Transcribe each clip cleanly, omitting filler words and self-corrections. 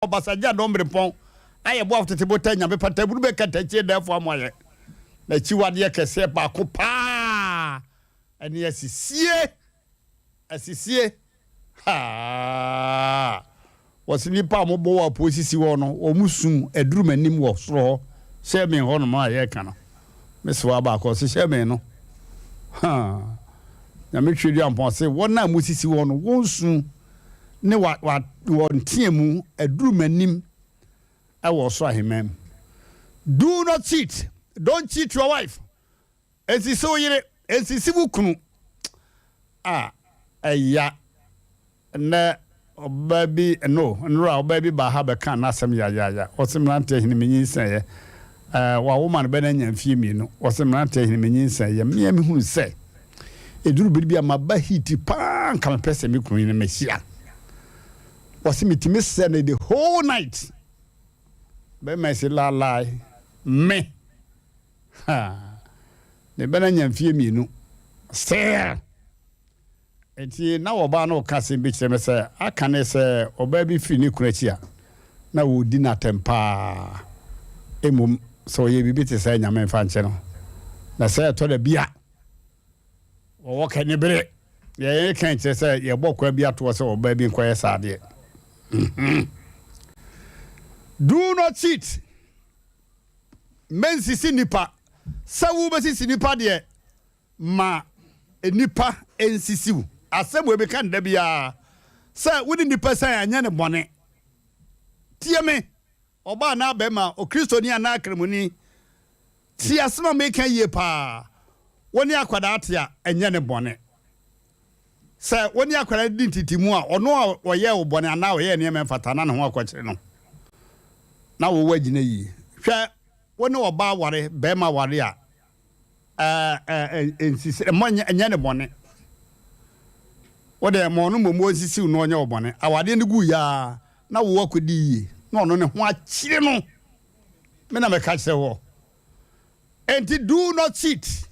obasaja dombre pon aye bo after tebota nya be pata buru be katachi defo amoye na chiwade kese ba ko pa ani asisie ha wasini pa mo bo wa posisi wo no omusun eduru manim wo soro se me ho no ma ye ka no meswa ba ko se me no ha na me twedi ampon se wona musisi wo no wonsun ne wa ntiemu eduru manim e wo so ahemam. Do not cheat. Don't cheat your wife. Esi so yire esi sibukunu aya na obabi no nra obabi ba ha be kan na asem ya Emmrante Hene menyinsa ye wa woman be na nyamfie mi no Emmrante Hene menyinsa ye me hunu se eduru bi amaba hiti pa kan pese me kunu ne mehia mitimi se the whole night be me se la me ne be na nyamfie mi no se enti na oba na okase bi kire me se aka ne se oba bi fi ni kurachi a na wo di na tempa emum so ye bi te se nyame fa nche no na se to da bia wo ka ne bere ye kan kire se ye bokwa bi ato se oba bi nkoye sade. Do not cheat. Men sisi nipa sawu be sisi nipa de ma enipa ensisiu asem we be kan da bia say wudi nipa say anya ne bone tie me oba na be ma o kristoni ana akremuni ti asema me kan ye pa woni akwada atia anya ne bone say woni akwada dintitimu a ono a oye wo bone ana oye ne me fata na ho akwakire no na wo wagina yi hwe woni oba ware be ma ware a ensisi mo anya ne bone wode mo no mo nsisi no nya obone awade ne gu ya na wo akodi yi na ono ne ho akire no me na me ka kire wo enti do not cheat.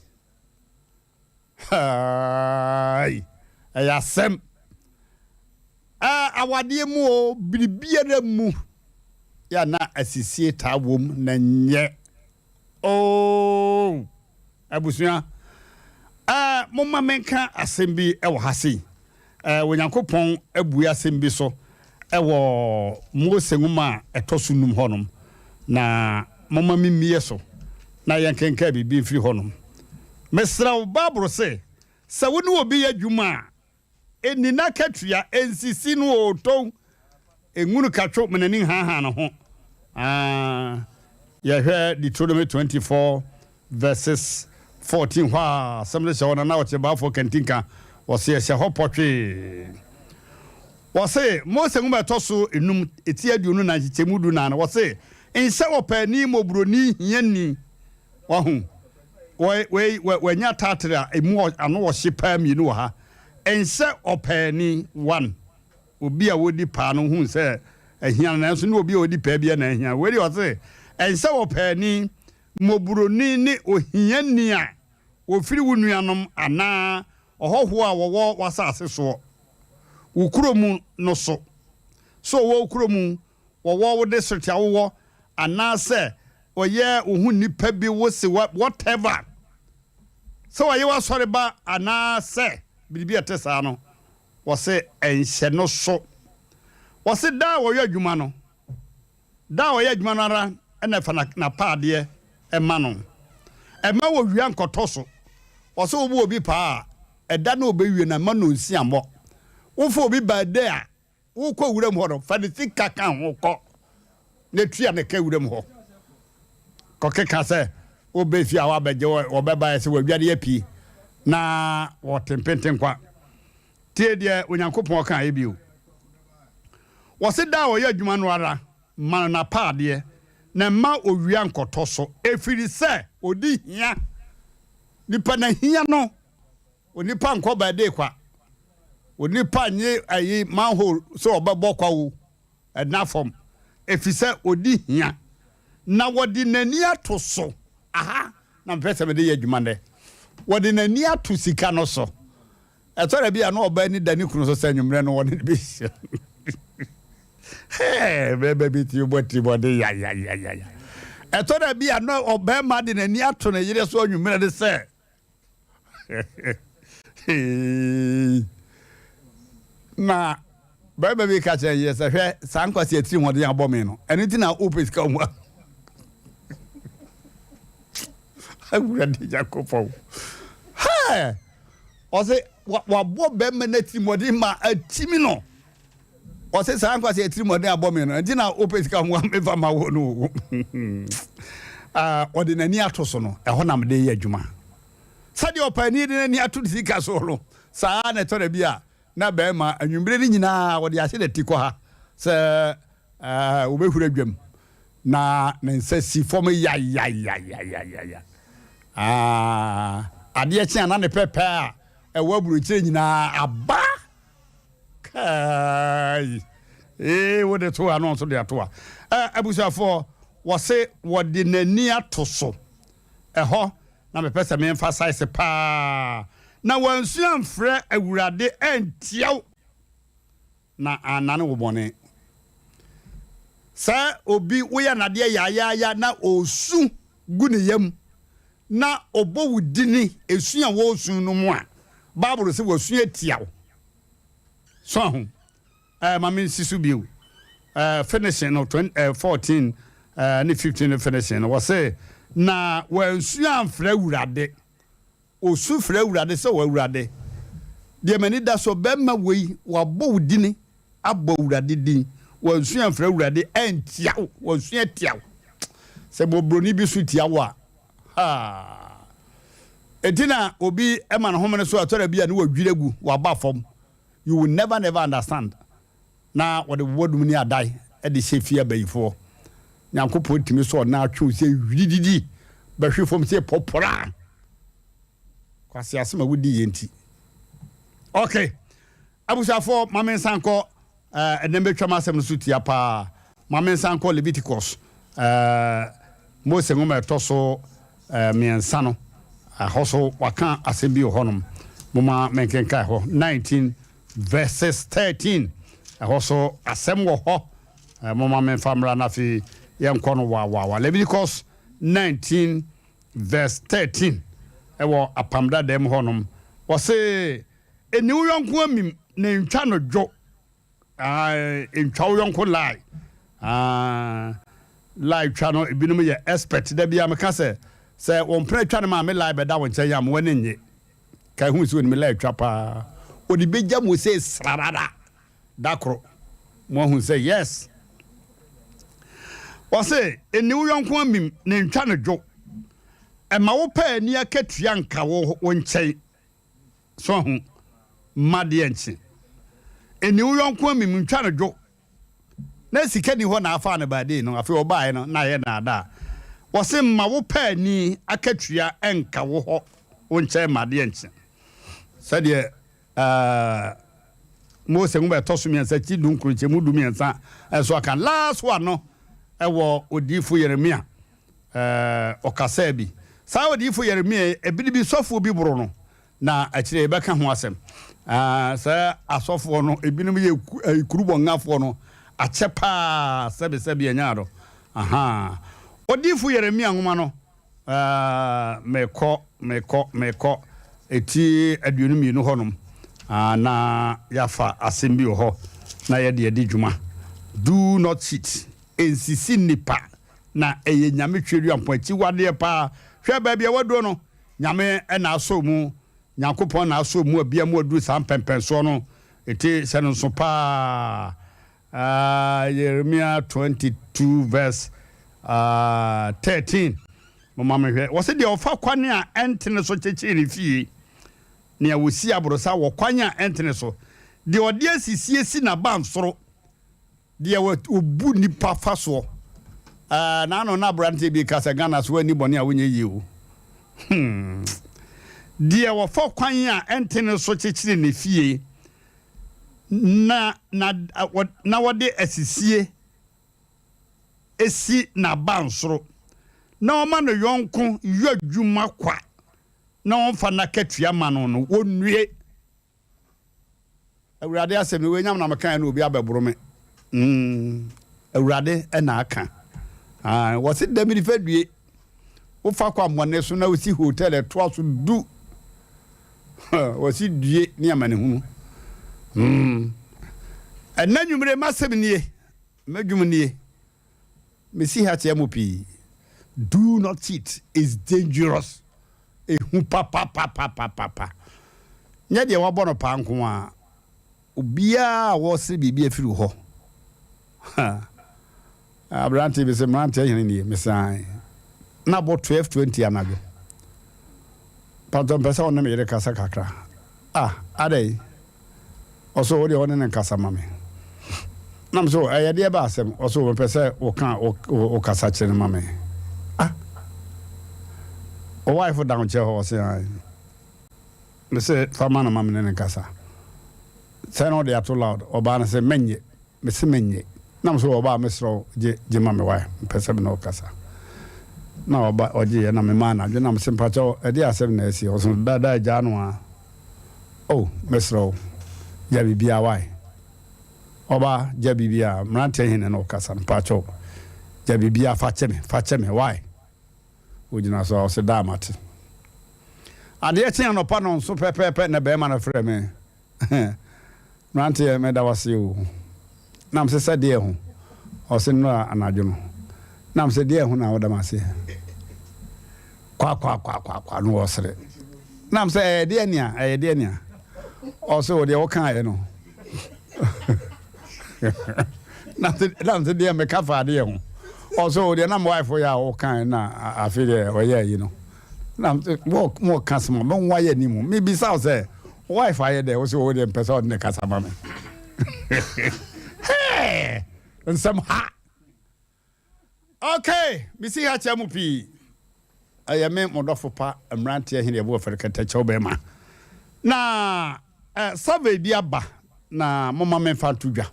Ai ayasem awade mu o biribiara mu ya na asisie tawom na nye oh abusuya momma menka asembi ewo hase wonyankopon abuya asembi so ewo Mose nguma etosunum honom na momma mimie so na yankenka bibi mfiri honom mesra Bible se woni obi adwuma eni na katua ensisi no oton engunu katwo menani ha no ho ya hwe Deuteronomy 24 verses 14 wa samle shawona na wache ba for kentinka wose ye hopotwe wose Mose nguma toso enum eti aduonu na chichemudu na wose ense opani mobroni hiani wahu we nya tatira emu ano wo hyepa mi no ha ense opani 1 obi a wodi pa no hu se ehia na nso ne obi a wodi pa bia na ehia we wose ense opani mobroni ni ohiani a ofiri wunuanom ana ohoho a wowo wasase so ukuromu no so wo ukuromu wowo wode sotia wowo ana se oye ohun nipa bi wo se whatever so aye wasore ba ana se bibi atesa no wose enhye no so wose da wo yadwuma no ara ena fa na paade ema no ema wo wia nkoto so wose obu obi pa eda na obewie na ma no nsi ambo wo fo obi ba de a wo kɔ wuram ho no fa de sika kan ho kɔ na tua ne ka wuram ho kɔ keka sɛ obe fi awa beje obeba se wadwade api na wo tempenten kwa tie de onyankopɔn kan ebio wo se da wo yadwuma no ara man na paade na ma owia nkoto so efiri sɛ odi hia nipa na hia no onipa nkoba de kwa onipa nye ayi manhole so obebo kwa wo na fom efise odi hia na wodi nani ato so aha na mpese me de yadwuma de wodi nani ato sika no so etora bia na oba ni dani kunu so sanwumre no woni be Hey, baby, you what you body, ya. I thought I'd be a no or bear mad in a near to the years so you made it say. Na, baby, catch a yes, I hear Sanquas yet 3 more than abomino. Anything now open is come. I would Jacopo. Hey, was it what Bemenetti Modima a Timino? Was it Sanquas yet 3 more than abomino? And dinner open is come one if I'm a one. Ordinary Atosono, a honam de Juma. Sadio Pioneer in the Atu Zika solo. Sana Torebia, na Bema, and you bring na what the acid Tikoha, Sir Ubehuregum. Na Nancy for me, ya. Adiachan and the pepper, a web routine na a ba. Kai. What the 2 are not so there to her. Abusa for was say what the near to so. Na me pesa me emphasize pa na wansuan frɛ awurade antiaw na anane wo bɔne sa obi wo ya nade ya na osu gu ne yam na obɔ wudini esu a wo osu no mu a bible say wo su atiaw so ho ma me sisu biu finishing no 14 and 15 finishing was say na wansuan frɛ awurade osu frɛ awurade sɛ awurade de mani da so bɛma wei wabɔ wudini abɔ awurade din wansuan frɛ awurade antiaw wansuan tiaw sɛ bobroni bi so tiaw a etina obi ema na homene so atɔra bi a ne wadwiregu waba fam you will never understand na what the word ni adai e de hyefia bayifo Nyankopɔn timi so na atwe se wididi bahwe fom se popora kwase asema wudi yenti okay abusafo mamen sanko enembe twama asem so tia pa mamen sanko Leviticus Mose ngoma etoso miensa no ahoso waka asembi honom moma menkenka ho 19 verses 13 ahoso asem wo ho moma men famra na fi yenkono wa Leviticus 19 verse 13 ewo apamda dem honom wo se eni uyonko amim na ntwa no dwo ntwa uyonko lai lai twa no ebinum ye expert da bia meka se won pre twa no ma me lai beda won kyan yam wani nye kai hu so ni me lai twa pa odi beja mo se srarada dakro mo hu say yes. Wase eni uyonko amim na ntwa no dwo e ma wo pa ani akatua nka wo nkyɛn so ho made enchi eni uyonko amim ntwa no dwo na sika ni ho na afa na baade no afi obae no na ye na ada wase ma wo pa ani akatua enka wo ho nkyɛn made enchi sade Mose ngba toso miensa ti dunkuru che mu du miensa so aka last one no ewo odifu Yeremia okasa bi sa odifu Yeremia ebidi bi sofo bi boro no na akire e beka ho asem sa asofo no ebinum ye kurubo ngafo no achepa sebe anya do aha odifu Yeremia ngoma no meko eti aduonum yi no honom na yafa asembi ho na ye de djuma do not cheat ensisi nipa na eye nyame tweri ampoachi wade pa hwe ba bia wado no nyame na aso mu Nyankopon na aso mu abia mu adu sam pempenso no eti se no so pa Jeremiah 22 verse 13 mama me hwe wo se de ofa kwane a entene so cheche ni fie ne awosi abrosa wo kwane a entene so de ode asisie si na bansoro de obu nipa faso na no na brante bi kasa Ghana so ani bone a wonye yiwo de wo fa kwan a entene so cheche ni fie na wode asisie esi na bansoro na o ma no yonko yadwuma kwa na on fa na katua ma no no wonnue awurade asem we nyam na mekan na obi abɛboro me awurade na aka was it dem refer due wo fa kwa amone so na wo si hotel eto so du was it due ni amane hu enanwumre masem nie madwum nie mesi ha che mopi do not cheat is dangerous ehu papa nya de wa bono pa nko a obia wo se bibia firu ho Emmrante be Emmrante Hene nie mesan na bo 12:20 anago pato pesa wona me yere kasa kakra adai oso wo de wona ne kasa mame nam so ayade ba asem oso wo pesa wo kan o kasa kire mame o wife down che ho se me say fama na mame ne kasa say no they are too loud oba na say menye me se menye nam so oba mesro je mame wa pesa me no kasa na oba oje na me mana je nam simpa cho e dia asem na esi oso da ja no a mesro ya bibia wa oba ja bibia Emmrante Hene no kasa pa cho ja bibia fa cheme wa ojina so o se da mate ade chen no pa no so pepepe na be ma na frɛ me Emmrante me da wase o nam se sade ho o se no anadwo no nam se de ho na wo da ma se kwa no wo sere nam se de ania o se wo de wo kan no nam se de me ka fa de ho o se wo de na mo wife ya wo kan na afi de o ye yi no nam se mo kasma mo wa ye ni mu me bi sa se wife aye de wo se wo de pesa de kasama me hey nsam ha okay bisi ha chamu pi ayame modofo pa Emmrante Hene ebo ferkata chobema na survey bi aba na mama me fa tudwa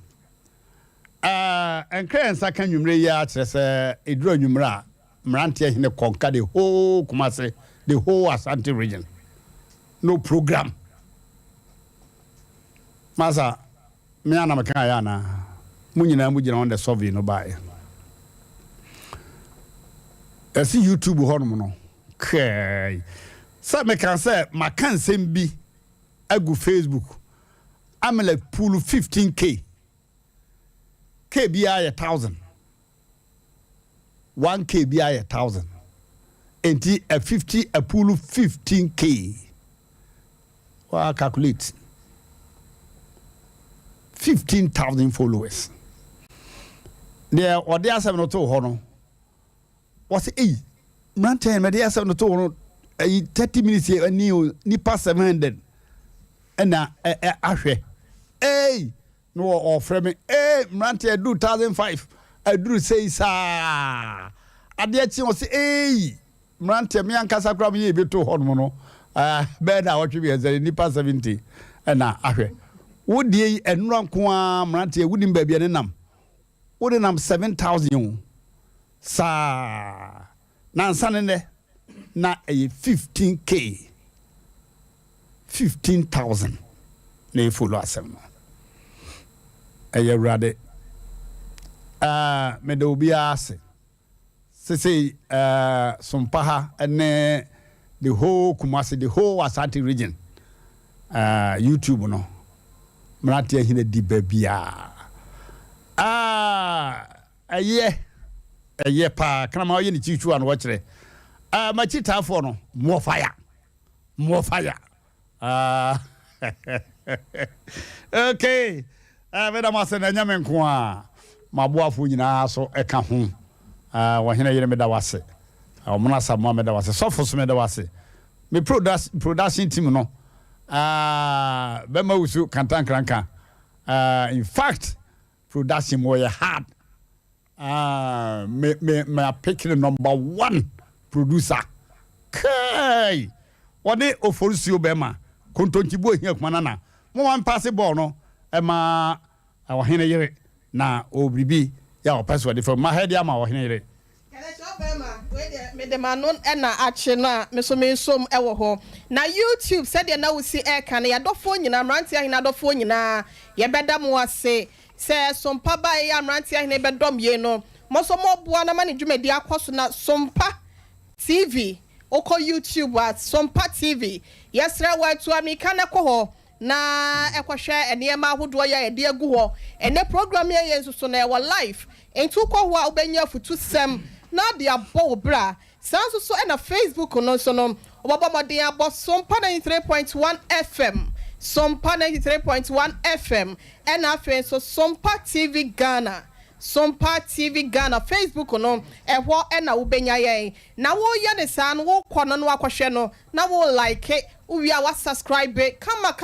enkren saka nwumre ya kire se eduro nwumre a Emmrante Hene konka the whole Kumasi, the whole Asante region, no program masa me ana maka ya na munyina mujina on the survey no buy esi YouTube honom no kai sa me kan say makan sembi agu Facebook amela pool 15k bi aye 1000 1k bi aye 1000 enti a 50 a pool 15k wa calculate 15,000 followers there or there Asem no to ho no was Emmrante Hene there Asem no to ho no 30 minutes nipa 700 na ahwe no offer me Emmrante do 1005 aduru say sa ade chi o say Emmrante me ankasa kra me ye beto ho no be da wotwe be nipa 70 na ahwe wodi enura nko a Emmrante wudi mbabia ne nam wodi nam 7,000 sa na nsane ne na 15k 15,000 na follow Asem no rade me do bi ase say Sompa ha ene the whole Kumasi, the whole Asante region YouTube no Emmrante Hene di babia aye pa kana ma ye ni chichu an wo kire ma chita fo no more fire okay veda masena nyame nko a maboafo nyina so eka ho wa Hene yere me da wase omna samma me da wase sofo so me da wase me production team no be ma wusu kantan kranka in fact production more hard me picking number 1 producer kai wode oforusio bema kontontibo hia kuma na mo wan pass ball no ma wa Hene yere na obribi ya o pass wode from ma head ya ma wa Hene yere me de manon na ache na me so ewo ho na YouTube said na wo si e kan ya dofo nyina Emmrante Hene adofo nyina ye beda mo ase se Sompa ba ya Emmrante Hene bedom ye no mo so mo boa na mane dwumadi akoso na Sompa TV oko YouTube at Sompa TV yesra wa to amika na ko ho na ekohwe enema ahodo ya ede agu ho ene program ye yenso na e wa live entu ko ho a obenya futu sem na de abo bra sanso so na Facebook no so no obaba modin abo Sompa 93.1 FM Sompa 93.1 FM and afen so Sompa TV Ghana Sompa TV Ghana Facebook no ehwo na wo benya yen na wo ye ne sa no wo kono no akwhwe no na wo like it wo wa subscribe kama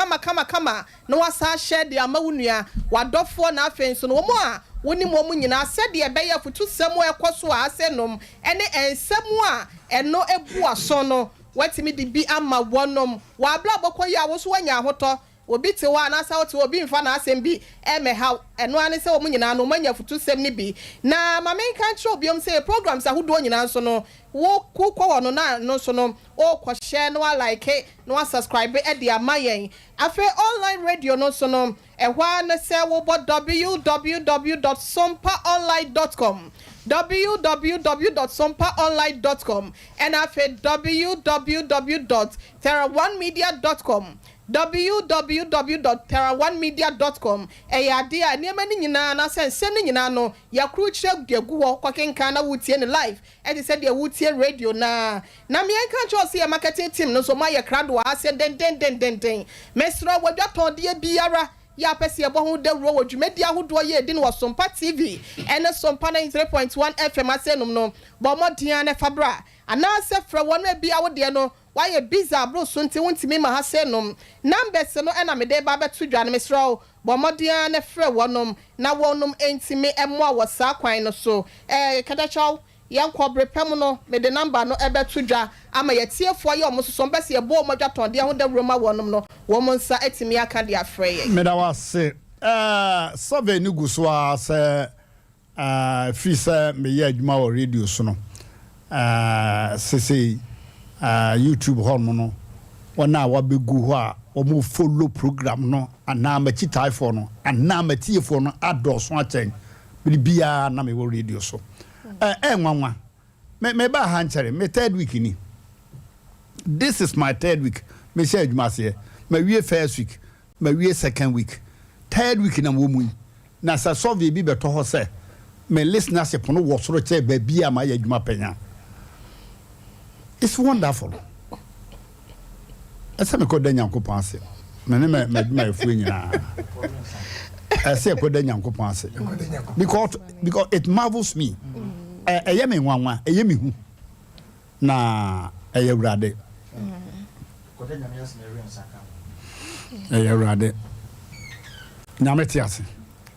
na wa sa share de amawunua wadofo na afen so no wo mo a woni mo mu nyina se de be ya futu semu ekoso a asenom ene ensemu a eno ebu aso no watimi di bi ama wonom wa bla bokọ ya wo so wanya ahoto obi te wa na sa wo te obi mfa na asem bi eme ha eno ane se wo nyina no manya futu sem ni bi na ma men kan tro biom se programs ahodo nyina so no wo kokọ wono na no so no o ko share no like it no subscribe e de amayen afa online radio no so no ehwa na se wo bo www.sompaonline.com www.sompaonline.com and afa www.terra1media.com www.terra1media.com eyade a niema ni nyina na sense ni nyina no yakru kire gugu ho kwakenkan na wutie ne live e de se de wutie radio na me kan cho se marketing team no so ma ye krado ha se den mesro wadwaton de biara ya pese ebo ho de ro wodwumedi ahodo ye di no Sompa TV and Sompa 93.1 FM asenum no bo modin na fabra ana se fra won e bia wo de no why bizarre bro so nti wontimi ma ha se nom numbers no na me de ba beto dwane mesro bo modia na frɛ wonom na wonom entimi emo a wosa kwan no so kadachaw yankɔ brepem no me de number no ebeto dwa ama yetiefo ye omo so mbese ye bo modwaton de ho da roma wonom no wo mo nsa etimi aka de afrɛ ye me da wase survey ni guso a se fi se me ye adwuma wo radio so no sese YouTube hormone no wana wabegu ho a omo follow program no ana machitai for no ana matie for no adoso achen bibia na me wo radio so nwanwa me ba ha nchere me third week ni this is my third week me share adwuma se me wie first week me wie second week third week na wo mu na sa survey bi beto ho se me listenership no wo soro che ba bia ma ya adwuma penya. It's wonderful. I say me ko da Nyankopon ase. Me my friend nyina. I say ko da Nyankopon ase. Because it marvels me. Eye me nwanwa, eye me hu. Na eye wrade. Ko da nyame ase na eri nsaka. Eye wrade. Nyame ti ase.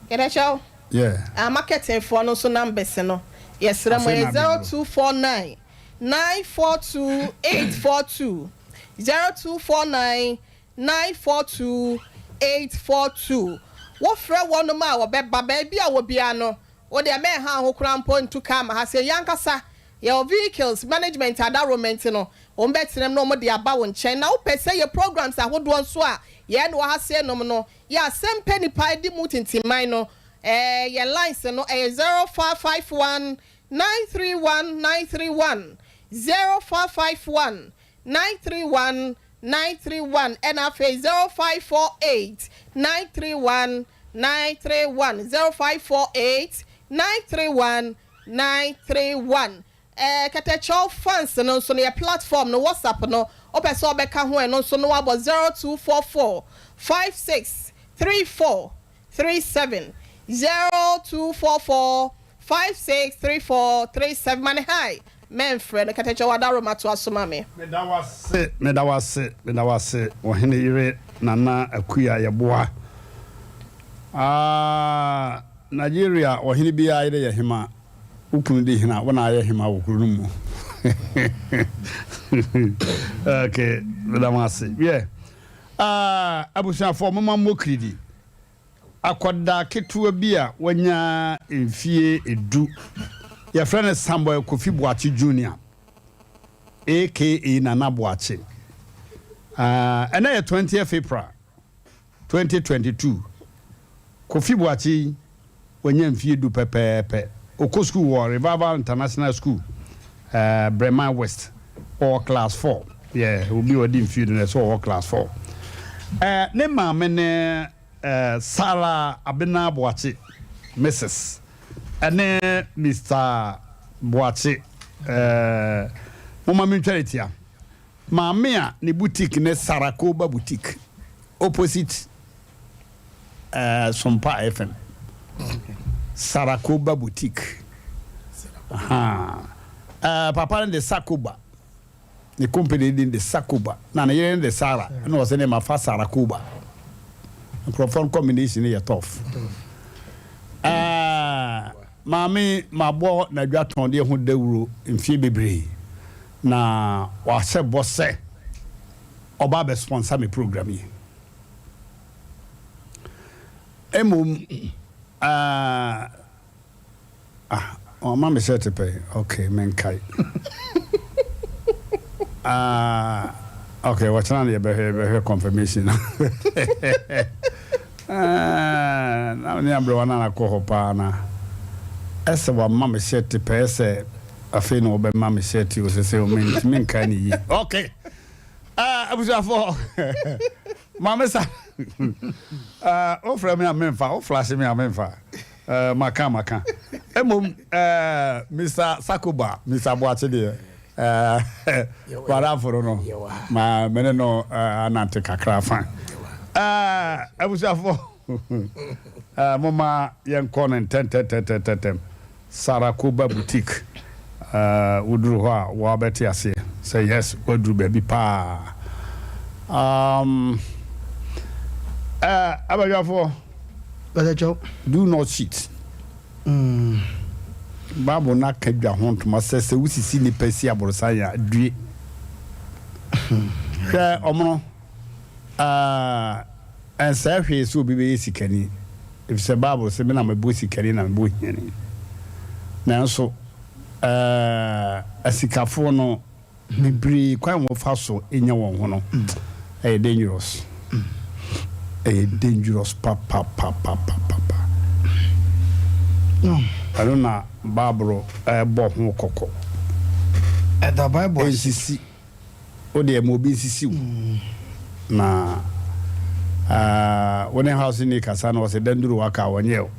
Keda show? Yeah. Marketing for no so numbers no. Yes, ramo 0249 942 0249 942 842 wo frɛ wono ma wo beba baabi a wo bia no wo de me ha ho krampo ntu ka ma ha se yankasa your vehicles management environment no o mbetrem no mo de aba wo nchen na wo pese your programs ahodo nso a ye no ha se no no ya Asem Empe Nipa di mutintiman no your lines no 0551 931 931 0551 931 931 and after 0548 931 931 0548 931 931 Katacho fans no so na platform no WhatsApp no opese obeka ho no so no abo 0244 563437 0244 563437 man hi men friend Katacho wadaro mato asoma me da wase wo hene yire nana akuya yeboa Nigeria wo hene bia ire ye hema ukun di hina wona ye hema wo kuru mu okay da wase yeah abusia fo mama mokridi akoda ketua bia wanya emfie edu your friend is Sambo Kofi Boachi Jr. aka Nana Boachi. And then 20th April 2022. Kofi Boachi wanya mfie du pepepe oko school war Revival International School Bremen West or class 4 yeah will be within few minutes or class 4 ne maame ne Sarah Abena Boachi Mrs. ane Mr. Boachi mama mentwarity a maame a ne boutique ne Sarakoba boutique opposite Sompa FM Sarakoba boutique papa de Sakoba the company in the Sakoba na na yere de Sara na was name afa Sarakoba microphone combination here tough mami mabo na dwaton de ho dawuro mfie bebre na wa se bosse oba be sponsor me program yi emom oh mama said to pay okay menkai okay what's on the be confirmation na ni abro wana na ko hopa na ese wa mama said to pay ese afi no be mama said to say o menkai ni okay abusafo mama sa o fra me amenfa o flash me amenfa maka emom Mr. Sakoba Mr. Boachi de wara foro no ma mene no anante kakra fan abusafo mama yen konen ten Sarakoba boutique udru ho a wa beti ase say yes udru baby pa abajafo do not cheat. Babu na kadwa honto ma sese wusisi ni pesi aborosan ya due. Hwe omno ansa hwe so bi be sikani. If se babu se me na me bo sikani na me bo hiani. Na so asikafo no bibri kwan wo fa so enya won ho no. Dangerous. Dangerous papa. No. I don't know Barbara bo ho kokko. The Bible sisi o de mobi sisi na when house ni kasa na o se danduru waka wonye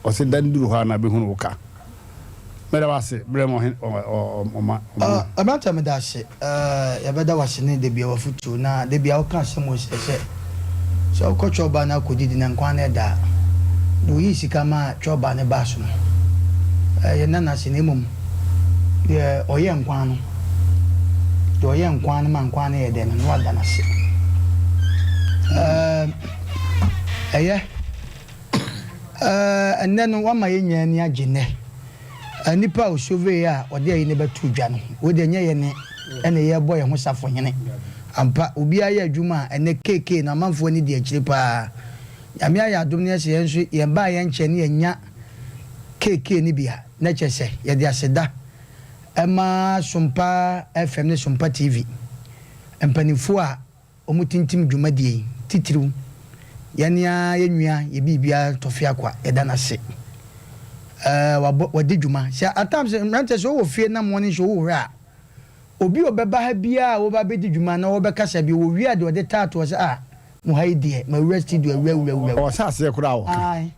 o se danduru ha na be hunu waka. Meda wase bremo o abanta me da hye ya beda wase ne de bia wafutu na de bia o ka hye mo hye so ko choba na ko didi na nkwan na da do yi sika ma choba ne ba so no ye nana sinimum ye oye nkwan no do oye nkwan ma nkwan na ye de no wada na se enne no wa ma ye nya ni agene anipa o sove a ode ayi ne betu dwa no wo de nya ye ne ene ye boy ho safo hene ampa obi aye adwuma ene keke na manfo ni de akire pa yame aye adom ne se yenso ye ba ye nche ne nya keke ni bia na chese ye de aseda ema Sompa FM ne Sompa TV empanifo a omutintim dwumadie titiru yania yenua ye bibia tofia kwa eda na se wadi dwuma sia atam se Emmrante so wo fie na morning show wo hra obi obeba ha bia wo ba bedi dwuma na wo be kasa bi wo wi ade wo de tato se mo ha idie ma rest do awura o sa se kura wo ai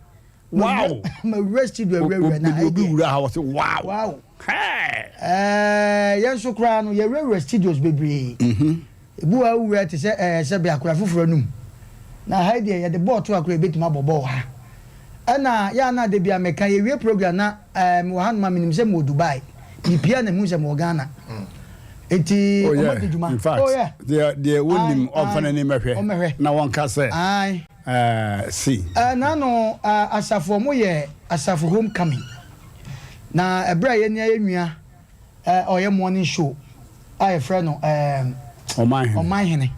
wow ma rest do awura na obi wura ha wo se wow hey yan so kura no ye rest studios bebre ebu ha wura te se be akura foforo num na ha idie ye de ball to akura betima bobo ha ana ya na de bia meka ye wie program na wo han ma minim se mo Dubai ni pia na mu se mo Ghana eti o juma in fact they won often ni mehwe na won ka se see na no asafo mo ye asafo homecoming na ebra ye nia yenua oye morning show ai friend no o man hene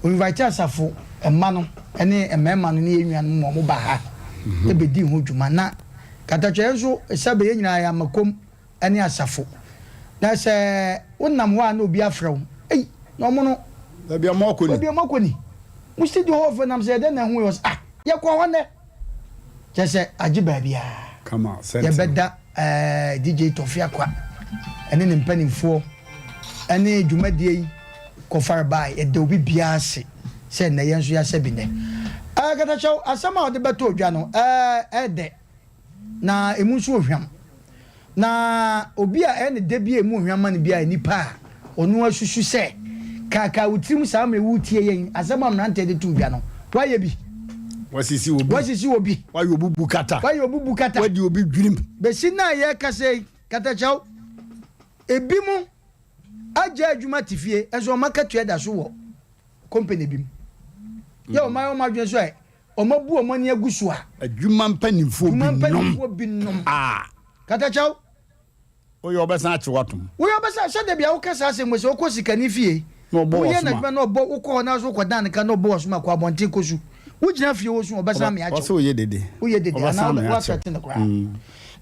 o invite asafo emma no ene emma no ne yenua no mo ba ha e be di ho dwuma na katachwe nso sabe ye nyina ya makom ene asafo na se wonnam ho na obi afrew ei no mo no obi amakoni musti di ho fo nam se de na hu yo ye kwa wone je se agi ba bia come on ye beda DJ Tofia kwa ene ne mpanimfo ene dwumadie yi kofar bai e de obi biase se na yenso ya se bi ne kata chaw asama ode beto odwa no de na emu nso ohwam na obi a ene de bi emu ohwam man bia nipa onu asusu se kaka utirim sa ma wutie yen asama Emmrante de to odwa no waye bi wasisi obi waye obubu kata wadi obi dwirim be sina ye kase kata chaw ebi mu aja adwuma tifie ezo market eda so wo company bim ya o ma dwen so e o mabu o mani agusu a adwuma mpanimfo binom kata chaw o yo besa achewatom wo yo besa sha de bia wo kasa asem se wo ko sikani fie no bo wo ye na no bo wo ko na so ko dan ka no bo so ma kwa bonte kosu wo gina fie wo so o besa me ache wo so ye dede ana wo atete no kra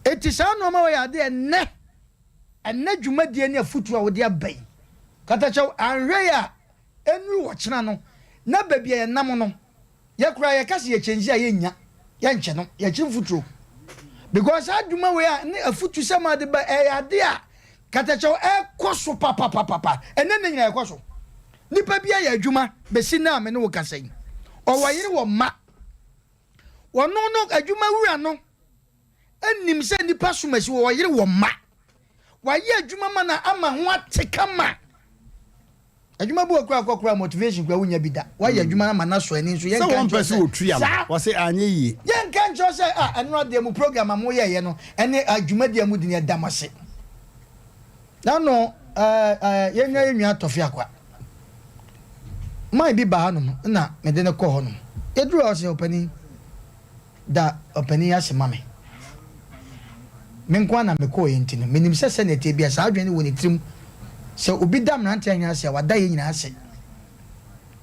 eti sa no ma wo ya de enne dwumadie ne afutu a wo de abai kata chaw anhwe ya enu wo kyena no na babia ye nam no ye kura ye kase ye chenji a ye nya ye nche no ye chimfuturo because adwuma we a ne afutu sama de ba ade a kata chaw koso papa enne ne nyina koso nipa bia ye adwuma be sina me ne wo kasa yi o wayire wo ma wono no adwuma wura no ennim se nipa somasi wo wayire wo ma waye adwuma ma na ama ho atekama adwuma bu okura motivation kwa wunya bida waye adwuma ma na so ani nso yen kan pese otua wo se anye yi yen kan cho se Emmrante mu program mo ye no ene adwuma dia mu din damase na no yen nya enwa Tofia kwa mai bi ba hanom na me de ne ko honom edru o se opani da opani asema me menkwa na meko yenti no menim se senate bia sa adwene woni trim se obi da Emmrante anya se wada ye nyina ase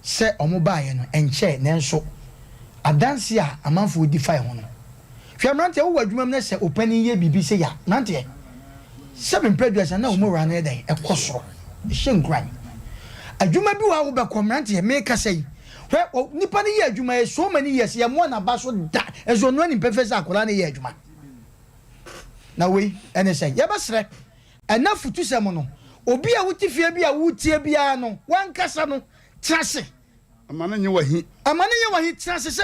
se omo baaye no enche nenso adanse a amanfo defy ho no hwe Emmrante wo wadwuma na se opani ye bibi se ya Emmrante se me producer na omo rana den ekosoro hyenkran adwuma bi wa wo be ko Emmrante me ka sei hwe nipa ne ye adwuma ye so many years ye mo na ba so da ezo no ni pefesa akola ne ye adwuma na we ene say ye besre ena futu sem no obi a wutifie bi a wutie bia no wankasa no trase amane nye wahi trase se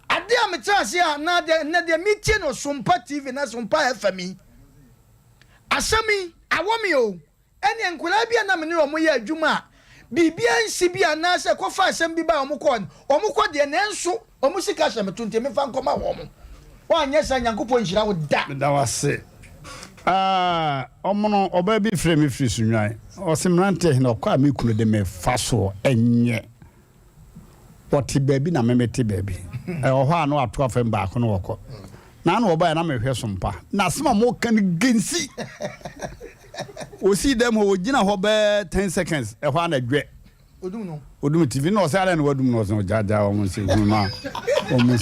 ade a me trase a na de meeting no Sompa TV na Sompa FM asami awomi o ene enkola bia na me ne omo ye adwuma bibia nsi bia na se kofa asem bi ba omo ko de na enso omo sika hye me tunte me fa nkoma wo mo wanye sa nyankopon hira wo da wase omono oba bi frame free sunwan Emmrante Hene kwa me kunu de me faso enye woti baabi na memete baabi ho ano ato afem ba ko no woko na na oba na me hwe Sompa na sema mo kan gensi osi dem ho gina ho be 10 seconds ho ana dwe odum TV no se ala na wadum no so jaja o mo se hunu o mo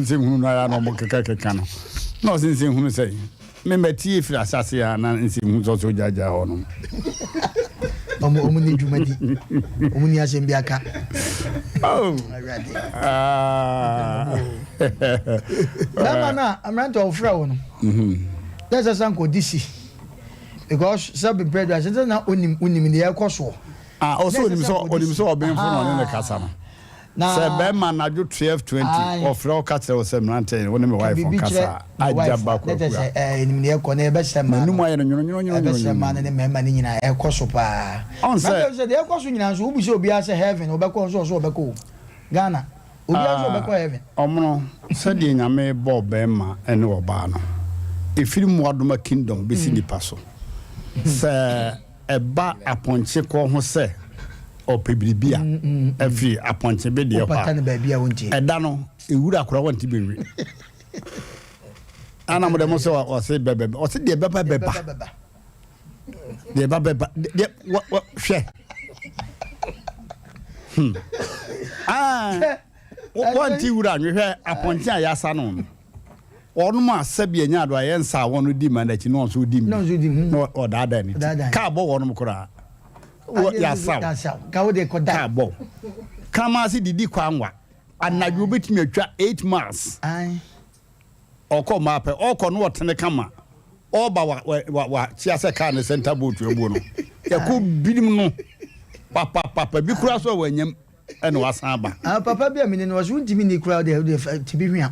se hunu na ya no mo keka no se hunu se me meti fira asase ya na nsi hunu so jaja ho no omo ni dwumadi omo ni asem bi aka na Emmrante ofra wo no that's sanko disi because some bread was na onim ne yakoso also onim so oben fo no ne kasa no se be man na ju 1220 ofra o kasa o Emmrante woni me wife on kasa ajaba ko enim ne yakọ na ebe sema manum aye no nyono ebe sema ne mema ne nyina yakoso pa on se de yakoso nyina so obusi obi ase heaven obekọ so obekọ Ghana obi ase obekọ heaven omno se de nyame bo be ma ene oba no efiri mu adoma kingdom be si nipa so se eba aponche ko ho se opebiribia afi aponche be de kwa eda no ewura akora wanti bewe ana mo de mo se o se bebe o se de beba de baba de hwe wanti wura hwe aponche ayasa no onuma sabia nya do ayensa wono di mandachi no so di no o dada ni ka bo wono kora ya saw ka wo de ko da ka bo kama si didi kwa nwa anadwo betimi atwa 8 miles oko mape oko no wotene kama oba wa chiase car ne center boat ebu no yakọ binim no papa bi kura so wanyam ene wasan ba papa bi amene no so ntimi ni kura de tibi hwia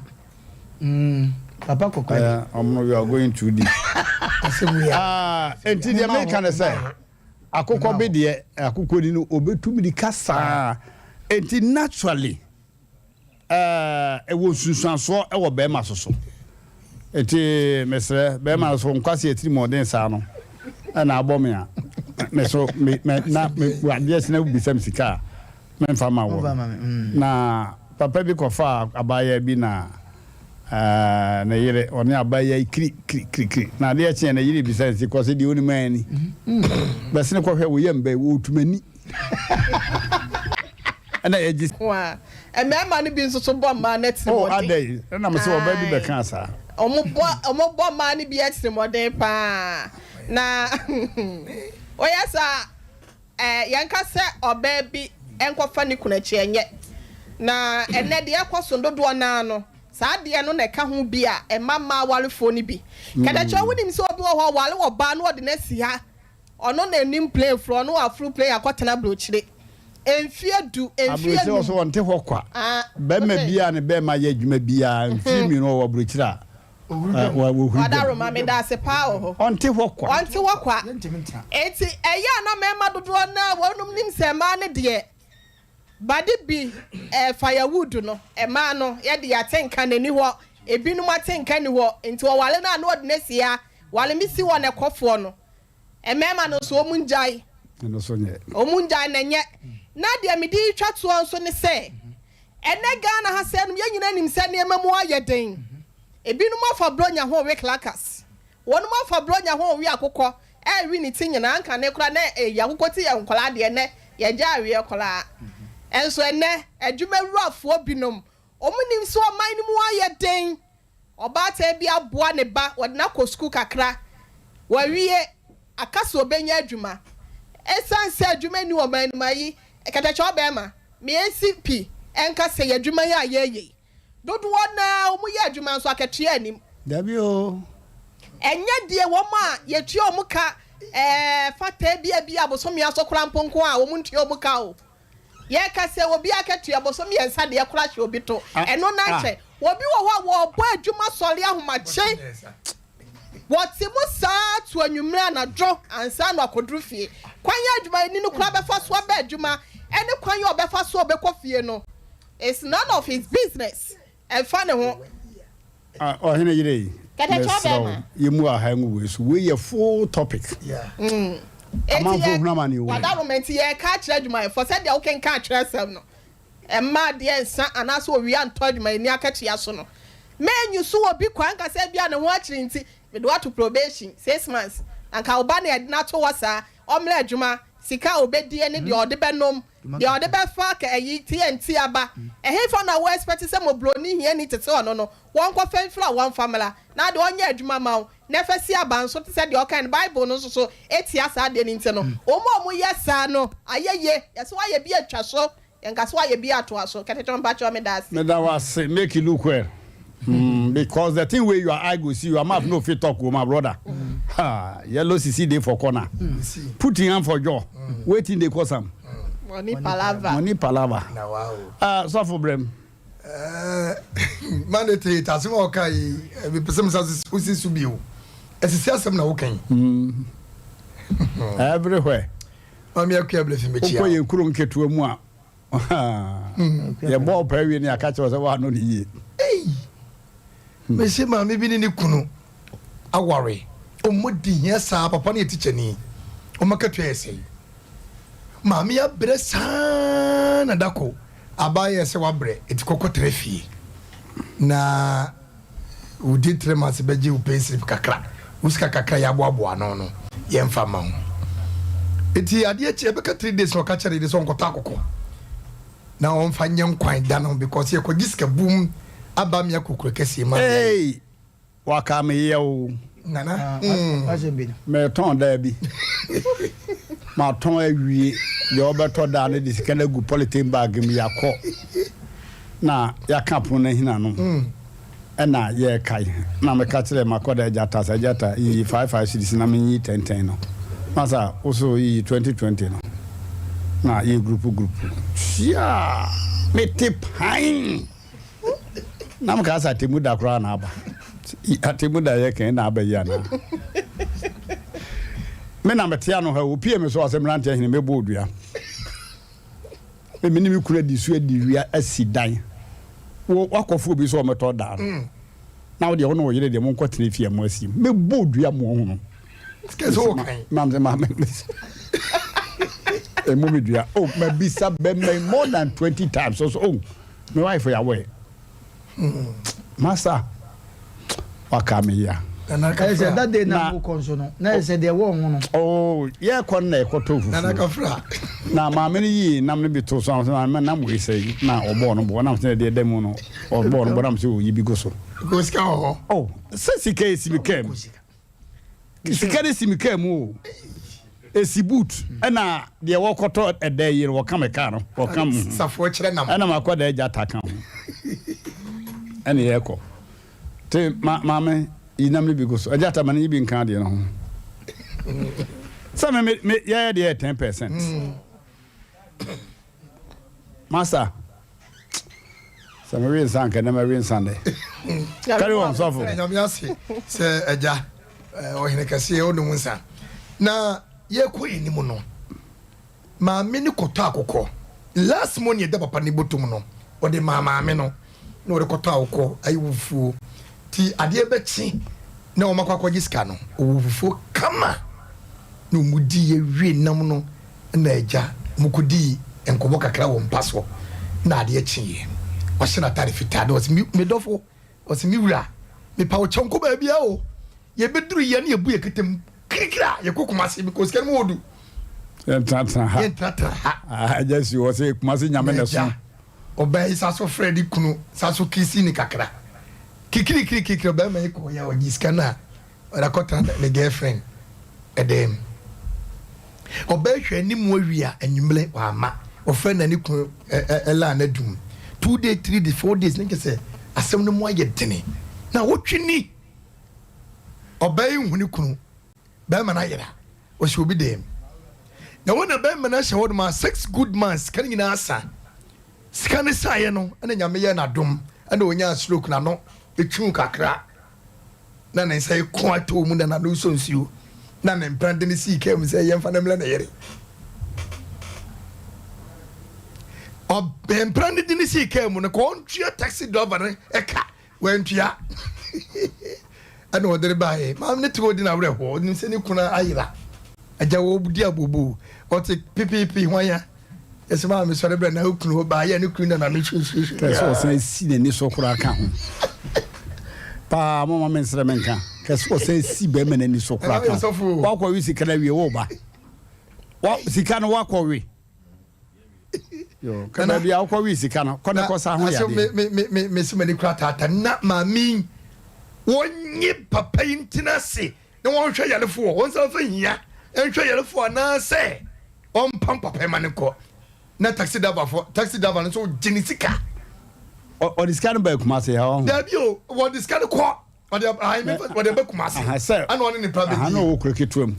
papa kokwa we are going to the enti the American say akokọ be de akokọ ni no obetumi di kasa enti naturally ewo sunsuanso ewo be ma soso enti mesre be ma so nkwase etiri modern sa no na abome a meso na wadie sina bisam sika memfa ma wo na papa bi kofa abaya bi na na yire oni abaya kri na de eche na yire bisam sika so di oni mani besine ko hwe wo yembe wo tumani ana eji wa emema ni bi nso so bo ma net mo oh adai na me so oba bi be kan sa omo ma ni bi etre modern pa na oyasa yanka se oba bi enkofa ni kunachi enye na ene de ekoso ndodo na no saa de no na ka ho bi a emama walefo ni bi kada cho wunim se obi wo wale wo ba no de na si ha ono na nim play fro no afro play akotena blochire enfiedu abrochire so wonte ho kwa be ma bia ne be ma ye adwuma bia mfimi no wo abrochire Wadaro mame da se pa ho. Onte hokwa. Eti eya na mema dodo na wonum nim se ma ne de. Bade bi firewood no ma no ye de atenka nani ho ebinum atenka ni ho enti wo wale na no de nesia wale mi si wo ne kofo no mema no so omunjai no so nye omunjai na nye na de mi di twato nso ne se ene Ghana ha se no ye nyina nim se ne mamu ayeden ebinum afa bronya ho we clackers wonum afa bronya ho we akokọ wi ni tinyina anka ne kura na yakokọ ti ya nkola de ne ye ja awe kola enso ene adwumaru afo binom omunim so man ni mu ayeden obata bi aboa ne ba wode na ko school kakra wawie akaso obenya adwuma esanse adwuma ni o man ni mayi ekatacho obema me ACP enka se adwuma ya ayeye dodo na omu ye adwuma nso aketue anim dabi o enye die wo ma ye tue omu ka fata bi abosomi asokora mponko a omu ntue omu ka o ye ka se obi aketue abosomi ensa de ekora hye obi to eno na hye obi wo ho wo bo adwuma sori ahomache woti musa to anwumre na dwo ansa na akodru fie kwanya adwuma ni no kura be fa so ba adwuma ene kwanya obefa so obekofie no it's none of his business and funny ho oh hene yire kata chobe yemu a hangu we so we ye full topic amafo hunamani wo wada moment ye ka kire adwuma for said they can ka kire sem no emma de ensa anaso wi anto adwuma ni akachi aso no menyu so obi kwan ka se bia ne ho akiri nti me do to probation 6 months anka oba na na to wasa omle adwuma sika obedie ne de ode benom de ode be fa ka ayi TNT aba ehefo na we expect say mo broni hia ni tete ono no won ko fanfla one family na de onya adwuma ma na fasi aba nso te say de okan Bible no so etia sa de ni nte no omo yesa no ayeye yeso aye bi atwa so enka so aye bi ato aso keteton ba cho me das me da was make you look well because the thing where your eye go see your mouth no fit talk with my brother yellow CC dey for corner putting hand for jaw waiting dey cause am money palava na wow so for brem mandate tasimo okay be person say usi subio esisi asem na wo kan everywhere mami akua blefi mechi ko ye kuro nketu mu a ye ball pawi ni aka che wa no ni me se mami bi ni kunu aware omodi hia sa papa na teacher ni o makatu ese mami ya bre sa na dako abaye se wa bre etikoko trefie na udi tremas beje upensi kakra usika kakra ya boaboa no ye mfa ma ho eti ade che beka 3 days no ka chere de so nkota akoko na on fa nyen kwan da no because ye ko giska boom abamia kokoro kesi ma hey waka me ye o nana Asem bi me ton da bi ma ton awie ye obeto da ne de sika na gu polythene bag mi yakọ na ya kapo na hina no na ye kai na me ka kire makoda jata yi 55 cities na me yi 10 no masa also yi 2020 no na yi group ya me tip hain na me ka sa temu da kra na aba atemu da ye kan na aba ya na me na metia no ha opie me so Emmrante Hene me bodua me minimi kura di su adi wia asidan wo akofo bi so meto da na wo de wo no wo yire de mo nkotene fie mo asim me bodua mo ho no skezo kan ma e mo me dua oh ma bisa be me more than 20 times so oh my wife ya we masa wakame ya na ka say that day na mo konso no na say de wo ho no oh yeah kon na ekoto fufu na ka fra na ma me yi nam ne bi to so na mo say na obo no bo na say de dem no obo no bo na say yi bi go so go ska oh say esi mi kem sika de simi kem o esi boot na de wo koto ede yi wo kam ka no wo kam safo kire nam na makoda eja taka ho ene ye ko te ma me inam ne bi go so eja ta man yi bi nkan de no so me ya de 10% masa so me win san ka na me win san de carry on so for nyam yase se eja o hene kase o no nsa na ye ko enimu no ma me ni koto akokɔ last money da papa ni botum no o de ma me no na o de koto akokɔ ayi wufuo ti ade be chi na o makwa kwaji ska no o wufuo kama no mudi ye wie nam no na eja mukudi enkobo kakra wo mpaso na ade chi ye o hye na tare fitade o si me dofo o si mi wura me pa o chonko ba bia o ye beduru ye na ye bu ye ketem krikra ye kokumase because kan mo odu entrata ha just you say kumase nyame na so obey saso Freddy kunu saso kisi ni kakra kikiri ba mai ko ya oji skana ora kota the girlfriend edem obey hwe ni mo awia anyimle wa ma o friend na ni kunu ela na dum 2 days 3 days 4 days nke say asem no mo ayedene na wotwini obey huni kunu ba ma na yera o shi obi dem na wona ba ma na hye ma 6 good months kan nyina asa skane saye no na nyame ye na dom na onya stroke na no etwu kakra na na sai ko ato mu na no so nsuo na na Emmrante ni si kem say ye mfa na mla na yere o Emmrante ni si kem no ko ntua taxi driver e ka wantua ana odere bae mam ne to di na wre ho ni se ni kuna ayira aja wo budi abobo o te ppp hwanya esema me sore bre na okunu ho bae ne kunu na me hwehwe keso san si ne ni so kura ka ho pa mama men sere menka keso san si be me ni so kura ka wa kwa wi sika na wie wo ba wa sika no wa kwa wi yo kana bia kwa wi sika no kone ko sa ho ya de me se mani kura tata na mami wonye papa intina se na won hwe yalefo won sa fa hia enhwe yalefo na se on pam papa maniko na taxi driver no so genetica o discard ba kuma se ha da bio wo discard ko o de ba kuma se ana won ni private ana o kroketuam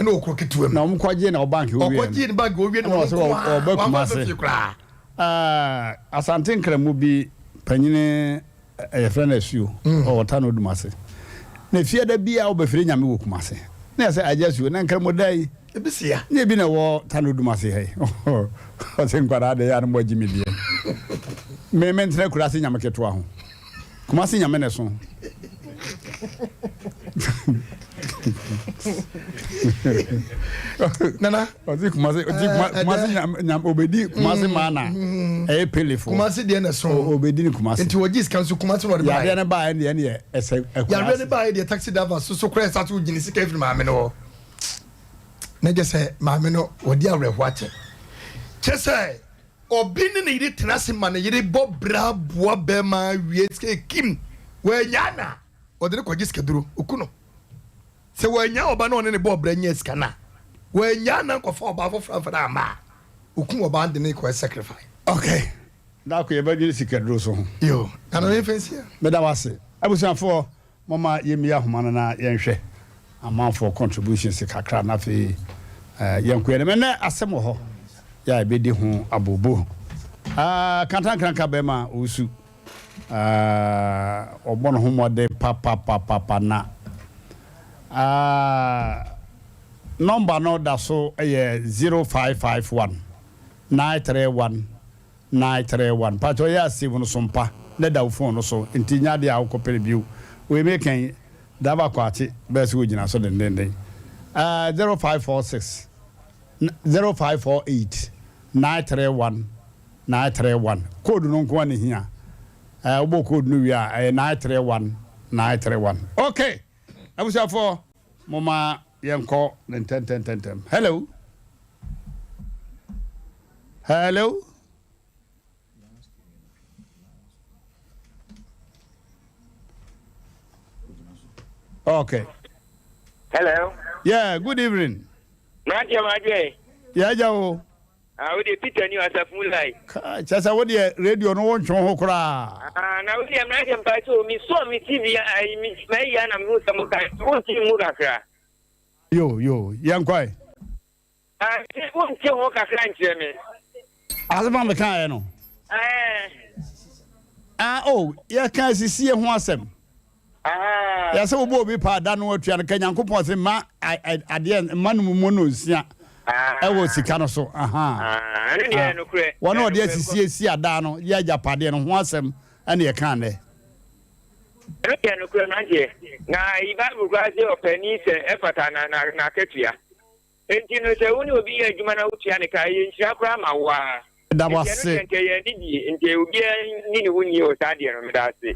na o kwaje na o bank o wie o kwaje ni bank o wie no o ba kuma se asante nkramu bi panyine e friend asuo o tano dumase na fie da bia o befire nyame wo kumase na say ajasuo na nkramu dai ebisia ne bi na wo tano dumase he o sen kwara da ya no mo jimi die me mentre kurase nyame keto ho kumase nyame ne so nana ozi kumase nyam obedi kumase mana e pelefo kumase de na so obedi ni kumase enti wogis kan so kumase no de ba ya de ba ne ese ya de ba de taxi driver so kra sa to gini sika ifiri maame no na je se maame no odi awreho ate che se obi ni ne yire tenase ma ne yire bo bra boa be ma wie sika kim we nyana odi ne kogis keduro okuno se wanya oba no ne bo bra nya sika na wanya na ko fa oba fofra ama okum oba de ne ko sacrifice okay da ko ye ba dwiri sikadro so ho yo ana me fancy me da wase abusuafo mama yemi ahoma na yenhwe amanfo contributions kakra na fe yenko ye me na asem ho ya ebedi ho abobo kantankranka be ma osu obono ho mode papa na number no da so 0551 931 931 pato ya save no sompa na da phone no so ntinya de akopere biu we make kan da ba kwate best we gina so den 0546 0548 931 931 code no nko ne hia obo code no wi a 931 okay abusa for mama yenko 10 hello okay hello yeah good evening Nadia Madre yeah jawo we dey Peter new as a full life chasa wo de radio no won twon ho kra na we dey Emmrante Hene so mi so mi TV I mi mai ya na mi so ka won ti mu kakra yo yankwai won ti ho kakra nche me azama me kan no oh ya kan sisi ho asem ya se obo obi pa da no atua kan yankopon se ma ade manu mu no nsia wo sika no so ane ne no kure wono de asisi ada no ya japade no ho asem ane ye kan ne ene no kure nanje na Bible kwase opani se efata na ketua enti no se woni obi ya adwuma na utua ne kai nhyia kura ma wa da wase nke ye didi nke obi ni woni o sade no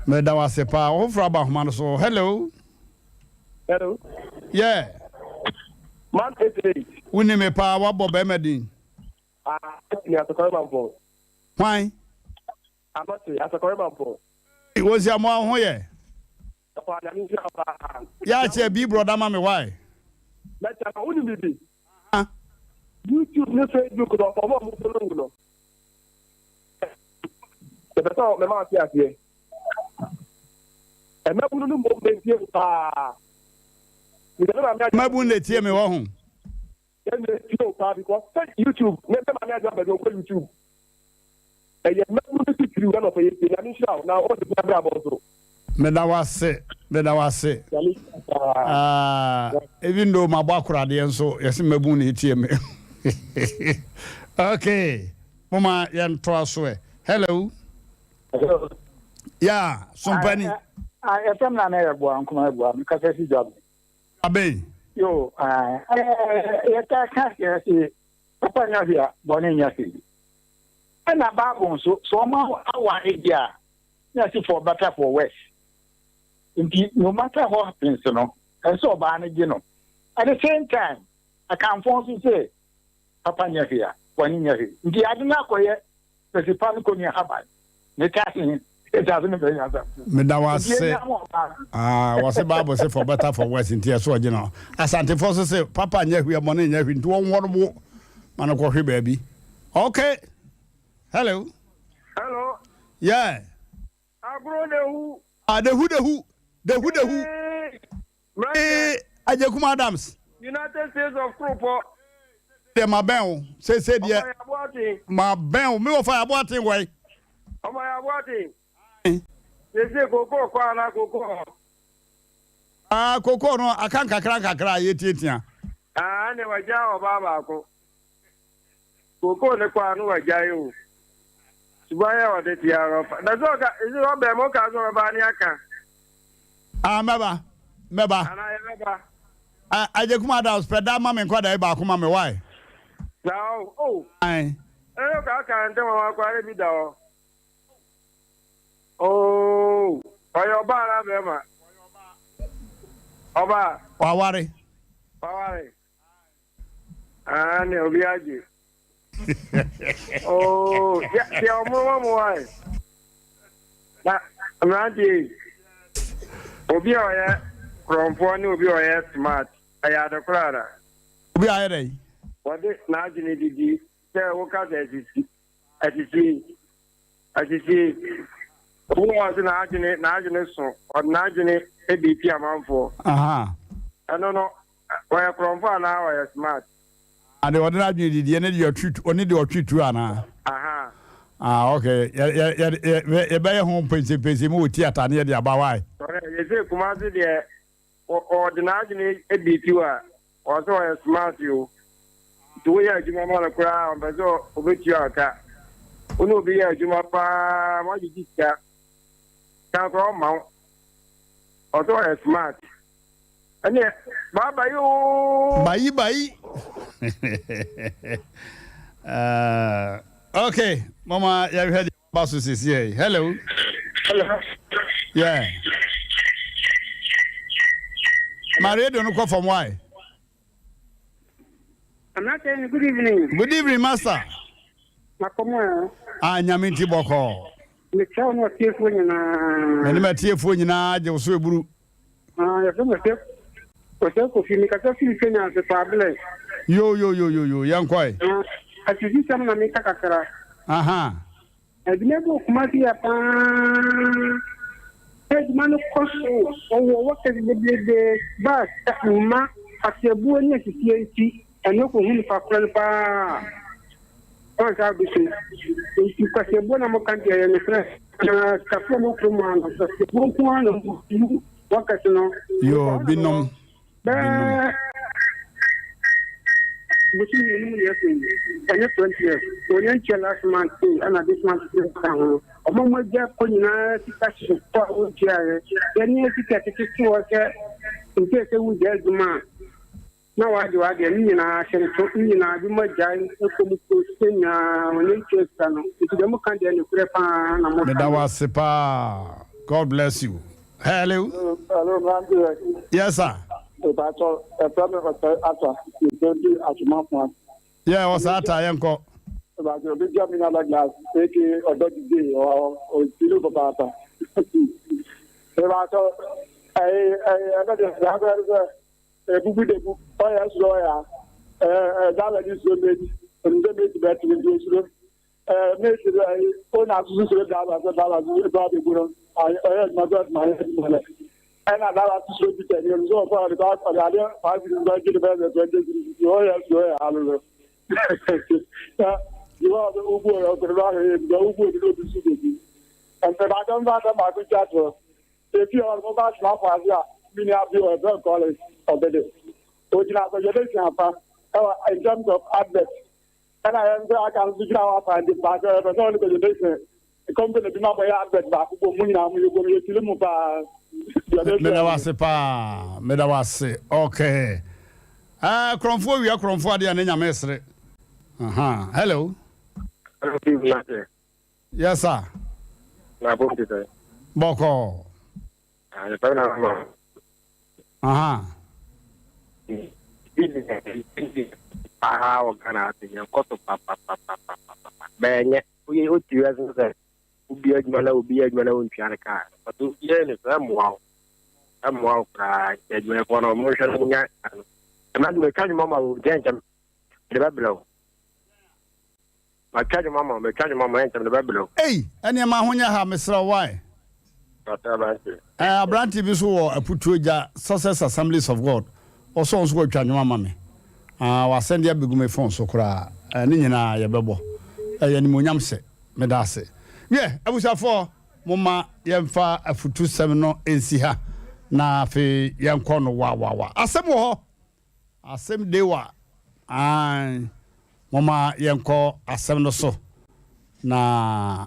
me da wase pa wo fra ba homa no so hello yeah man tete woni me pa wa bo be medin ya to ko man po fine amate ya to ko man po wo si amo ho ye ya che bi brother ma me why let ta woni bibi YouTube ne Facebook do ko mo mo no Beto me ma ti asie. E me bunu no mo be tie pa. Ma bunu le tie me wo hu. E me tie pa because YouTube me be ma me aja be do ko YouTube. E ye me bunu ti kiri na no fe ye na ni sha na o de bra ba so. Me da wase. Even though my bakura de enso yesi me bunu le tie me. Okay. Mama yan to aso e. Hello. Yeah, Sompa ni. Asem na na yebo ankoma yebo am ka fesi job. Abe. Yo, ya ta ka si papa nya bia boni nya si. Na Bible so ma awa edia. Na si for better for worse. No matter what happens no, and so ba na gi no. At the same time, I can force you say papa nya bia boni nya si. Ndi adina koye pesi pan ko ni haba. Me kasi it doesn't be answer. Me da wase. Was Bible say for better for worse in tears so you Asante for say papa nya hwe money nya hwe nti won wo man ko hwe baby. Okay. Hello. Yeah. Agro de hu. The who. Ajekuma Adams. United States of Cropo. De ma ben say dia. Ma ben me wo fa aboatin wai. Omo ya bwati. Sese koko kwa na koko. Koko no akan kakra yetiatia. Ne waja obaba ko. Koko ne kwa no waja yo. Subaya wade tiaro. Da zo ka izo be mo ka zo ba ni aka. Meba. Ana ya meba. Ajekuma da spread ma me kwada e ba kuma me why? Now, Ai. Ka nte wa kwa re bi da o. Oh, oyo ba la be ma. Oba. Wawari. Ne obi aje. Oh, ya mo ai. Na Emmrante. Obi oye kromfo ni obi oye smart. Aya da kurara. Obi aye dai. Wade na ajini didi. Se wo ka se sisi. Atisi. Asisi who was in Argene so or Nargene ABP Amanfo. Aha. I don't know where from for now I smart. And the ordinary did you need your treat only your treat to Anna. Aha. Ah, okay. Yeah, buy a home pensi mu theater near the Abawai. You say Kumasi there or the Nargene ABP also a smart you. Do we have Jumama crowd, but so which you are. Uno be a Jumapa, what you did that. Can't go mount. Also a smart. And yeah, bye you. Bye. Okay, Mama, you heard the boss is here. Hello. Hello. Yeah. Maria don't know from why. I'm not saying good evening. Good evening, Master. Makomo. Nyaminti boko. Me tell no tefu nyina. Eni matiefo nyina je so eburu. Ya so me tef. O se ko fi mi ka fi Kenya se pable. Yo, yankoi. Atiji sam na me kakakara. Aha. Edine bo kuma ti ya pa. Edman koso o wo ke de ba ma asebu ni titi eno ko hun fa pa. On sa bisu. Tu ka sebo na mo kan ya ne fresh. Ka fo mo ko mo na sa sebo ko na mo wakati no. Yo, binom. Musi ni mu yesu. Anya 20 years. Onye nche last month and this month kan. Omo mo ja ko nyina tika so o tiare. Eni tika tika o se nke se wu je duma. Na wa de ni na shere to ni na bi mo ja ko mu ko senya onye nche sano. Itu de mo kan de ni kure pa na mo. Me da was pa. God bless you. Hello. Hello, Randy. Yes, sir. About a problem of the Yeah, what's that? I am called. About your big job in other glass, taking or dirty or still about a book, fire lawyer, that is so made, and they made better with those. Made the own association about the good. I heard my God, and I got to show you so far about the other 5 years ago, you are the Uber of the Rari, the Uber to the city. And the Madame Margaret Chatter, if you are about Mafia, many of you are very college of the day. Which now for your in terms of adverts. And I can figure out and the backer, but only the business. The company do not buy advert back, you go to Limupa. Medawase. Okay. Kromfo we are kromfo de anya mesre. Aha. Hello. Yes sir. Na bo de. Boko. Ah, pa na. Aha. Ah, o kana te yan ko to pa. Benye. Oye o ti azu se. Ubi adwala ontwa ka. But ye ne famwa. Amwa pra edwe ko no mo hwe no nya. Na me kan mama o jenjam. De bablo. Ma kan mama entam de bablo. Hey, ene ma honya ha mesra why? Emmrante bi so wo aputuoja Success Assemblies of God. Also on so atwa mama me. Wa send ya begume phone so kra. Ne nyina ye bebo. Ye ni monyam se. Me da se. Yeah, abusafo mama yemfa afutu 7 no ensi ha na fe yenko no wa asem wo asem dewa an mama yenko asem no so na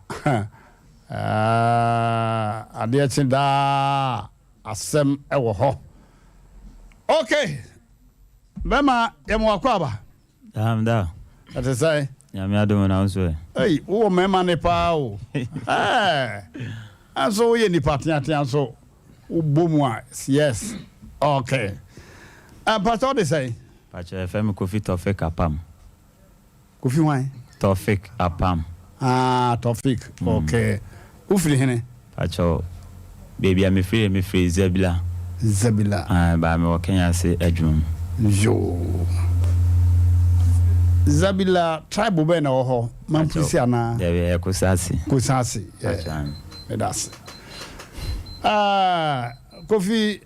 ade chinda asem ewo ho. Okay, bema yemo akwaba da that is say nyame adom na unso hey wo mema ne pa o aso ye ni patiatia so ubomwa yes okay pastor they say Pacha FM Kofi Tofik Apam Kofi why Tofik Apam Tofik okay ufri hene Pacha baby I'm free Zebila ba me Kenya say adwum yo Zabila tribe be na ho mampusi ana yeah kusasi that's Kofi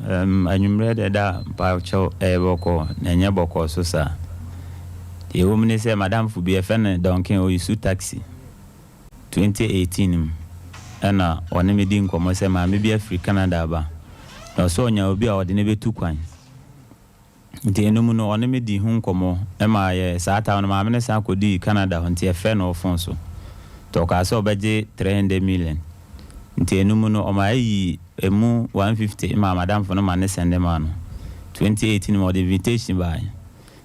anwumre de da pa cho boko na nya boko so sa e wo mne se madam fu bi efen donkin o isu taxi 2018 ana one me din komo se ma me bi afri Canada ba na so nya obi a ode ne betu kwan nti enum no one me di hu komo e ma ye sa ta no ma me sa kodi Canada nti efe no fon so to ka so beje 300 million nti enum no o ma yi emu 150 ma madam fo no ma ne sende ma no 2018 mo the invitation by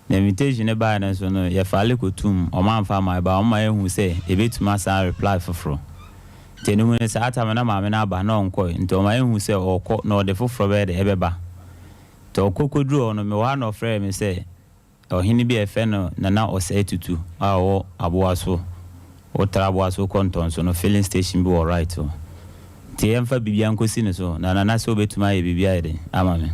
the invitation by na so no ye fale kotum o ma mfa ma ba o ma ehu se e betuma sa reply foforo nti enum no sa ata na ma me na ba na onko nti o ma ehu se okọ na o de foforo be de ebeba to kokodru no me wa no frɛ me se o hini bi efe no na o se tutu a o aboaso o traboaso konton so no filling station bi all right o ti emfa bibia nkosi ne so na so betuma ye bibia ye de ama me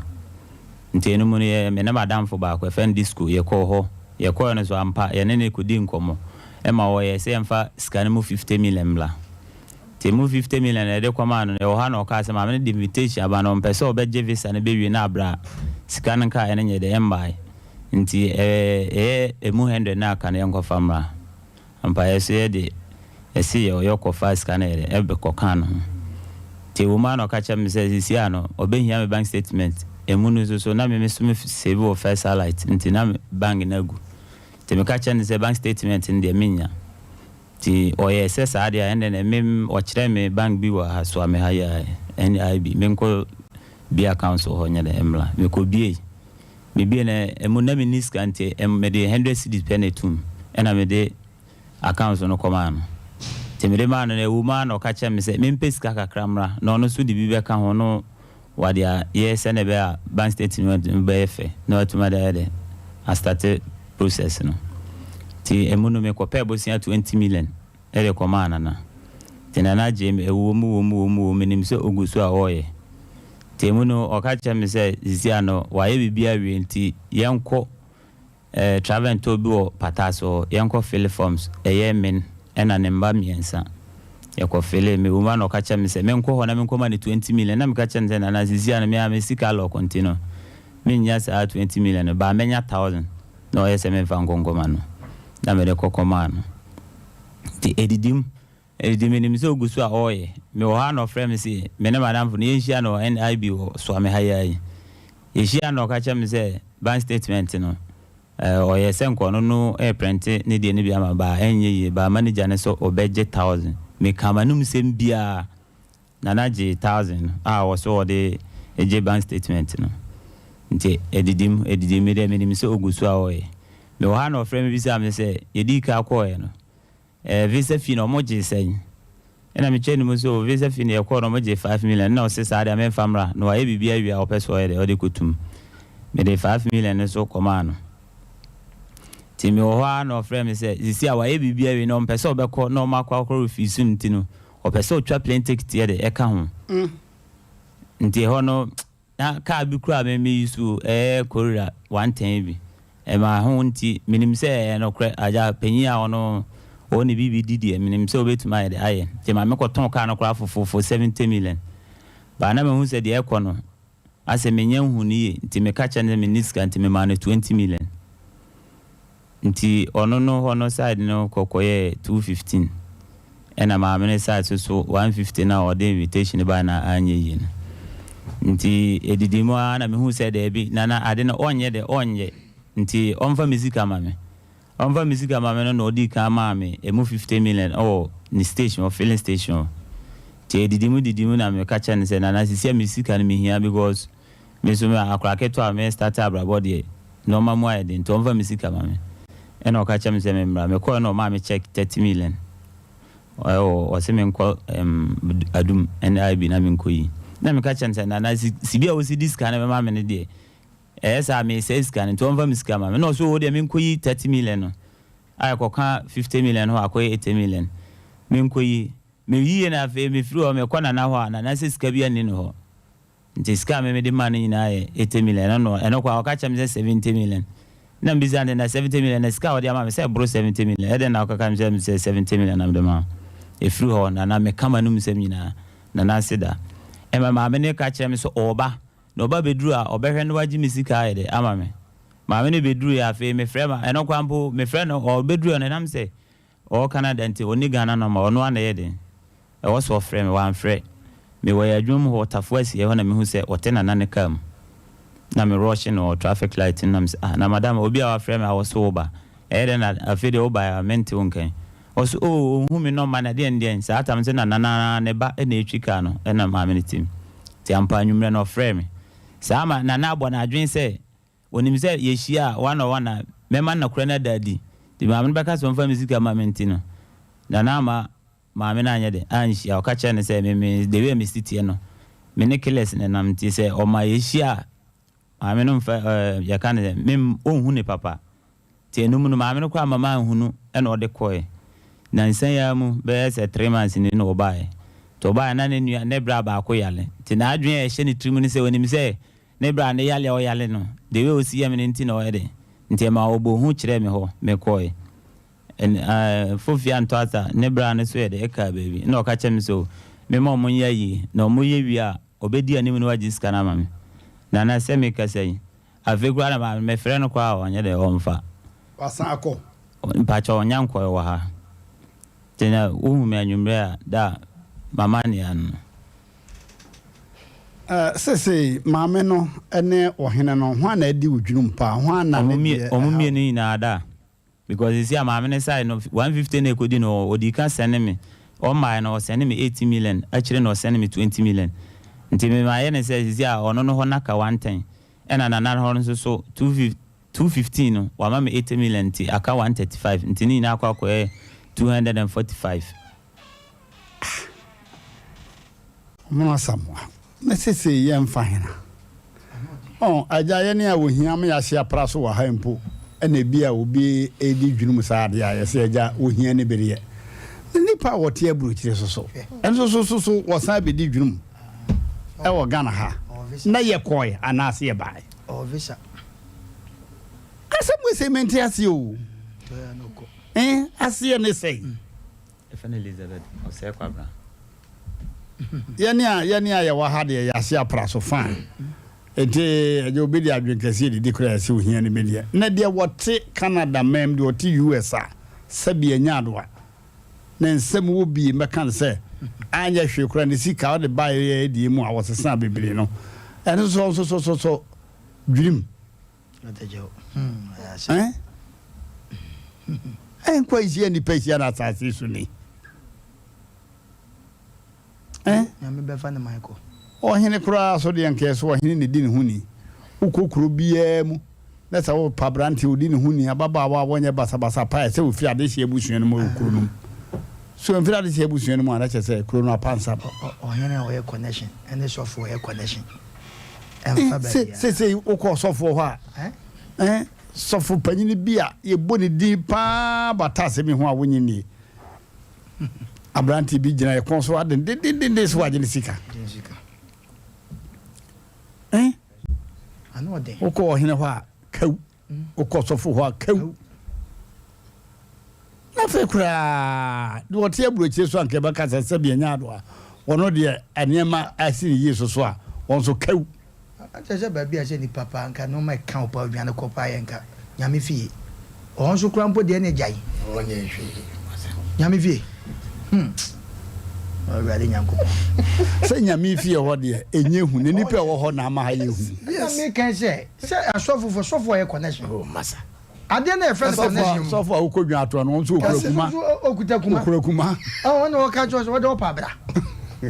nti enu mu ne me na madam fo ba ko efen disco ye ko ho ye ko ne so ampa ye ne kodi nkomo e ma wo ye se emfa scan mu 50 million bla ti mu 50 million e de kwama no e ho ha no ka se ma me de invitation aba no mpese obeje visa ne be wi na abra scan ka ye ne nye de embai nti mu 100 na aka ne nko famra ampa ye se de esi ye oyoko fa scan e ebe ko kan ti woman no catch me say sisi ano obehia me bank statement emunu so na me save o first highlight nti na bank na gu ti me catch ne say bank statement ndi minya ti oye ss ade ende na me o kire me bank bi wa so me haya NIB me nko bi account so ho nya de emla me ko bie na emuna me niska nti me de 100 cedis penetum ena me de account no komano temere man na woman no ka me se me pesika kakramra no no so di bi be ka ho no wadia yes na be a bank statement be efe no atuma da de a start process no ti emuno me ko pe bosia 20 million ere ko man na tinana je me wo mu nim se ogusu a oye ti emuno o ka me se zizia no waye bibia wi nti yenko travel to bi o pataso yenko fill forms men ena nemba miensa yako fele me woman no kacha me se menko ho na menko ma ni 20 million na me kacha nze na zizia na me amesika lo continue me nya sa 20 million ba menya 1000 no yese me fa ngongo mano na me de kokoma no ti edidim ni me se ogusu a oye me wo ha no frame se me na madam fu ni enhia no NIB so ame hayai enhia no kacha me se bank statement no oye senko no print ni de ni bia ma ba enye ye ba manager ne so obeje 1000 me kamanum sem bia na naje 1000 wo so de eje bank statement no nti edidim de me ni so ogusu a oye me wo ha no frame bi sa me se yedi ka ko ye no visa fee no moje sen ena me cheni mo so visa fee ne ko no moje 5 million na o se sa de me famra no wa e bibia wi a o peso ye de o de kutum me de 5 million so komano timi oha no frame say sisi awa e bibia we no mpese obekọ no makwa akọ refisu ntino opese otwa plane ticket ye de eka ho nti ho no ka bi kura me yisu korira 110 bi e ma ho nti minim se no kra aja panyi a ono oni bibi didi minim se obetuma ye de aye ti ma mekoton ka no kra fofofo 70 million ba na me hu se de ekọ no ase menye hu ni nti me ka cha ne miniska nti me ma no 20 million nti ono side no kokoye 215 ena ma amene side so 150 na o de invitation ba na anye yin nti edidimo na me hu said e bi na ade na onye nti onfa musica mame no odi ka mame emu 50 million ni station or filling station ti edidimo na me kacha ne se na sisi musica na me hia because me so me akra keto a me start abrabode no mamu ade nti onfa musica mame ena o kacha me se me mra me ko no ma me check 30 million o se me nko adum NIB na me nkoyi na me kacha nse na sibia o si diska na me ma me ne de esa me se diska na to mfa me ska ma me no so o de me nkoyi 30 million no ay ko ka 50 million ho akoyi 80 million me nkoyi me yiye na fe me firi o me kona na ho na se ska bia ni no ho nti ska me de ma ni na ye 80 million no eno kwa o kacha me 70 million na mbisa na 70 million na sika odi ama me say bro 70 million e den na okaka me say 70 million na mdema e free ho na me kama no msem nyina na sida e ma me ne ka kire me so oba na oba beduru a obehwe no wagi me sika ayede ama me ma me ne beduru ya fe me frɛ ma eno kwampo me frɛ no o beduru na nam say o Canada nti oni Ghana no ma ono ana yede e wo so frɛ me wan frɛ me wa yadwum ho tafoasi e ho na me hu say otena na ne kam na me rushing or traffic light na na madam obi a frɛ me a wo so oba e de na afede oba a mente wonkan oso hu me no man de ndien sa atam se na ne ba e na etwika no e na ma me tim ti ampa anwumre no frɛ me sa ma na abɔ na adwen sɛ onim sɛ yehia one on one me man na kura na dadi ti ma me bɛka so mfa music ma mente no na ma me na anya de anhia o ka kye ne sɛ me de we me city no me ne killers ne nam ti sɛ o ma yehia maame no mfa ya kan me onhu ne papa ti enum no maame no kwa mama nhunu e na ode koe na nsan ya mu be se 3 months ni no obae to obae na ne nua ne bra ba ko yale ti na adwen e hye ne trimu ni se onim se ne bra ne yale o yale no de we osi ya me nti na o yede nti ma obo hu kire me ho me koe en fofia ntota ne bra ne so yede e ka baby na o ka chem so me mo mo yayi na mo yewi a obedi anim no wagi ska na mame na semi kasai avegura na me frɛ no kwa onye de omfa wasan akɔ mpacha onyankɔ wa ha tena uhu me anwumre a da mama ne an sese maame no ene ohene no ho na adi udwunum pa ho na omumie ni na ada because you see maame ne sai no 150 na ekodi no odi ka send me o my no send me 80 million actually no send me 20 million nti me ma yene say zia ono no ho naka 110 ena na ho no so 215 no wa ma me 80 million nti aka 135 nti ni na akwa 245 mo samwa na sese ye mfa hena aja ye ne a wo hia me ya hia praso wa ha mpo ena bia obi edi dwunum saade ya ye se aja wo hia ne beriye nipa wote aburu kire so enso so wo san be di dwunum e wo Ghana ha na ye koy anase ye bai visa asem we se menti ase o ase ne sei efana Elizabeth o se kwabra yani a ye wa ha de ya hia praso fan ete ajo bi de adwen kase di kura ase wo hia ne media na de wote Canada mem de wote US a sabi anyadoa na nsem wo bi mekan se anya hwe kura ne sika wo de bae di mu a wosesa bebere no ene so dream atajo kwa isi ni pesi na asase su ni ya me be fa na Michael o hene kura so de nke so hene ne di ne huni ukokuro bia mu na sa wo pabranti odi ne huni ababa wa wonye basabasa pa se wo fi ade hye busuan no mo ukuru no so en fi ade hye busuan no mo ana che kuro no apansa o hene o ye connection ene so for ye connection em fa ba se ukọ so for ho a so for panyini bia ye boni di pa batase mi ho a wonyi ni abranti bi gina ye konso aden de so agene sika ano de ukọ hene ho a kaw ukọ so for ho a kaw na fe kura do te abrochie so anke ba kasa sabia nya do a wono de anema asiri yeso so a wonso kaw atese ba bia se ni papa nka no ma kan opa odwane kopa ye nka nyame fie onso krampo de ne jai onye hwe nyame fie o ga de nyanko se nyame fie ho de enye hu ne nipa wo ho na ama ha ye hu yes me kan se asofo ye connection masa ade na e friend connection sofo akodwan ato no onso okuta kuma wona wo ka jo so wo de opa bra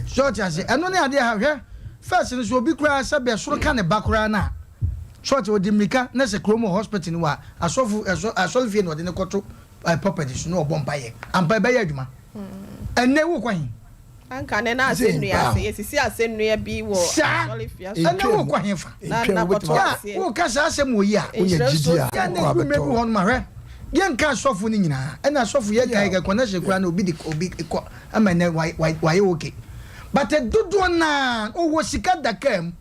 short ase eno ne ade ha hwe first no so obi kura se be soro ka ne bakura na short odi mika na se kromo hospital ni wa asolfie no de ne koto properties no obompa ye ampa ba ye adwuma enne wo kwahin anka ne na asennua ase yesisi asennua bi wo asolfie enne wo kwahin fa na koto ase wo ka sa asem wo yi a onye gidia ya na bi mebu hon ma hwe ye nka asofo ni nyina ena asofo ye kai ga connection kura na obi ko ama ne why okay but dodo na owo sika dakam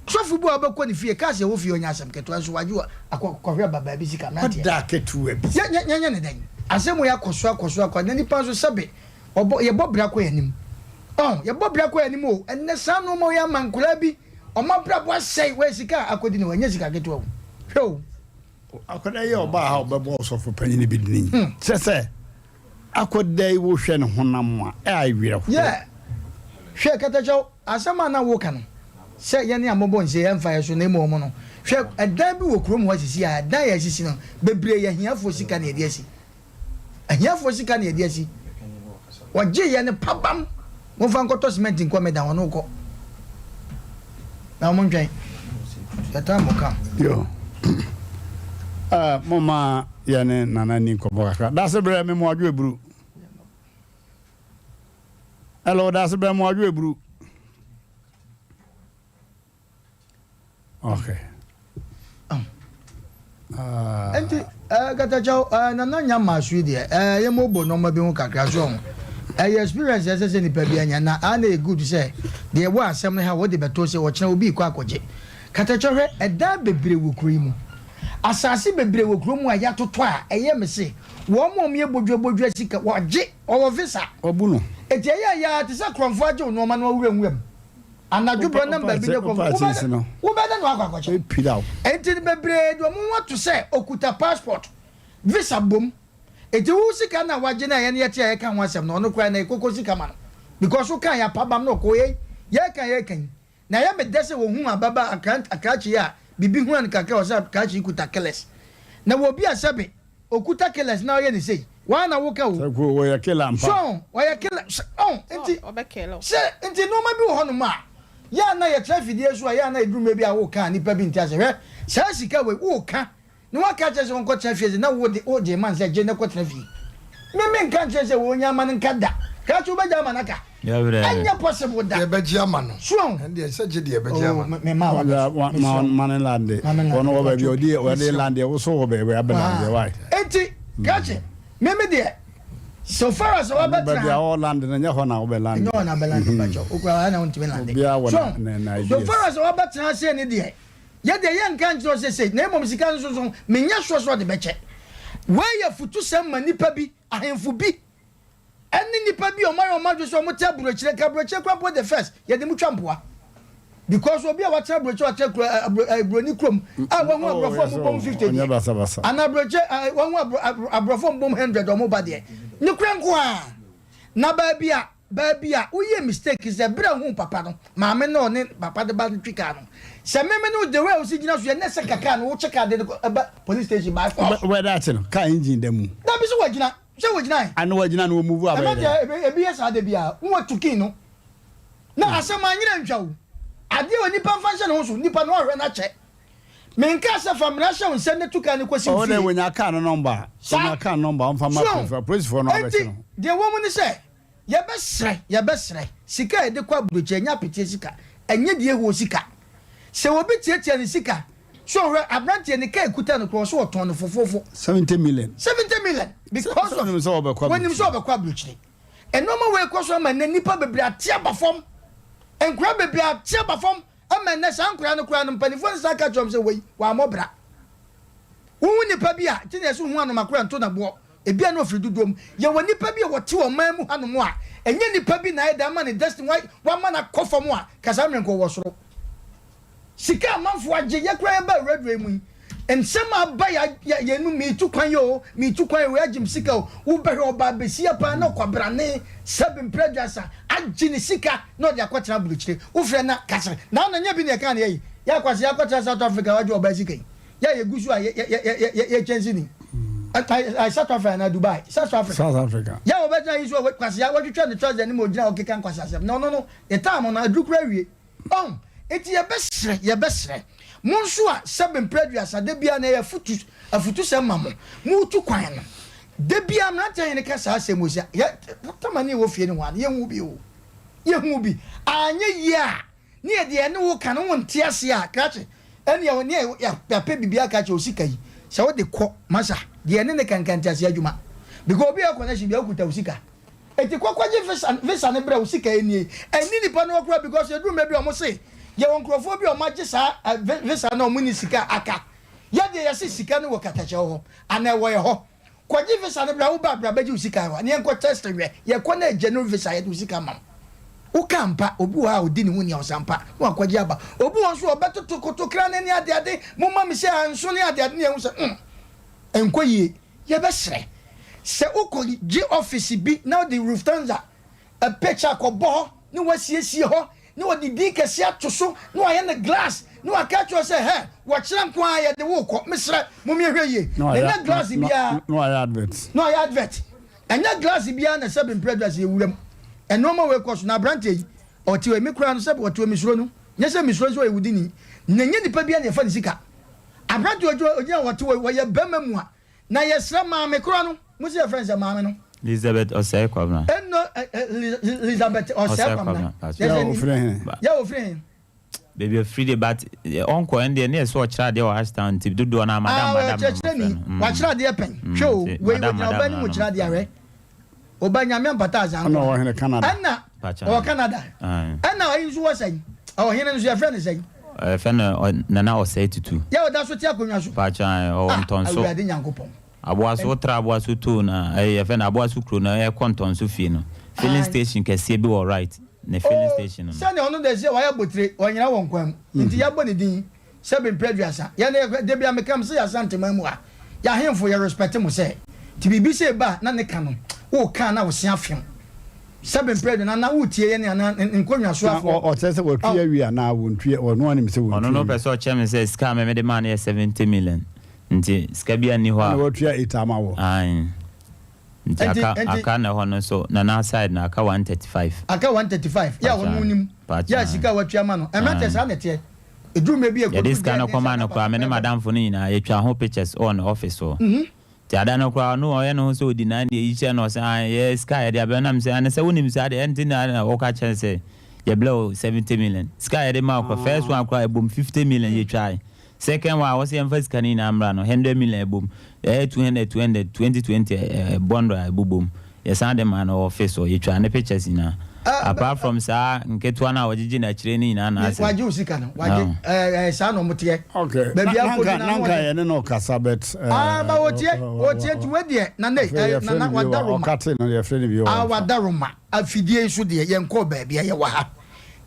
so fu bu abekọ ni fie ka se wo fie onya asem keto so waju akọhwe baba bi sika na da ketu abi nya ne dan asem ya koso akọ na nipa so sebe obo ye bobra ko yanim ye bobra ko yanim o enne san no mo ya mankura bi o mabra bo sei we sika akodi ni wanya sika keto o hwe akoda ye oba ha obebo so fo panyi bi dini se akoda yi wo hwe ne honam a aywerɛ ho hwe katacho asema na wo kan se ye ne amobon se ye mfa ye so na emo mo no hwe edan bi wo krom ho sisi a dan ye sisi no bebre ye hiafo sika na ye de asi ahiafo sika na ye de asi wagye ye ne pabam mo fa nkoto cement nko meda wono ko na mo ntwen ya ta mo kan yo mama ya ne nana ni nko bokaka da se bre me mo adwo eburu hello da se bre mo adwo eburu okay enti gata chao na nya masu de ye mo bo no ma bi hu kakra so experience ese ni pa bi anya na ana good say de wo asem ne ha wo de beto se wo kina obi kwa akoje kata chahwe eda bebre wo kuri mu asase bebre wo kuri mu aya toto a eye me se wo mo me bodwo sika wo je o visa obu no eti ya te se kronfo aje no ma no awuram anadwo bro number bi de ko wo be no akwakoche pidao enti bebre do mo wato se okuta passport visa bom eti wo sika na waje na ye ne yete ye kan wasem no no kwa na ikoko sika ma no because wo kan ya pabam no ko ye kan na ye me dese wo hu ababa akrachi ya bibi hu an kakra o sa akrachi kuta keles na wo bi asabe okuta keles na ye ne sei wa na wo ka wo wo ya kela ampa so wo ya kela enti obekelo se enti no ma bi wo hono ma ya na ye traffic die so ya na edrume bi a wo kan ni pa bi ntia se hwe sa sika we wo kan ni wa ka chese won ko traffic na wo de man se je ne ko traffic me kan chese wo nya man nkada ka chu ba ja manaka ya bre anya possible da ye be ji ama no so ende se je de be ji ama me ma wa man lande ono wo ba bi odi wo de lande wo so wo be we abelande why enti kache me de so far as wa betra ba all land na nya ho na wo be land no na belande ba jo okwa na won timi lande so far as wa betra se ni de ye de ye nkan jo se na emom sika nso so me nya so de beche we ye futu sem manipa bi ahemfu bi eni nipa bi o ma so mo taburo chire kwa po the first ye de mu twampoa because obi a wa taburo chire abroni krom a wa hu abrofo mo bom 50 ana broche wa hu abrofo mo bom 100 o mo ba de ni kranko a na ba bia uye mistake is a bra hu papa no maame no ne papa de ba twika no se meme no the way o si gina so ye nese kaka no wo cheka de police station by force where that no car engine dem da bi so wagina anu wagina no move abere ebi yesa de bia wo tukin no na asema anyira ntwawo ade oni pa function ho so nipa no hwe na che menka se famra sha unse ne tuka ne kwesi o de wonya car no number wonya car number on fama police for no abere no de wo mu ni se ye be sre sika e de kwa buroche nya pete sika enye de ewo sika se obi tietie ne sika so hwe Emmrante ne kai kuta no cross wo ton no fofofo 70 million because of when him so be kwa buroche enoma we kwaso ma na nipa bebre atia bafom enkura bebre atia bafom ama na sankura no kura no mpanifo ne saka chom se wei wa mobra wo nipa bi a tine so hu anomakura nto na bo ebia no ofiri dudom ye woni pa bi e wote wo man mu hanu mu a enye nipa bi na eda ma ne destiny wa ma na kofo mu a kasa mrenko wo soro sika manfo agye ye kura ba redway mu ensema ba ya nu mi tu kwan we agim sika wo behwe oba besia pa na kwabrane sabin prejudice agye ne sika no de akwatra buluchire wo fre na kasa na na nya bi ne kan ye ya kwase akwatra South Africa waje oba sika ya ye gusu a ye chenzi ni South Africa na Dubai South Africa ya obeja isu kwase ya watwetwa ne trouser ni mo gina okeka kwase asem no the time na adukura wie eti ye besre monso a seven previous de bia na ye afutu se mamo mu tu kwan no de bia Emmrante Hene ka sa asem osia ye tamani wo fie ni wan ye hu bi anye ye a ne ye de ne wo kan wo ntiase a kache ene ye ne ya pe bibia kache osika yi se wo de ko masa de ne kankan ntiase adwuma because obi akona shi bia okuta osika eti kwakwaje visa ne bra osika eni ni pa no okura because edru mebi o mo se ye won krofo bi o magye sa visa na o muni sika aka ye de yesi sika no wo katache ho ana wo ye ho kwaji visa no bra wo ba baji sika ho ne enko test we ye ko na general visa ye sika mam wo kampa obi wa odi ne hu ne osampa wo akwaji aba obi won so obetoto kotokra ne ade mo ma me se anso ne ade ne hu se enko ye ye be sere se ukoli G office bi now the Lufthansa a picture ko bo ni wasiesie ho ni wodi di kese atoso ni wa ye ne glass ni wa ka cho se he wo kire nko aye de wo ko mesre mo me hwe ye na glass bia no advert enya glass bia na se be predators ye wuram eno ma we ko so na brand yi o ti we me kura no se bo to misuro no nye se misuro so e wudi ni na nye nipa bia na fa ni sika abrant ojo onya wo to we ye bema mu a na ye sra ma me kura no mo se friends ya ma me no Elizabeth Osekwabna. No, Elizabeth Osekwabna. Yeah, friend. Baby free but uncle and the near so child your hashtag tip do na madam. Watch that dear pen. Show we will not much radio. Obanya me pataza. No, in Canada. Anna or Canada. Anna is was saying. Our him and your friend is saying. Friend Nana or say to. Yeah, that's what you're going to Pacha or Tonso. I didn't go. Aboaso traboaso to na efe na aboaso kro na e konton so fie no filling station kese bi all right na filling station no sane ono de se wa ya botre onyina won kwam nti ya boni din se be preduasa ya na de bia mekam se ya sante mamu a ya hemfo ya respect mo se ti bibi se ba na ne ka no wo ka na wo se afem se be predu na wo tie ye ne na nkonwa so afo o se wo tue wi na wo ntue ono anim se wo ono no person chairman say scam me de man 70 million nti skabia ni ho a wo tua itama wo ai nti aka na ho no so na side na aka 135 aka 135 ya wonu nim ya sika watua ma no Emmrante sa na te eduru me bi e ko this kind of command kwa me ne madam fo ni na ye twa ho pictures on office so ti ada no kwa no o ye no so di na ye iche no say ye sky de abena me say ana say wonim say de enti na o ka chen say ye blow 70 million sky de ma kwa first one kwa ebom 50 million ye try second one was first kanina amra no 100 million boom 200 2020 bond boom yes and the man office or you try the pictures na apart from sa nketu na wajiji na chire ni na na waji usika no waji sa no mutie okay baby nanka ye ne no kasabet ba wotie tu wedie na na wadaroma okate no ye friend bi o wadaroma afidie so de ye nko baby ye wa ha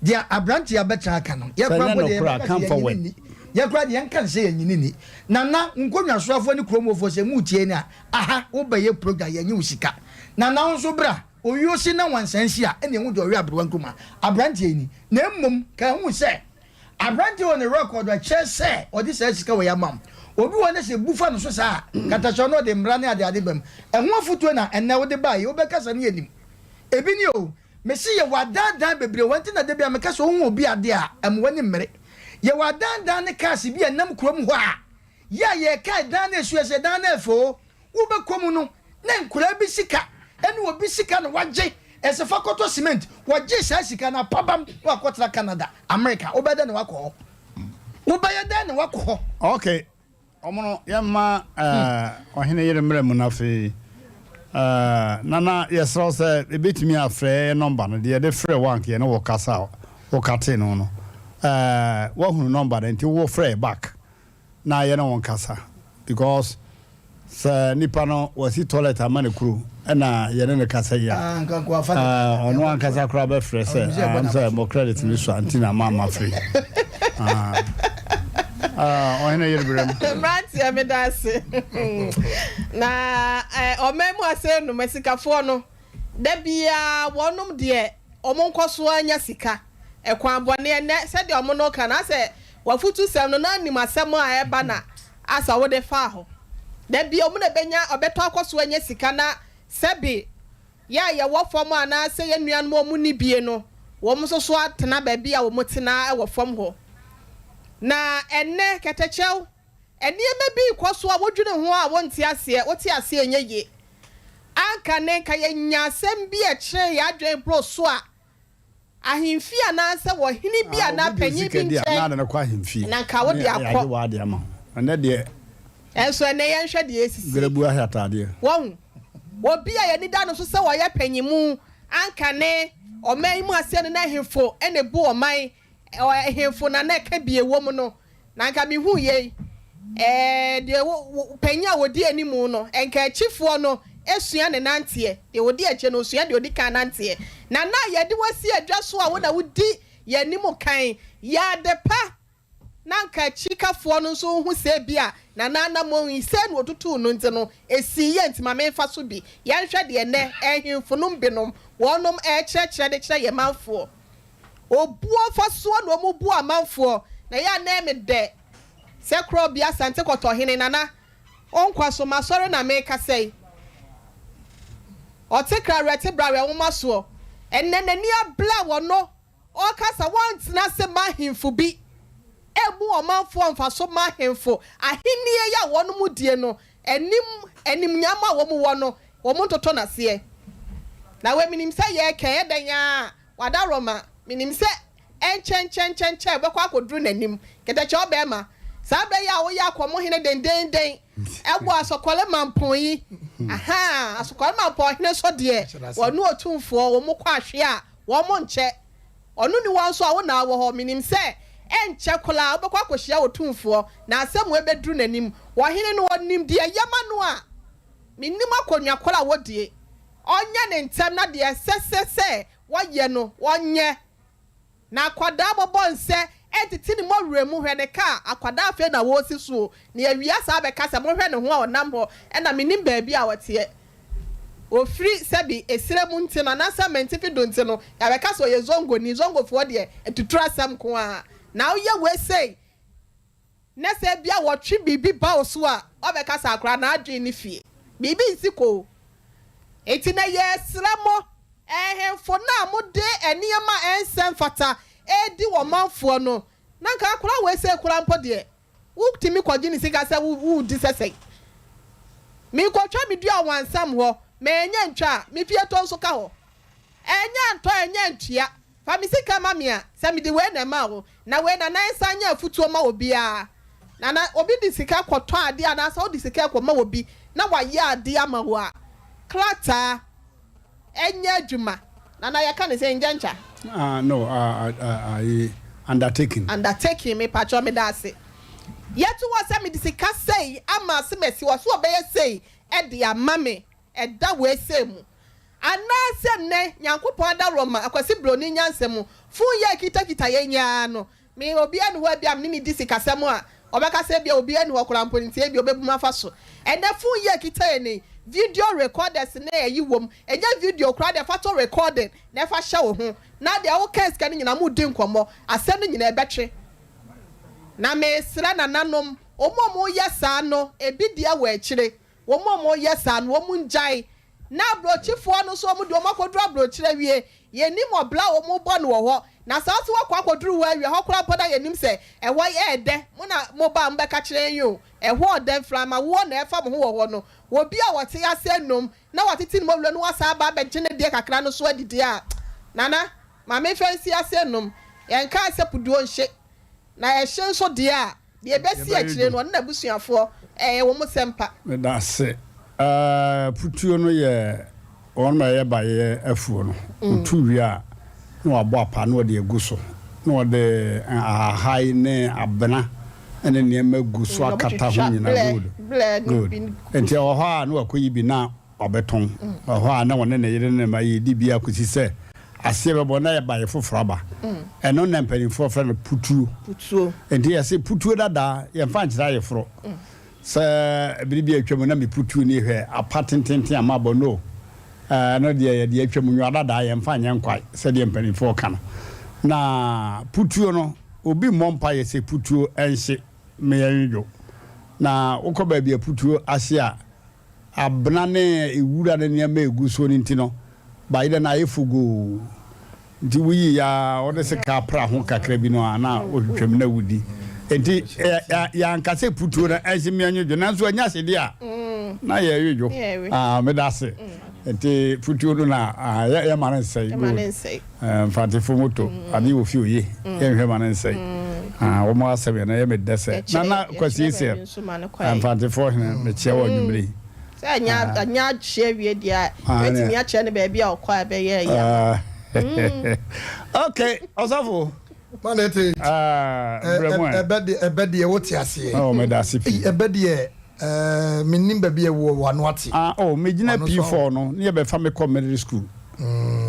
dia abrant ya betra aka no ye kwa bo de come forward ya kura de yankan se yanyini ni na nkonwa soafo ni kromofo se mu tie ni aha wo ba ye program yanyi usika na nso bra oyusi na wansansi a ene hu de ori abro nkoma abrantie ni na mmom ka hu se abrantie on the record wa che se odi se sika we yamam obi wona se bufa no so sa katacho no de mra ne ade bam ehu afutuo na enne wo de ba ye obekasa ne yanim ebi ni o mesi ye wadadan bebre wanti na de bia mekasa hu obi ade a emwani mmere ye wadandan ne kasi bi enam krom ho a ya ye kai dan na suese dan na fo wo be komu no na nkura bi sika ene obi sika no waje ese fakoto cement waje sa sika na pabam wa kotra Canada America obeda ne wakọ obaya dan ne wakọ okay omono yema ohene yere mre mu na fe nana yesro se ebetimi afre number no de frɛ wank ye no wo kasa wo kate no no what hunu number until we free back na ye no won kasa because nipa no was he toilet amane kru na ye ne kasa ya nkanko afata ono an kasa kra be free say am say mo credit ni so antina mama free ohene yerbrem Emmrante Hene dase na omemu ase no mesikafo no da bia wonum de omonkoso anya sika ekwan bone ne se de omono kana se wafutu sem no na nim asem a eba na asa wo de fa ho da bia omo na benya obeto akoso anya sika na sebi ya ye wo fom ana se ye nuan mo mu ni bie no wo mo so atena ba bia wo motena e wo fom ho na enne ketechew ene me bi koso a wodwene ho a wonti ase woti ase enye ye anka ne ka ye nya asem bi e kire ya adwen bro so a ahimfi ana se wo hini bi ana panyi bi nche na na kwa ahimfi na ka wo de akọ wa de ama ene de enso ene ye nhwe de esisi grebu ahata de won obi a ye ni da no so se wo ye panyimu anka ne oman mu ase no na ahimfo ene bu oman ehemfo na na ka bie wo mu no na nka me hu ye de panya wodi animu no enka chifo no esua ne nante de wodi ache no sua de wodi kan nante na ye de wasi adwa so a wo na wodi ye animu kan ya de pa na nka chikafo no so hu se bia na mo ise no otutu no nti no esi ye ntima me fa so bi ya nhwe de ne ehemfo no binom wonom kyerɛkyerɛ de kyerɛ ye manfo obuo fa so no mu bu amanfo na ya na me de se kro bia sante kɔtɔ hene nana onkwa so masɔre na me ka sei otekra rete brawe nwoma so enenani abla wono o kasa wontina se mahemfo bi ebu omanfo mfa so mahemfo ahenie ya wono mu die no enim nyama wo mu wono wo mu toto na se na we minim se ye kan edanya wada roma minim se enchen bekwa akoduru nanim keteche obema sabe ya wo ya akomo hene den ebo asokole mampon yi aha asokole mampon hene so de wonu otumfo wo mu kwa hwe a wo mu nche onu ni won so a wo na wo ho minim se enche kola obekwa akohia otumfo na asemu ebeduru nanim wo hene no wonim de yama no a minim akonwa kola wo de onye ne ntem na de sesese wo ye no wonye na akwada bobo nse etiti ni mo remu hwe ne ka akwada afi na wo si so na awia sa be ka se mo hwe ne ho a onam ho e na minim ba bi a wote ofri sebi esire mu nti na scientific donti no ya be ka so ye zongo fo de etutura sam ko a na wo ye we sei na se bia wo twi bibi ba oso a o be ka sa akra na adwe ni fie bibi nsiko eti na ye sramo ehemfo na mo de eniema ensem fata edi wo manfo no na nka akura we se kura mpo de wutimi kwaji ni sika se wu di sese mi kwatwa mi dua wansam ho me enye ntwa mi fie to nso ka ho enye ntua fa mi sika ma me a se mi de we na ma ho na we na nan sanya afutuo ma obi a na obi di sika kwotọ ade ana sa odi sika kwa ma obi na wa ye ade ama ho a klata enye adwuma na ya ka ne se njancha no I undertaking me pacho me dase yetu was me disika sei ama se mesi wo so obeye sei e de amame e da we sei mu anasem ne nyankopon da roma akwasi broni nyansem fun ye kita ye nya no me obi anu wa bia me ni disika sem a obeka se bia obi anu okura mponti e bia obebu afa so e na fun ye kita ye ne video recorders na yi wom enye video kra de photo recording na fa hye wo ho na de wo case kan nyina mu di nkomo asem nyina ebetwe na me sra na nanom omomo yesa no ebi dia wa akire omomo yesa no omu njai na brochifo no so omu de omakodru abrochire wie yenim obla omu bo no wo na sa so wakwa akodru wa wie hokora poda yenim se ewo ye ede mo na mo ba mbeka kire yin eho ode flama wo na efa mo ho wo no obi a wote ase nom na wateti no wlo no wasa ba benche ne de kakra no so adidi a nana ma me fancy ase nom yenka ase puduo nhye na ye hye so de a de ebesi akire no na busuafo wo mo sempa da se putuo no ye on ma ye ba ye afuo no otu wi a na wabo apa na de egu so na de ahai ne abena ene ne magu so akata ho nyina good enti o ha na wakoyi bi na obeton o ha na wona ne yire ne ma ye di bia kusi se ase bebo na ye ba ye foforo ba eno na mpanifo fra na putuo enti ya se putuo dada ye fa nkyira ye foro se biribi atwam na me putuo ni hwe apatententen amabo no no de atwam nwa dada ye fa nye nkwai se de mpanifo ka na putuo no obi mompa ye se putuo enhye me yanjo na ukoba bia putuo ase a abna ne ewura ne ne ma egu so ni ntino ba ide na efugo nti wuyi ya ode se ka pra ho kakra bi no ana ohwetwam na wudi enti ya nkase putuo na enhye me yanjo na so anya sede a na ye yojo me dase enti putuo no na ya mane sei mfate fomoto abi wo fi oye ye hwe mane sei wo mo asebe na ye me dese na kwasi se mfate fo hene me che wo nwumre se anya che wie dia etimi a che ne ba bia okwa be ye ya okay osafo manete ebedi what ase oh me da se pi ebedi minim ba bia wo wano ate me gina P4 no ne be fa me community school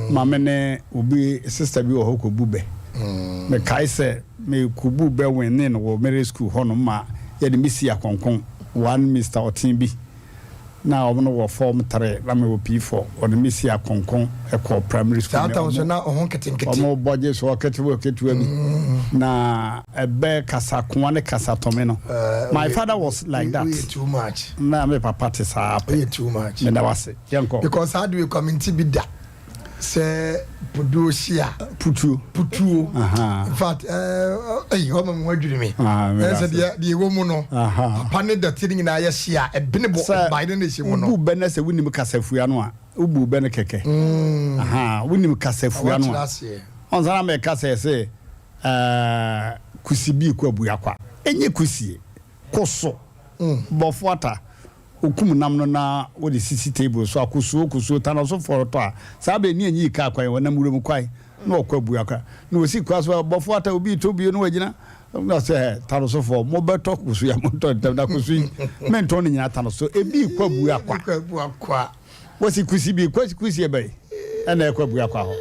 ma me ne obi sister bi wo ho ko bube me kai se me ku bube wen ne no wo middle school ho no ma ye de misi akonkon one Mr. Otinbi na omo wo form 3 na me wo P4 o de misi akonkon e ko primary school ta so na ohon ketenkete omo boje so ketewo bi na ebe kasa kwa ne kasa tome no my father was like that too much na me papa te sa too much me da wase yanko because how do we community be da say pudushia putu in fact ho mo adwiri me say the womu no papa ne da tiri na ya hia e benebo by the nation no bu be na se wunim kasafua no a ubu be ne keke wunim kasafua no on sana me kasa se kusibi kwa buyakwa enye kusie koso bofuata okum nam no na wo de sisi table so akuso tanaso for to a sabe ni enyi ka kwan wona murum kwai na okwa buyakwa na osi kwa so bofuata obi to bi no wagina na se tanaso for mo beto kuso ya mo to na kuso mento ni nyina tanaso ebi kwa buyakwa wosi kusibi kusie bai ana ekwa buyakwa ho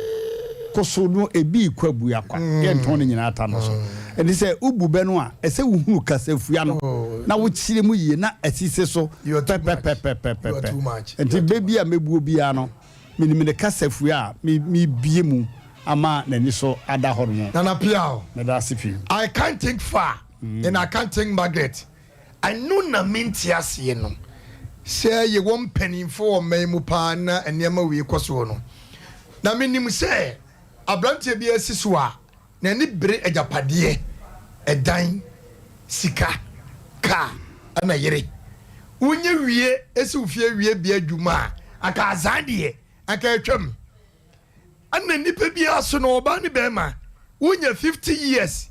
koso no ebi kwa buyakwa ye nton ni nyina tanaso eni se ubu be no a ese wuhuru kasafua no na wo chire mu yie na asise so pe enti bebi a mebuo bia no minime ne kasafua mi bie mu ama nani so ada hormo na piao na da sipi I can't think far and I can't think Margaret I know na minti ase no say ye won penifo memu pa na enema we koso no na minim say abrante bi asiso a na ni bere ajapade edan sika ka ana yere unye wie esi ufie wie bi adwuma aka azade aka atwam ana nipa bi aso no oba ni bema unye 50 years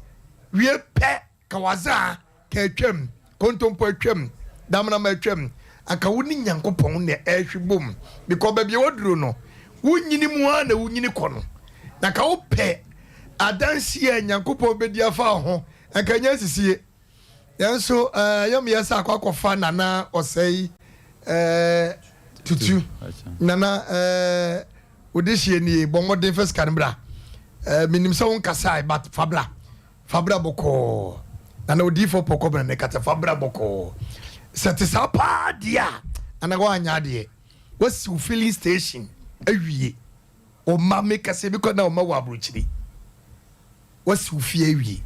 wie pe kawaza ka atwam kontompo atwam damna ma atwam aka woni nyankopon ne ehwebom because ba bi woduro no unyini mu a na unyini kono na ka wo pe adansi a nyankopon bedi afa ho akanya sisie yanso yam yesa akwakofa nana osei tutu nana odishie ni bomode first kanbra minim se won kasai but fabra boko nana odifo pokobra ne kata fabra boko setisa pa dia anago anya de wasi filling station awie o mame kase bi ko na o ma wa abrochiri wasi ufie awie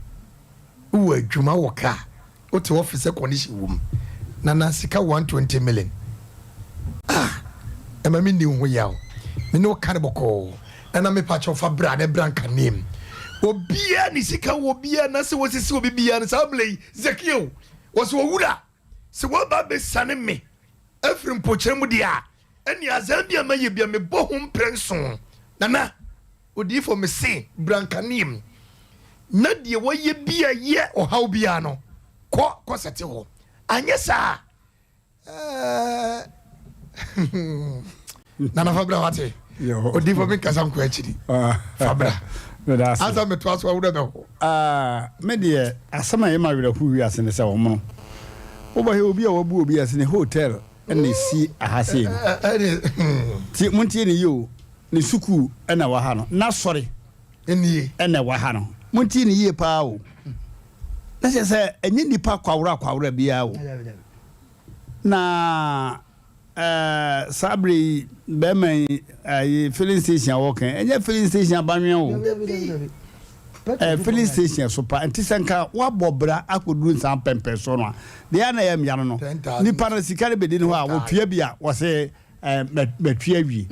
uwa adwuma woka o te office condition wom na sika 120 million ema mi ni ho yawo me no kan boko na me pa cho fa bra ne branka name obia ni sika obia na se wosisi obia na sablei zakio woso wura se wo ba be sane me afrim pocheremu dia eni azambia maye bia me bohum prenson nana odi for me se branka name na die woye bia ye ohaw bia no ko sete ho anye sa nana fabra wate odi for me kasam ko achiri fabra asa me to aso awura be ho me de asama ye ma wira hu wi ase ne se wo mo wo he obi a wabu obi ase ne hotel ene si ahase ti muntie ne yo ne suku ena wa ha no na sori ene wa ha no muntie ne ye pa o na se enye nipa kwawura bia o na sabri be man filling station woken enye filling station banwe o filling station so pa antisanka wa bobra akodu nsan pempe so no de ya na yam ya no nipa na sikare be de no a wo tua bia wo se metua wi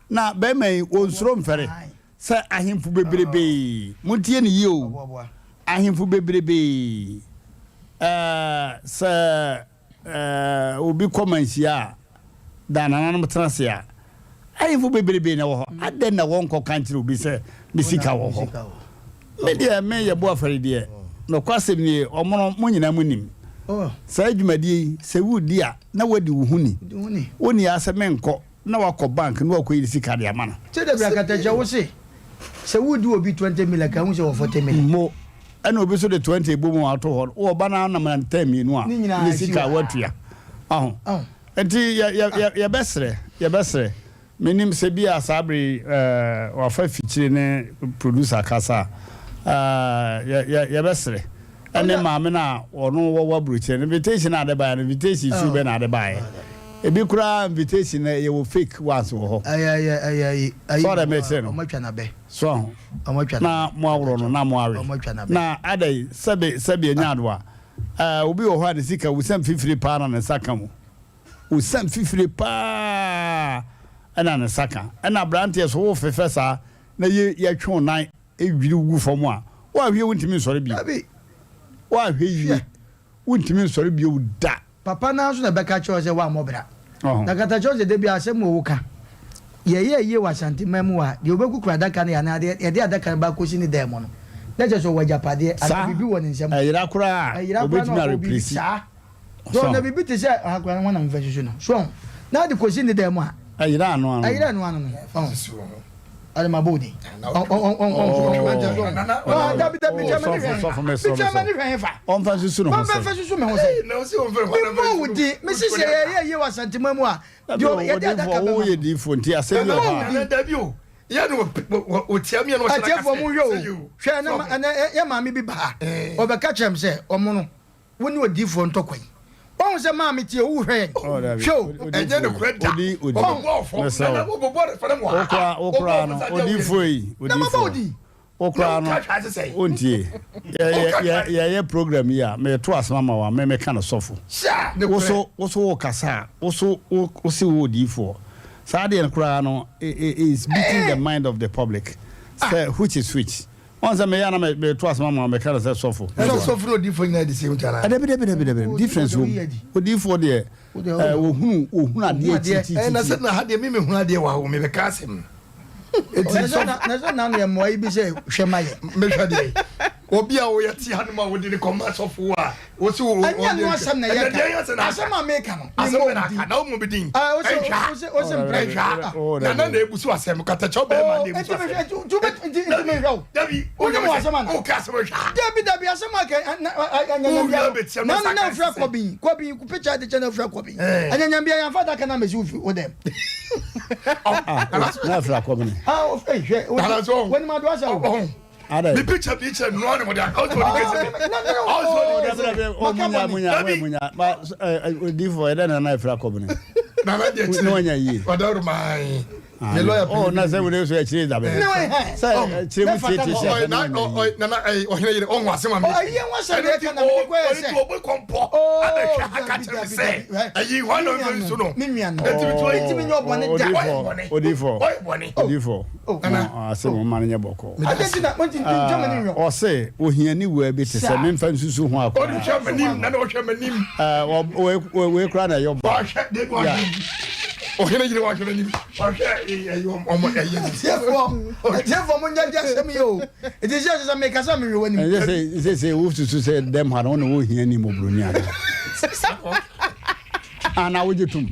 na be man onsuro mfere se ahemfu bebrebe muntie ne yio ahemfu bebrebe se obi komansia da nananum transia ahemfu bebrebe na wo ho aden na wonko kanchire obi se bisika wo ho media me ye bo afare de no kwasem ni omono munyina munim sa adwumadi se wudi a na wadi wo huni woni aseme nko na wakọ bank na wakọ yiri sika de amana che de bra katacha wo se So would do be 20 million, can we say 40 million? More. And obi so the 20 boom out of or banana man 10 me no. Ni sika watua. Oh. Enti ya besre. Menim se bia sabre wa fa fichire ne producer kasa. Ya besre. Ene maame na ono wo bruche invitation na de buy invitation su be na de buy. Ebi kura invitation na ye wo fake ones wo ho. Ay. So da me say no. Omatwa na be. So. Omatwa Na mo awro no na mo awe. Omatwa na be. Na adai sebe nyaado a. Obi wo ho ade sika wo sam fifiri pa na ne saka mo. Wo sam fifiri pa ana ne saka. Ana brante so wo fefesa na ye twon nan ewiri gu fom a. Wa hwe wontimi sori bi. Wa hwe yi. Wontimi sori bi o da. Papa na so na beka cho se wa mobra. Na kata cho se de bia se mo wuka. Ye wa santi memu a de obeku kura daka na ya na de adaka ba ko si ni dem no. Na je so wajapade a bibi woni nsem. Ayira kura obetumi replace. So na bibi te se akura na mfa susu no. So na de ko si ni dem a. Ayira anu. Ale mabodi. On fa susu no. No si on fa. Modi, me se ye wa santima mu a. Yo ye da ka be. Ye di fonti asem yo ha. Na da bi o. Ya no o tia mi no so na ka. Atiefo mu yo. Hwe na ya maami bi ba. Obeka chem se omo no. Woni odi fo ntokwan. On se maami tie wo hwe. Show. Enye no kweda. Na wo bobo fa na mo. Okra no odi foi. Okra no. Ontie. Ya program ya me to asma ma wa me ka no sofo. Wo kasa. Wo se wo odi fo. Saturday and Kurano is beating the mind of the public. Which is which? Once a man may trust Mamma, may kind of say so. So for different at the same time. Difference would you for the who not dear. And I said, I had the mimic who had the one who may cast him. It's none of my be say, Shemay, measure day. Or be our Tianma with the commerce of war. What's who was some Asama Maker? Asama, no moving. I was a pressure. And then they was some catachob. Debbie, oh, Casimir, Debbie, Quabi, you picture the channel for Quabi. And then your father can have with them. How when my was home. The picture no one with that. The lawyer. Oh, na say we dey so actually that. No, say chire mu tie na o wa se ma me. Oh, ye wa se dey kana me ko e se. O kompo. Aka chire se. Ayi one of so no. Me nua no. Etimi nyo bone da. Odifo. Ah, say mo ma nya boko. Adesi na monti Germany nyo. O say ohiani wo bi te se me mfa nsusu ho akọ. O du hwe manim na o hwe manim. We kra na yo ba. Oh, here you are. It is just a make us some when you say, wolf to say them had on the here anymore, Brunia. And now would you too?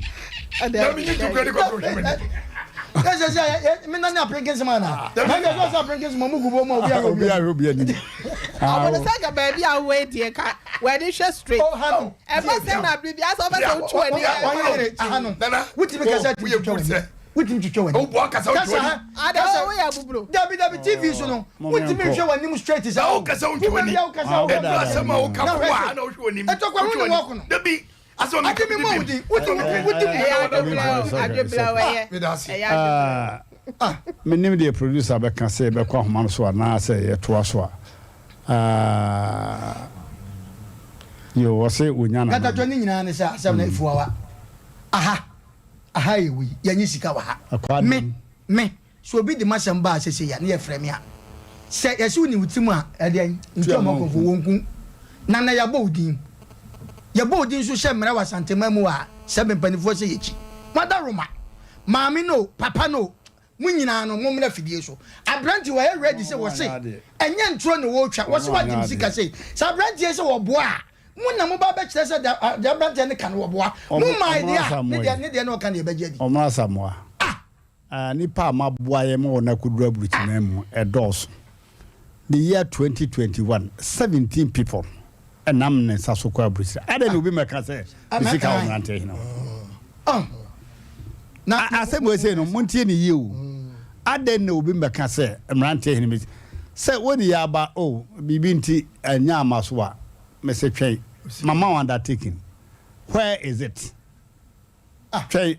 Mina na application mana. Na just application mo gubo mo obi a. I want to say baby away dear ka. Where dey share straight. Oh hano. E fa say na bibi as of say 20. Hano. Wuti me kasa ti twetwe. Wuti me twetwe wani. O bo kasa twetwe. Ada we ya bubro. Dabi TV so no. Wuti me hwe wani mu straight is. O kasa twetwe. O kasa ma o ka kwa na o hwe wani. E to kwa hu ni wo kono. Dabi aso me kemi mo wudi. Menim the producer be kan say be kwa homa so na say ye to aso yo wo say onya na kata twani nyina ne sa asem na ifuwa aha ewi yanyi sika wa ha me so obi di masem ba sese ya ne ye frame a se yesi uni utimu a ede ntu amakonfo wonku na ya bo udin ya bo udin so hye mra wa santema mu a se bempanifo se yechi madaroma maami no papa no munyina no momna fidie so abranti wa ready say wo say enye ntro ne wo twa wo se wa dim sika say sa abranti say wo boa munna mo ba be kire say da abranti ne kan wo boa mu my dia ne dia no kan e be jedi o ma samoa nipa maboa ye ma wona kudura buruchina mu edos the year 2021 17 people enam ne saso kwa buruchina ade no bi meka say bisika Emmrante Hene na asem we say no montie ne ye o ade no bi meka say Emmrante Hene say wodi ya ba o bibi nti anya amaso a me say twen mama undertaking where is it twen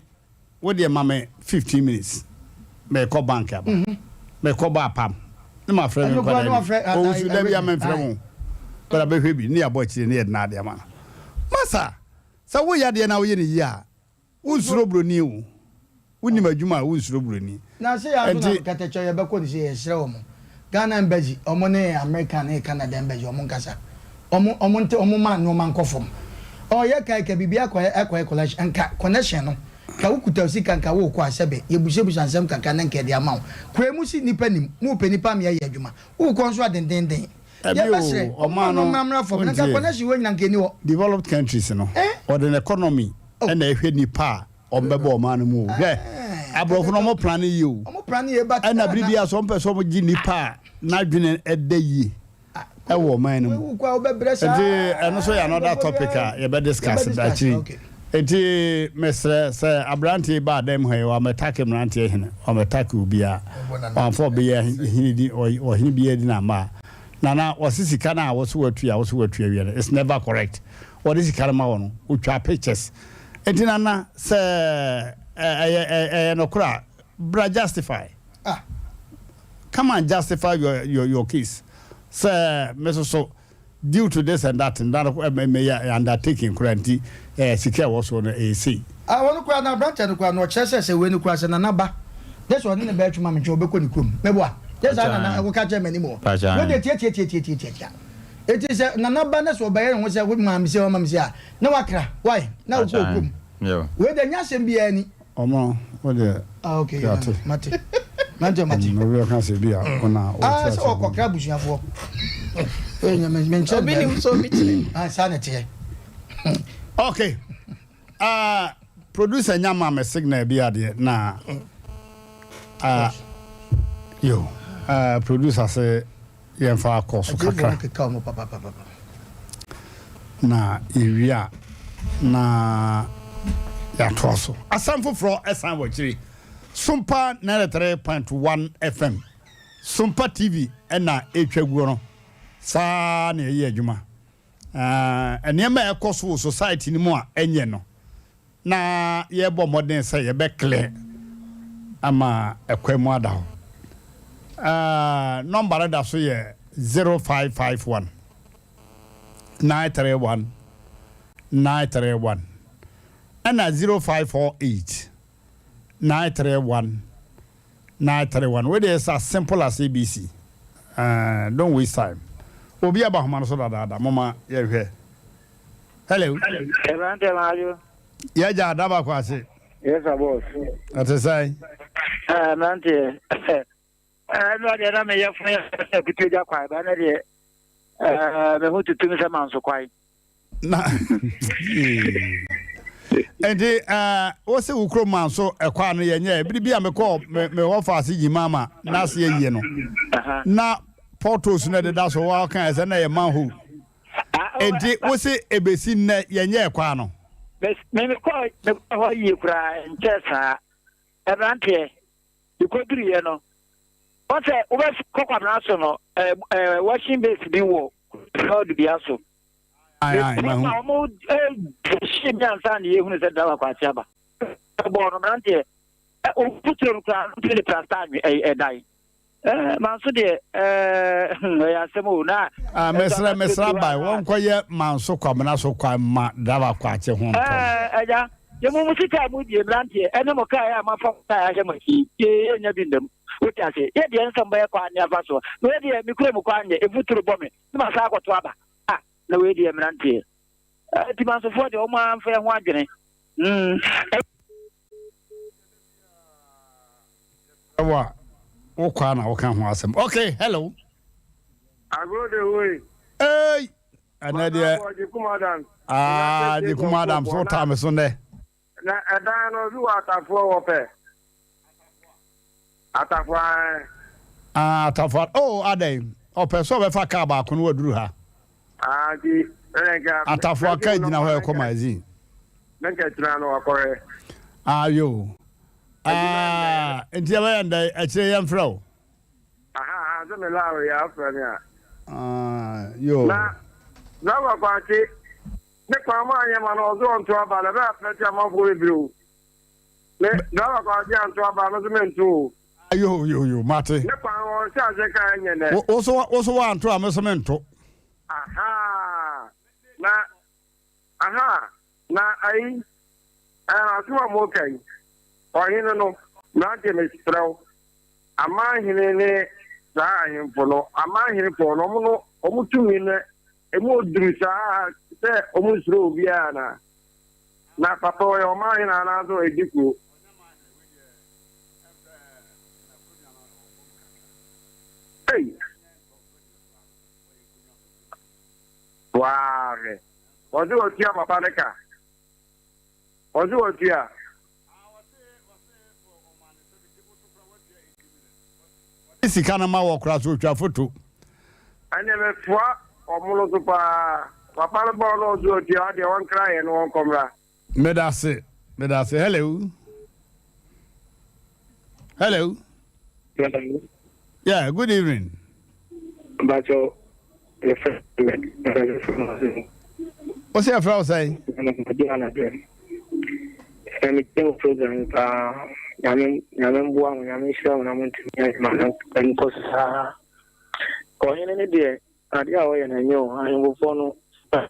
wodi mama 15 minutes me ko bank aba me ko ba pam ne ma frɛ me ko o su da bi am frɛ mo para be hwe bi ne abo chire ne na de ma masa sa wo ya de na wo ye ne yi a unsuro broni o woni madwuma unsuro broni na se ya no katacho ye be ko ni se ye sere wo mo Ghana embassy omo ne America ne Canada embassy omo nkasa omo nte omo ma no man kofom o ye kai ka bibia akwa collection nka connection no ka wukuta osika nka wo kwa sebe ye busebusa nsem kaka na nke de ama kwe mu si nipa nim mu pe nipa me ye adwuma wo ko nso adendenden ye basre omo no mamra fom nka connection wo nyina nke ni wo developed countries no or the economy and ehwe nipa ombebo omo no mu abrofo no mo plan yi o omo plan ye ba na bibia so mpeso mo gi nipa na dwene edayi ewo man no wo kwa obebresa eno so ya another topic ye be discuss that actually enti mesre say Emmrante ba dem he wa metake Emmrante Hene o metake ubia on for be hini di o hini bi edi na ma na osisika na wo so watu wi it's never correct what is karama wono utwa pictures enti na say no kura bra justify come and justify your case say so due to this and that may undertaking currently secure was on AC I want to cry na branch and cry no chese se we no cry se na naba this one in the bedroom am nche obekọ ni krom mebo this na we catch many more we dey tie it is na naba na so baye no se we mam se o mam se a na wakra why na we krom yeah we dey nya sem bia ni omo we dey okay mate no we can say bia ona o so kokra busuafo okay producer nyama me signal bi ade na yo producer say yemfa course kakra na area na ya toso asamfo fro esan wachiri Sompa 93.1 FM Sompa TV na etwaguo no sa na ye adwuma enema ekoso society ni mu a enye no na ye bo modern say ye be clear ama ekwemu ada ho number da so ye 0551 931 931 and 0548 931 931 where is as simple as ABC. Don't waste time. Obi aba homa so dada mama ye hwe. Hello. Emmrante Mario. Ya ja daba kwa se. Yes, boss. Atesai. Emmrante. No dey na me ye fun ya kuteja kwa ba na dey me hu tutu se manso kwai. Na. Ende o se ukro manso ekwa no ye nya biri bia me call me offer se jimama na se ye no. Na portos na de da so wa kan se na ye manho. Enti wo se ebesi na ye nya ekwa no. Me call ye kura ntesa. Emmrante ikoduru ye no. O se o be kokwa na so no washing base bi wo how do be aso. Ai ma mo shi mi ansa ni ehunu se dawa kwa chiaba bo no Emmrante o putro kwa le plasta dai manso de ya semo na mesra bai won koye manso kwamna so kwa ma dawa kwa che ho aja ye mo musika mu die Emmrante ene mo kai ama fa ta ya maki ye nya bindam wuti ase ye de nsamba ya kwa nya fa so no ye de mikure mu kwa nya e futuro bome ma sa akwato aba na we di Emmrante ti man so for de o ma fa ho adwene wa o kwa na o kan ho asem okay hello agode we hey anade di kumadam so time so ne na edan no bi wa tafo wo pe Atafwa. Atafwa. Oh, ade. O person be fa car ba ko no waduru ha. Di enga. Atafwa ka gina ho e ko magazine. Nanka tira no akore. Ayo. Enti ya ba nda a kire yam frau. Aha, zo me lawo ya afra ni a. Yo. Na wa kwati. Ne kwa ma anya ma no zo onto aba na ba plati amafo ebiro. Ne na wa kwati anto aba no zo mentu. Yo, mate. Ne kwa won sha je ka anya ne. Oso wa anto amesomento. Aha. Na ai atuma mo kai. O hinu no na je me strau. Ama hinu ne za ahemfo no, ama ahemfo no mo no omutumi ne emu oduru saa se omusro obi ana. Na papa o yo ma hinu na zo ediko. Hey. Waare. Ozu otia papa neka. Ozu otia. Isi kana ma wo kra so twa foto. Anya me twa omulo to pa. Papa no bo no ozu otia de won kra ye no won komra. Medase. Hello. Yeah, good evening. Bacho. What's your friend say? I'm a program. Yamen buang, yamen show, yamen to and Costa. Going in a day, at the hour and I know I am one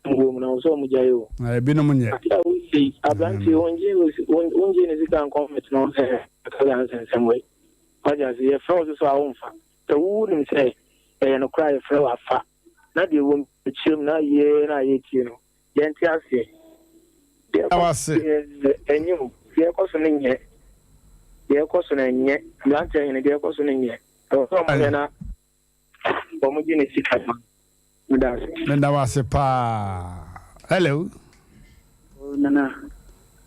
woman also Mujayo. I've been a moon. We see a blank one gene is a gun comment no in some way. I just hear frozen so I won't. The wouldn't say, and cry a flower fat. Not the woman, the children, not ye and I eat you. Gentiasi. There was a new, dear cousin yet. Dear cousin and yet, Emmrante Hene, dear cousin and yet. Oh, homogeneous. Then was a pa. Hello. Nana.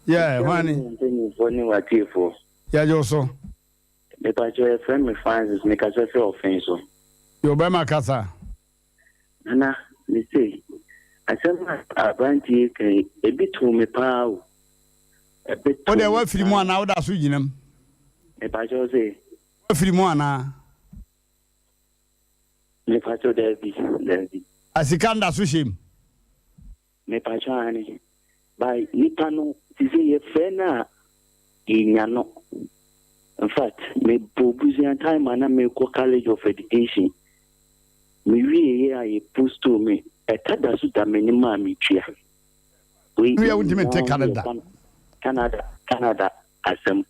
Yeah, honey. Yeah, you also. The patio friend me finds make us feel offensive. You by my casa. Nana, me say. I said, Emmrante Hene, a bit to me pow. A bit. Oh, there were 3 more now that's with them. A patio say. 3 more now. Me patio there be. As he can't that's with him. Me patio by Nipano, to say a friend in Yano. In fact, me Bobuzian time and I make college of education. Me really a post to me. A Tadasuta minima me cheer. We will take Canada, Asem.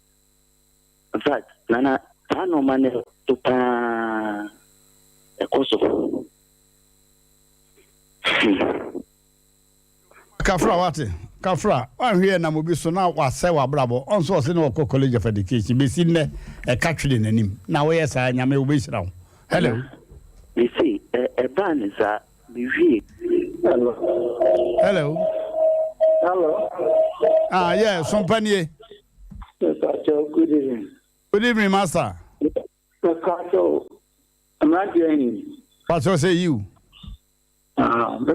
In fact, Nana, Tano man to pa a coso. Kafra, I'm here now. Be so now. Was say wa bravo. On so say no college of education. Be seen there a country in him. Now yes, I am a wish now. Hello. You see, a ban is a be. Hello. Yeah, Sompa. Good evening. Good evening, master. Emmrante Hene. What say you? The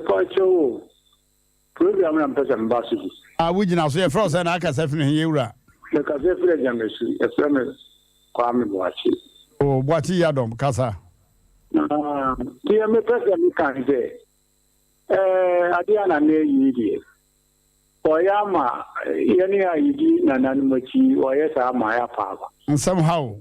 program I'm present ambassador. We now say first and I can say from here. The Cafe Jamesi, a friend Kwame Boachi. Oh, what you done, Casa? Dear me present can say. Adiana near you. Oyama, any ID, Nananimachi, or yes, I'm my papa. And somehow,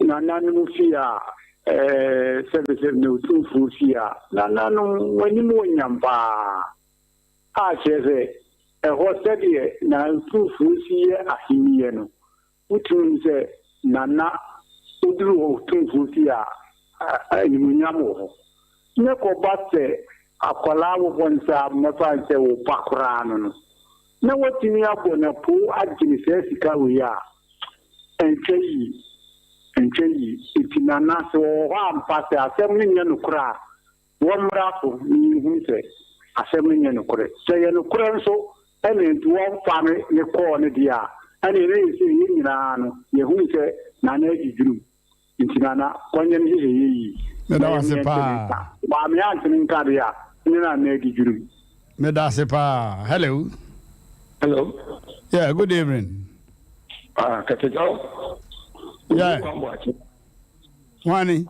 Nananufia. Services no 2 foods here. Nano, when you know Yampa. Chese, a horse here, now 2 foods here, a himiano. Which means Nana, Udru, 2 foods here, a Yamo. Neko Batte, a Palawo once a Mafan say, O Pakrano. Now what in your bona poor Adjinica we are. And iti nana so wa mpase asem nya nukura wo mrafo ni hu se asem nya nukure se ye nukure nso ene nti wo mfa ne ko ne dia ene ne se yi nyina no ye hu se na na edi drum nti na onye ne heyi me da wase pa ba me antene nkade ya ne na edi drum me da se pa hello yeah good evening Katejao. Yeah. Wani.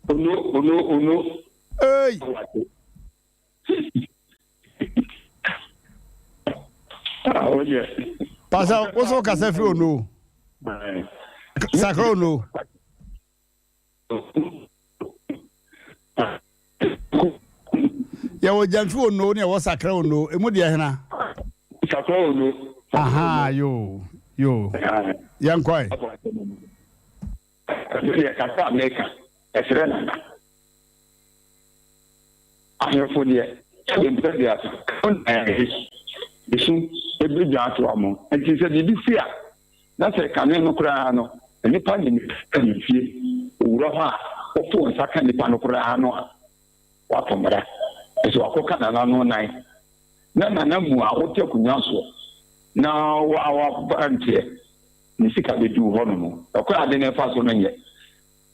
Uno. Hey. Oh yeah. Pasa, what's all kase fi ono? Sakra ono. Ya wo janfi ono ne wo sakra ono. Emu de hena. Sakra ono. Aha, yo. Yan kwai. Ya kasa America. Esrena. Ahefo de ebe dia. On bisu ebi dia to amo. Enti se bi fia. Na se kanu no kura no. Nipa ni fie. Owura ho a ofo nsaka nipa no kura no a. Wa pomara. Eso akoka na no nan. Na mu a wote kunya so. Na wa bantie ni sika be du ho no akwa ade na fa so no nye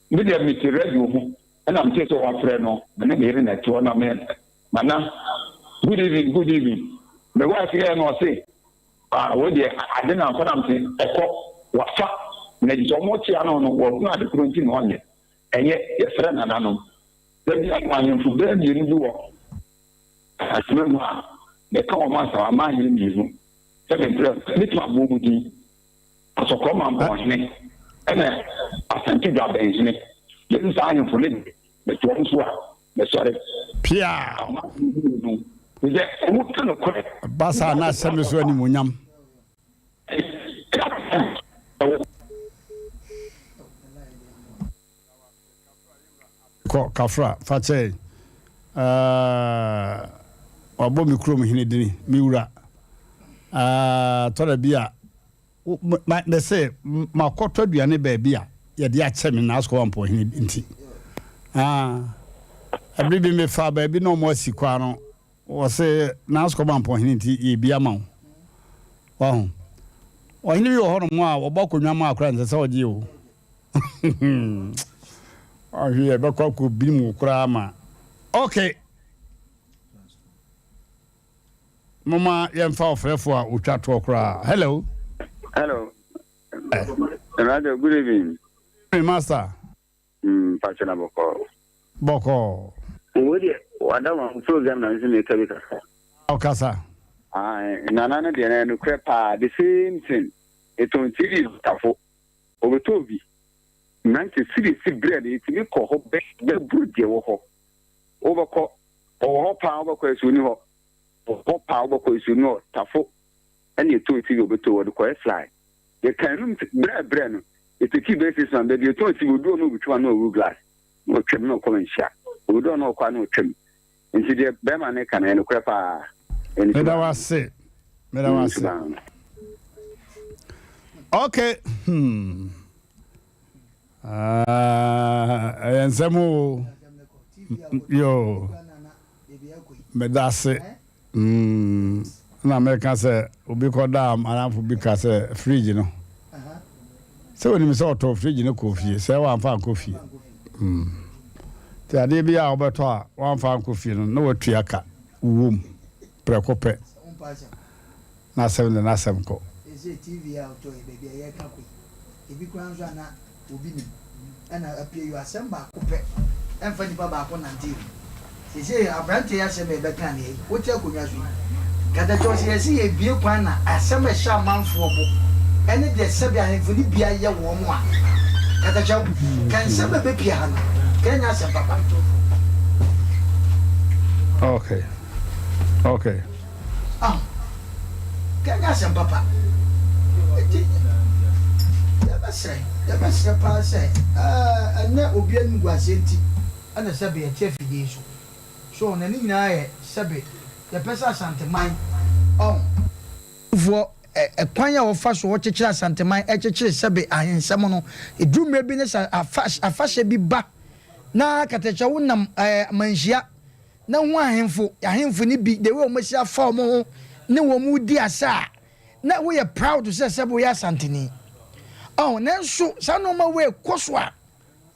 me de me ti radio ho na me so wa frɛ no na me ire na ti ho na me mana good evening me wa fi no say wo de ade na fa na me ekɔ wa fa na di so mo ti ano no wo na de kronti no nye enye ye frɛ na nanom da bi akwan fu da bi ni bi wo asema no a me ka o ma sa ma nye ni no little abudi asoko ma mbone ene asanti da benzine yesu sa yin fulin be to nso a be sore pia je mu tano ko basa na sami so ni munyam ko kafra fache wabo mikro mu hine dini miura tore bia me say makoto aduane ba bia ye de ache me na asko ampo hini nti abribi me fa ba bi no mo asikwa no wo say na asko ampo hini nti ye bia ma wo ho hini bi wo ho no mo a wo bokonwa ma akra nse se oje o ahie be kwa ko bi mu kra ma okay Mama yemfa ofrefo a utwa to kra. Hello. Radio, good evening. Hey master. Pachana Boko. Wodi wadawa program na nsi me kabika. Okasa. Nana de na no krepa the same thing. Eton series tafo. Obetobi. Nanti series bread itimi ko ho be brudie wo ho. Obako ho pa obako esuni ho. Popa obako isuno tafo ene to ti obeto wo ko fly ye kanum bre no etiki basis on the to ti odu no butwa no wu glass no twem no ko nsia odu no kwa no twem nti de be ma ne kan ene ko pa ene me da wase okay ensemo yo me da se na America say obi ko dam anafo bi ka say fridge no say woni me say auto fridge no coffee say wan fa coffee ti ade bi a obeto a wan fa coffee no na watua ka wom prekope na sem ko ese TV auto e baby e ka ko ebi kwan so na obi ni ana apie you asem ba ko pe emfa nipa ba ko na TV ese Emmrante Asem Empe Nipa wote akonwa so kada chose ese ye bie kwan na asem e sha manfo bo ene de sebi ahemfo ni bia ye wo mo a kada cha kan sebe be pia ha no kenya asem papa okay kenya asem papa ya ba se pa se ene obi anu gwasenti ana sebe ye chef di so na ni nyina ye sebe ye pesa santeman vo kwan ya wo fa so wo kekere santeman kekere sebe ahensem no edumre bi ne sa afahye bi ba na katecha wonam manhia na ho ahemfo ni bi de we o masia fa o mo ne wo mu di asa na we ye proud to say sebe we asanteni oh nanso sa no ma we koso a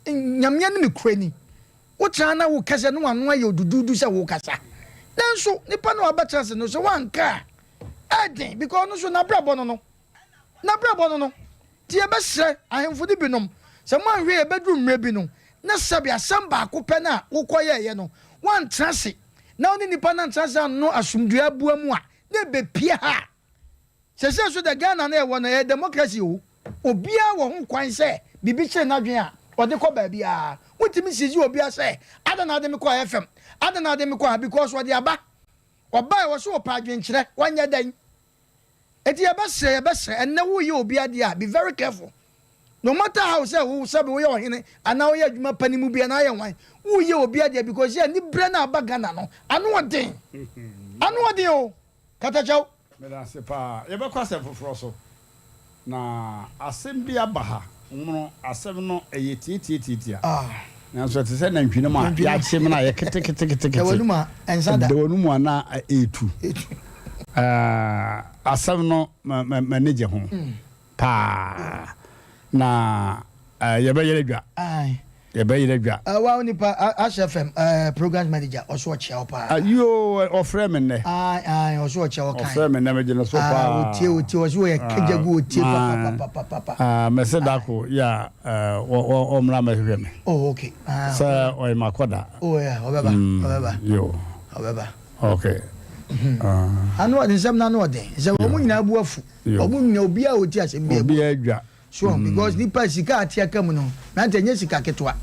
nyamya ne mekrani wo chana wo kasa no ano ayo dududu se wo kasa nanso nipa no aba chance no so wanka aden because no so na brabo no ti e be hye ahemfo de binom se mo anhwe e bedru mre bi no na sabi asam ba ko pe na wo koye ye no wan chance na oni nipa na chance no asumdua bua mu a na be pia ha se so the Ghana na e wo na democracy o obia wo ho kwan se bibi che na dwen a ode ko ba bia wotimi sisi obia se ada na ade me ko FM ada na ade me ko because wo de aba oba e wo so pa dwen kire wanya dan eti ya bese enne wo ye obia de a be very careful no matter how say wo sabe wo ye ohene ana wo ye adwuma panimu bia na ye wan wo ye obia de because ye ni bre na aba Ghana no anu odin o kata chao me da se pa ye be kwase foforo so na asem bia baha no asem no eye tietietia na so te se na ntwene ma ya chim na ye kete de wonu ma ensada de wonu mu na etu asem no manage ho pa na ye be yele dwa ye be yele dwa wa nipa HFM program manager oso chia pa you offer me ne oso chia o kan offer me na me je no so pa otie oso ye kejagu otie pa me se dako ya o mra me hwe me okay sa o makoda yeah obeba yo obeba okay anu ade nsem na no ode se wo nyina abu afu obu nyina obi a oti asem bi obi adwa so because nipa sika atia kam no na ntanye sika ketwa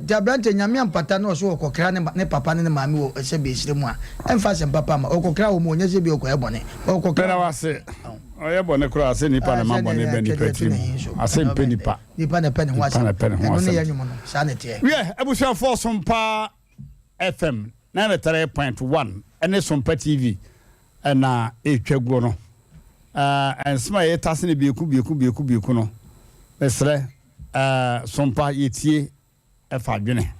ja brante nyame ampata no so okokra ne papa ne maami wo ese be sire mu a emfa sem papa ma okokra wo mu onye se bi okoye bone okokra wase oye bone kura ase nipa na mabone be nipa trim Asem Empe Nipa nipa na pene ho ase no ne yanyum no sa ne te abusua for Sompa FM 93.1 ene Sompa TV na etwaguo no and small ye tasne bieku no esre Sompa yetie efa dwene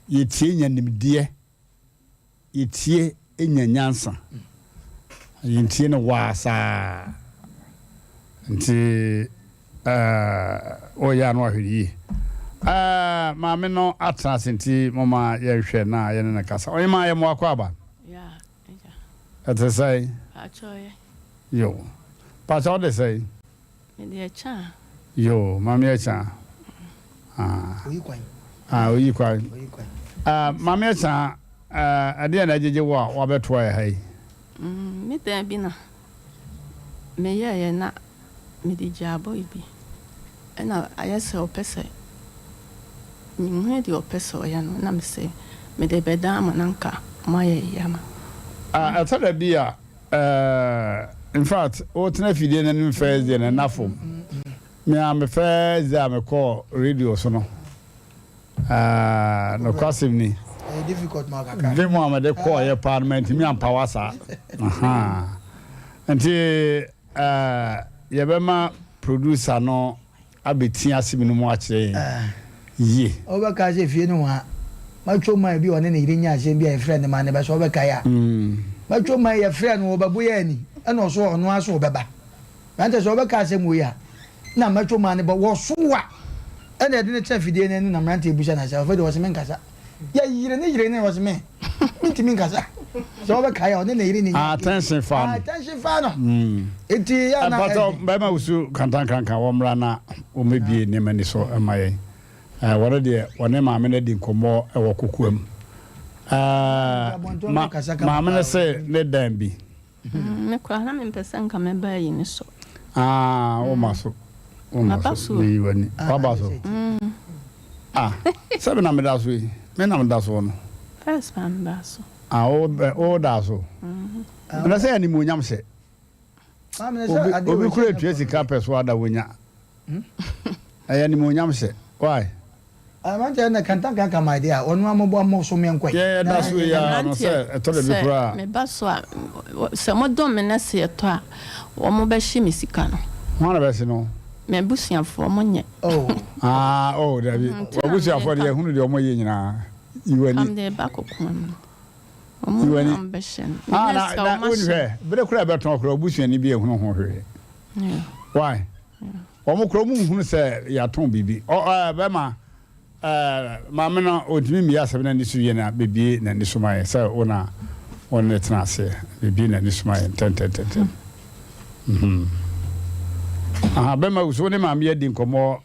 yetie nyanimdie yetie enyanyansa yetie no wasa nti oya no ahwiri maame no atras nti mama ye hwe na ye ne kasa oyi ma ye mo akwa say achoye yo pa what they say me cha yo mama cha oyi kwan mama cha ade na jeje wo a beto ya hai me dan bi na me ye na me di jabo ibi na ayese opese ni di opese o ya no na me se me de beda amananka maye yama I thought that be in fact, what na fidie na nim first day na nafom. Me am first day am call radio so no. No kwasim ni. Difficult marker. Demo am de call your parliament me am power sa. Aha. Nti ye be ma producer no abeti asimi no mu a kire. Ye. Obaka je fie no ha. Macho man bi one na irinya asem bi a friend man be so obeka ya. Macho man ya friend wo babu ya ni. Ena oso ono aso obeba. Nante so obeka asem wo ya. Na macho man be wo so wa. Ena de ne chafide ne na Emmrante ebusa na sa. Fe de wo se men kasa. Ya yire ne wo se men. Mitimi kasa. So obeka ya one na iri ni. Attention fan. Attention fan. Eti ya na. But be ma usu kankan wo mra na o mebie ne mani so amaye. What de one maame na di nkomo e wo kokuam maame na se ne dan bi me kwa na me pesa nka me ba yi ni so o maso ni wani baba so sabe na me da so yi me na me da so no first man da so o da so na se ani mu nyam se obi kure tuesi ka peso ada wonya ani mu nyam se why Emmrante na kantanka kama idea onu amobo amoso me nkwa that's we no say to the bikura me ba so se mo dom me na se to a wo mo ba hye misika no wana be se no me busuafo mo nye David obusuafo de hunu de omo ye nyina iwani am de ba kokon omo am be hye na unhwe bere kura be ton kura obusuani bi ehunu ho hwe why omo kro mu hunu se ya ton bibi be ma maame na odimi mi asem na nisu ye na bebie na nisu mai se ona tena se bebie na nisu mai ten be ma uso ne maame yedi nkomo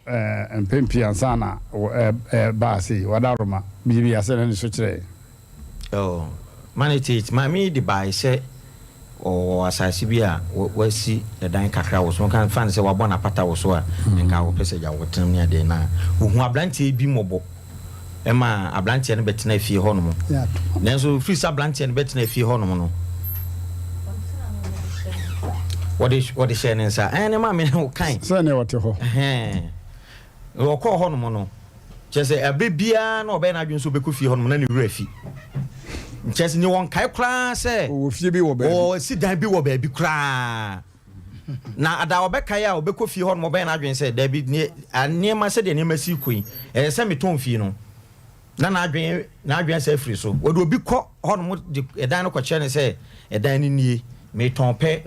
empempi ansa na ba se wadaroma bibi ase na nisu kire manage maame di ba se o asasi bia wasi dan kakra wo so kan fan se wabona pata wo so a nka wo pese ja wo tem ne ade na wo hu ablantie bi mobo ema ablantie ne betena fie ho no mo nanso free sa ablantie ne betena fie ho no mo no what is share nsa ne ma me no kan so ne wote ho wo ko ho no mo no chese abebia na obe na adwen so be ko fie ho no mo na ne wura fi chese ni won kai kra se o fie bi wo ba o si dan bi wo ba bi kra na ada obekai a obekọ fie ho no be na adwen se da bi niema se de niema si kuin se meton fie no na adwen se free so wo do bi kọ ho no de edan no kọ che ne se edan ni nie meton pe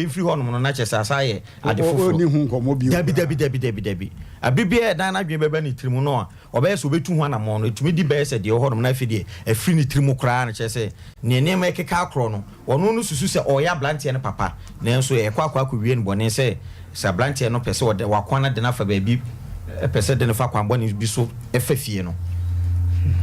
free ho no na che sasa ye ade fofo ni hu nko mo bi dabi abibia edan na adwen beba ni trimu no a obe so betu ho na mo no etumi di be se de ho no na fie de afri ni trimu kra na che se ne niema ekeka akro no wono no susu se oya blantie ne papa na nso e kwa wie ne bone se sa blantie no pese wakwana de na fa ba bi pese de ne fa kwan bone bi so efa fie no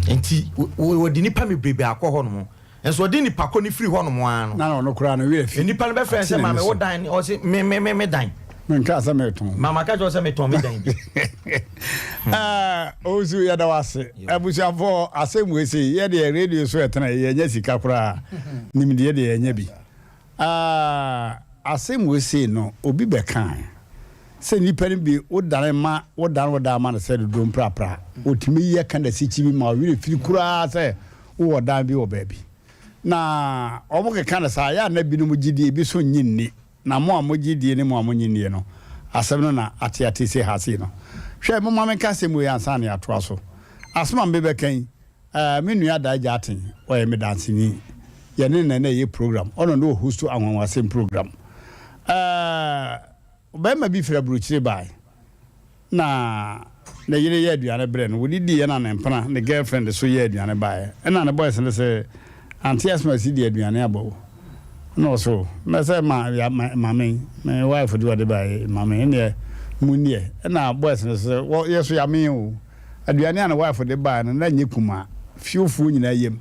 enti wodi nipa me brebe akọ ho no mo enso wodi nipa kọ ni free ho no mo an na no kra no wie fi nipa no be friend se ma me wo dan o se me dan nka sa meton mama ka jo se meton me dan bi ozu ya da wase abusiafo asem we se ye de radio so etena ye nya sika kra nimde ye de ye nya bi asem we se no obi be kan se nipa ni bi wodan ma na se do mprapra otimi ye kan da sichi bi ma wi firi kura se wo dan bi wo ba bi na omo ke kan sa ya na bi no mu gidie bi so nyinni na mo amogidie ne mo amonyinnie no asem no na ate se hase no hwe mo ma menka se mu ya ansa na ato aso asema mbebe kan me nua da jaten o ye me dancing ye ne na ye program ono no host anwanwasem program ba ma bi fra bruchire bai na yire ye aduane bre no wodi di ye na nempana ne girlfriend so ye aduane bai na ne boys ne se anti asma si di aduane abo no so me say ma me wife do de bai mama ne munie na boys ne say wo yeso ya me o aduane na wife de bai na nyekuma fiufu nyina yem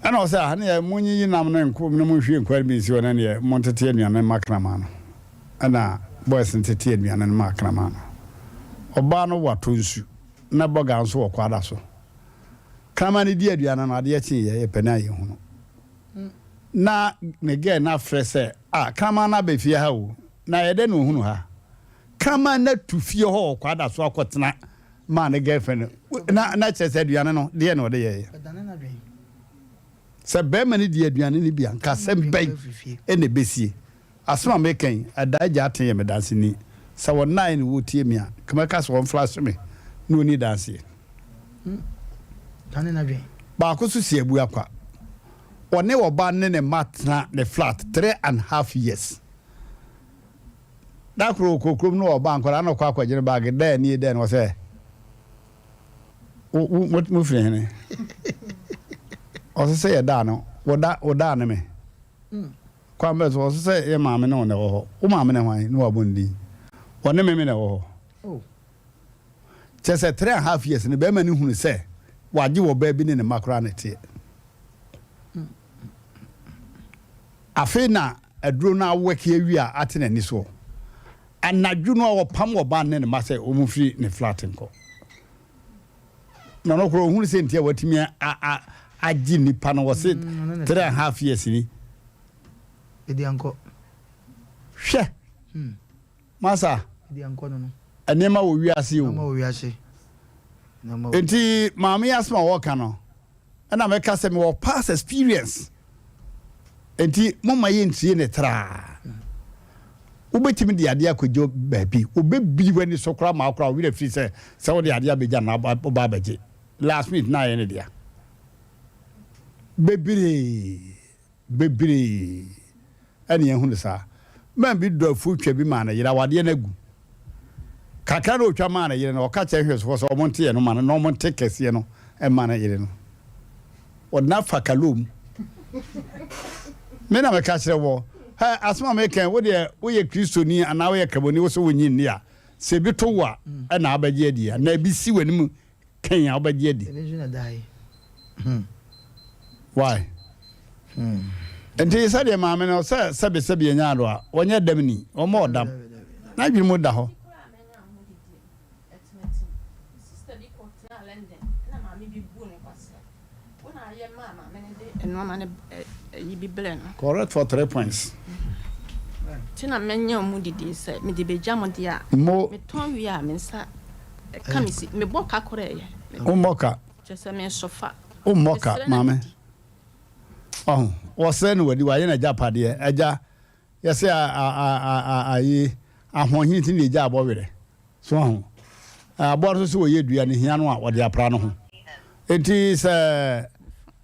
ana o say ne munyi nam no nko no munhwe nkwar bi si wona ne montete aduane makrama no ana boys ntete aduane makrama no oba no wato nsu na boga nso wokwada so krama ne di aduane no ade achi ye pena ye hu no na ne ge na frese krama na be fie ha o na yede no hunu ha krama na tu fie ho kwada so akotena ma ne girlfriend na chese aduane no de no de ye se be mani di aduane ni bia nka se ben ene besie asoma meken adaja aten ye me danse ni sa wo nine wo tie me a kama ka so flash me no ni danse tane na dwen ba ko so sie bu akwa one wo ba ne matna the flat 3.5 years da kro kokrom no oba ankwara na kwa akwagire bag da ni da no se mo firi hene o se ya da no wo da ne me kwa mbe so se e maame ne one wo ho maame ne hwan no wabondi one me ne wo ho chese 3.5 years ne be ma ni hunu se waje wo ba bi ne makra na tie afena aduro na weke awia atene ni so anadwo no wo pam wo ba ne ma se o mu firi ne flat nko no kro hunu se ntia watimi agi nipa no wo se 3.5 years ni edi anko hwe masa edi anko no anema wo wiase o ma wo wiase enti maami asma wo ka no ana me ka se me wo past experience enti mama ye ntie ne tra ubetimi de ade akojo baabi obebi wani sokra ma akra wi refi se wo de ade abeja na ba baje last minute na ye ne dia bebire ani ehunu sa man bi do fu twa bi ma na yira wade na gu kakra no twa ma na yira no ka che hweso so omonte ye no ma no omonte kese no e ma na yira no odna fakalum me na me ka kire wo ha asma me kan wo de wo ye kristoni ana wo ye kaboni wo so wonyi ni a se bi to wa e na abaje adi na bi si wani mu kan ya abaje adi why enti sade maame no sebe nya ado a wonye dam ni o mo dam na dwi mu da ho correct for 3 points tina menya mu didi se me de beja mo dia me ton wi a me nsa kamisi me boka koreye o moka chese me sofa o moka maame wose no wadi wa ye na japade eja yese ayi ahohin tin eja abowere so ho abor so ye dua ne hia no a wode apra no ho enti se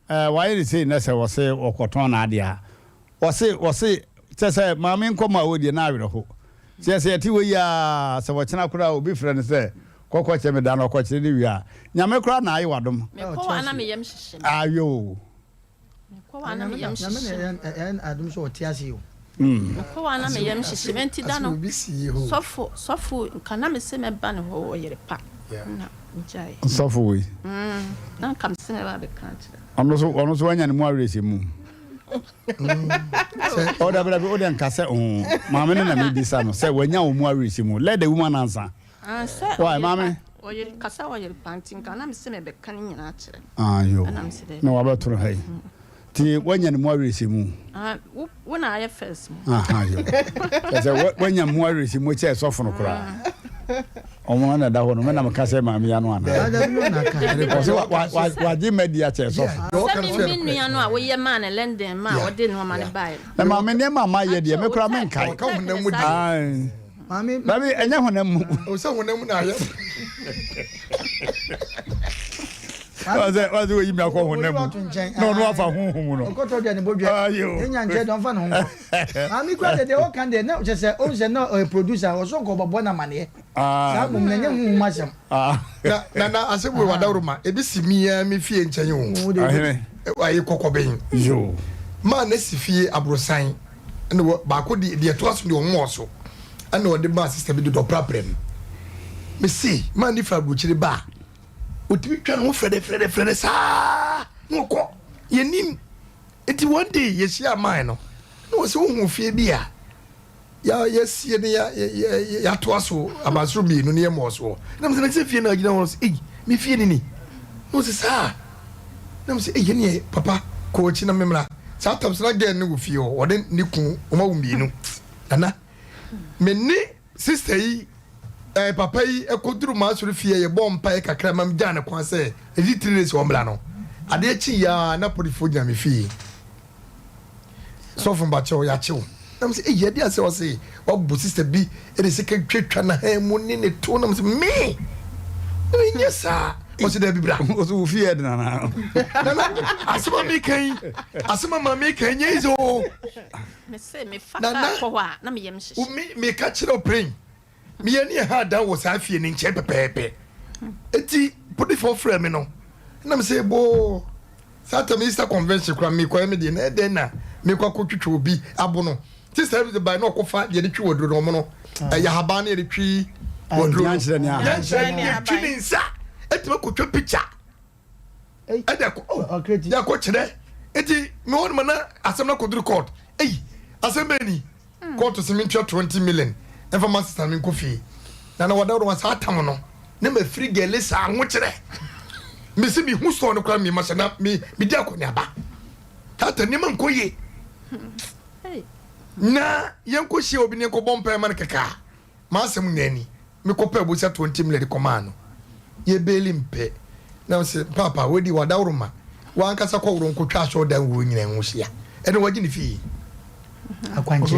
why you say na se wose okoton na ade a wose se maame nkoma wodi na awere ho se ti we ya se wo chena kura obi frɛ ne se kokko che me da na kokko ne wi a nyame kura na ayi wadom me ko ana me yam hyehyem ayo me ko ana me yam hyehyem en adum so otiase yo me ko ana me yam hyehyem enti da no sofo kana me se me ba ne ho oyere pa na njai sofo we na kam se me ba be kan ono so wanya ne mu awresi mu o da bra be o de nkase maame ne na me bisa no say wanya wo mu awresi mu let the woman answer say why maame o ye kasa o ye panting kana me se me be kan nyina akere yo na wa ba turu hai ti wanya ne mu awresi mu wo na aye first mu yo say wanya mu awresi mu che sofo no kura omo na da ho no me na me kase maame ya no ana wa ji media che sofo me nua no a wo ye ma na London ma wo de no ma ne bae na maame ne mama ye de me kura men kai ka honam mu di maame baby enya honam mu o se honam na aye waze wo yimi akọ honam mu no afa honhom no okoto de ne bodwe enya nje don fa no ho maame kura de o kan de na je se o se no producer o so ko bobo na mane sa bum na nye hu masam na asebwe wadawruma ebi simia mi fie nchen ho ayi kokoben yo ma na sifie abrosan na ba ko de to aso de omo so ana o de ba sister bi do praprem me see ma ni fa buchiri ba otimi twa no frede sa ngoko yenim eti one day yesia man no no se hu fie bia ya yesie ne ya to aso abasro bi no ne yemo so na me se fie na gina won se me fie ni no se sa na me se ye papa ko chi na memra sa tam sra gen ne wo fie o de ne ku o ma wo bi no ana me ni sister yi papa yi ekoduru ma suru fie ye bom pa e kakra mam jana kwa se editress o mla no ade chi ya na porifo nya me fie so from bacho ya chiwo nam se ye dia se o se o bu sister bi e de se ka twetwa na ha mu ni ne to nam se me nya sa o se da bi bra o so fie de na asema mi kan asema ma mi kan ye zo me se me fa ka ko wa na me yem hyehyem me ka chiro brain me ani ha da wo sa fie ni nche pepepe eti put for frame no na me say bo sata minister convention kwa me kwa me de na den na me kwa twetwe obi abo no ti service by no kofa de twi wodro no mo no ya haba na de twi wodro ya nchire ni ya twi ni nsa eti me ko twa picture ada ko ya ko kire eti me won mana asem na kodru court asem beni court se me 20 million information system in coffee na wadawro wa sa tam no na ma free gele sa anwo kire me se bi hu so no kwa me ma na me dia ko ne aba tata ni man koye na yanko hie obi ne ko bompa man kaka ma asem nani me ko pa busa 20 million ko ma no ye beli mpe na se papa wedi wadawro ma wa ankasa ko wuro nko twa so dan wo nyina nwo hia ene waji ni fi akwanche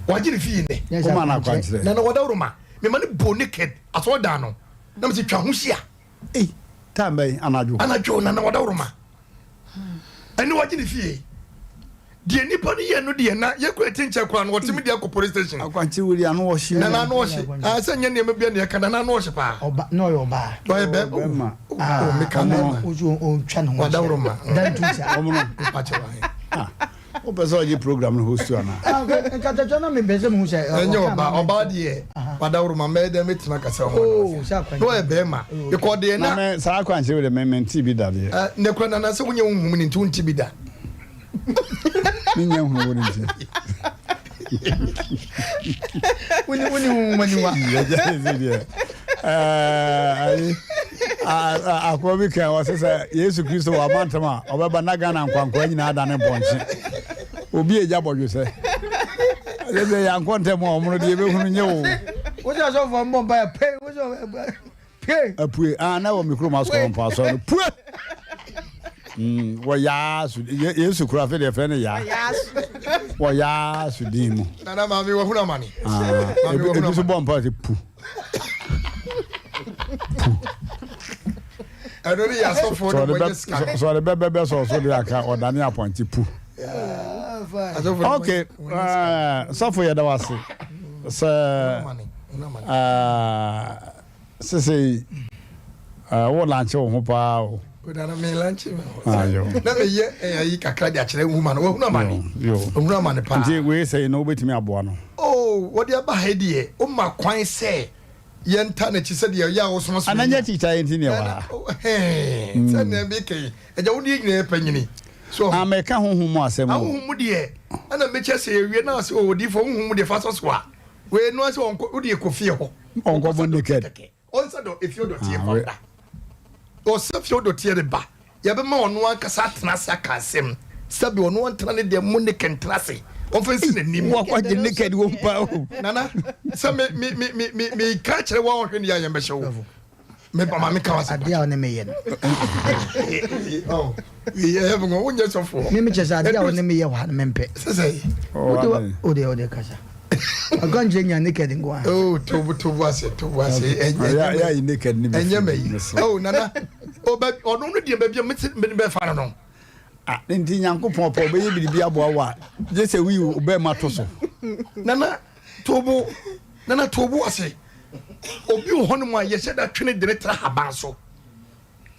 waji ni fi ne ko ma na akwanche na wadawro ma me mane bo naked aso da no na me se twa ho hia tambe anaju na wadawro ma ene waji ni fi die nipa ni ye no die na ye ko etinche kwa no wotimi dia ko police station akwanchi wuri anu wo hye na no hye asa nya ne mabia ne ka na no hye pa oba no yo ba do ye be ma me ka no oju o twa no wadawro ma dan tuja omuno pa che wa o peso ye program no host ana ka ta na me beze mu se enyo oba die wadawro ma me de metima ka se o do ye be ma ye ko de na me sa akwanchi wuri me menti bi da de ne kwa na se wonye hunhum ni nti unti bi da minye hunhum wuri nti woni maniwa ya jazidi akwabi kan wasesa Yesu Kristo wa mantama obeba na Ghana nkwankwa nyina ada ne bonche obi eja bodwo se lebe ya nkonte mo omuno de behunu nye wo ja so fo mbomba ya pe wo so pe apue na wo mikro ma so mpa so no pue wo ya su Yesu kura fe de fe ne ya wo ya su dimu na ma mi wo huna mani ebi so bompa se pu adori ya so for the budget so the bebe so de aka odani appointi pu okay so for ya da wase se wo lanche wo ho pa o na me lanche ayo na me ye yi kakra de akere hu ma no wo huna mani wo huna mani pa nti we say no betimi aboa no wo de ba ha die o ma kwan se yenta na chi se de ya wo so so ananya chicha yenti ne wa se na be kai eja wo di nyina panyini so ameka honhum asem honhum de ana me che se ewie na se o di fo honhum de fa so so a we no se wo de kofie ho onko bon naked on sa do efio do tie fa o se fio do tie de ba ya be ma ono ankasa tena sa kasem sabi ono antena ne de mu ne kentrase offensive na nim wa kwa de naked wo pa o nana se me ka chere wa hwe ne ya yembe hwe me ba ma me ka wasa adia one me ye no oh ye have go wonye so for me chesa adia one me ye wa me mpe sese o de kasa agonje nya naked ngwa oh to ase ya naked ni enye me oh nana o ba ono no de ba bia me be fa no nti nyankopon pa obeyi biribi aboa wa je se wi obe ma to so nana tobo ase obi hono mu aye se da twene de tra haban so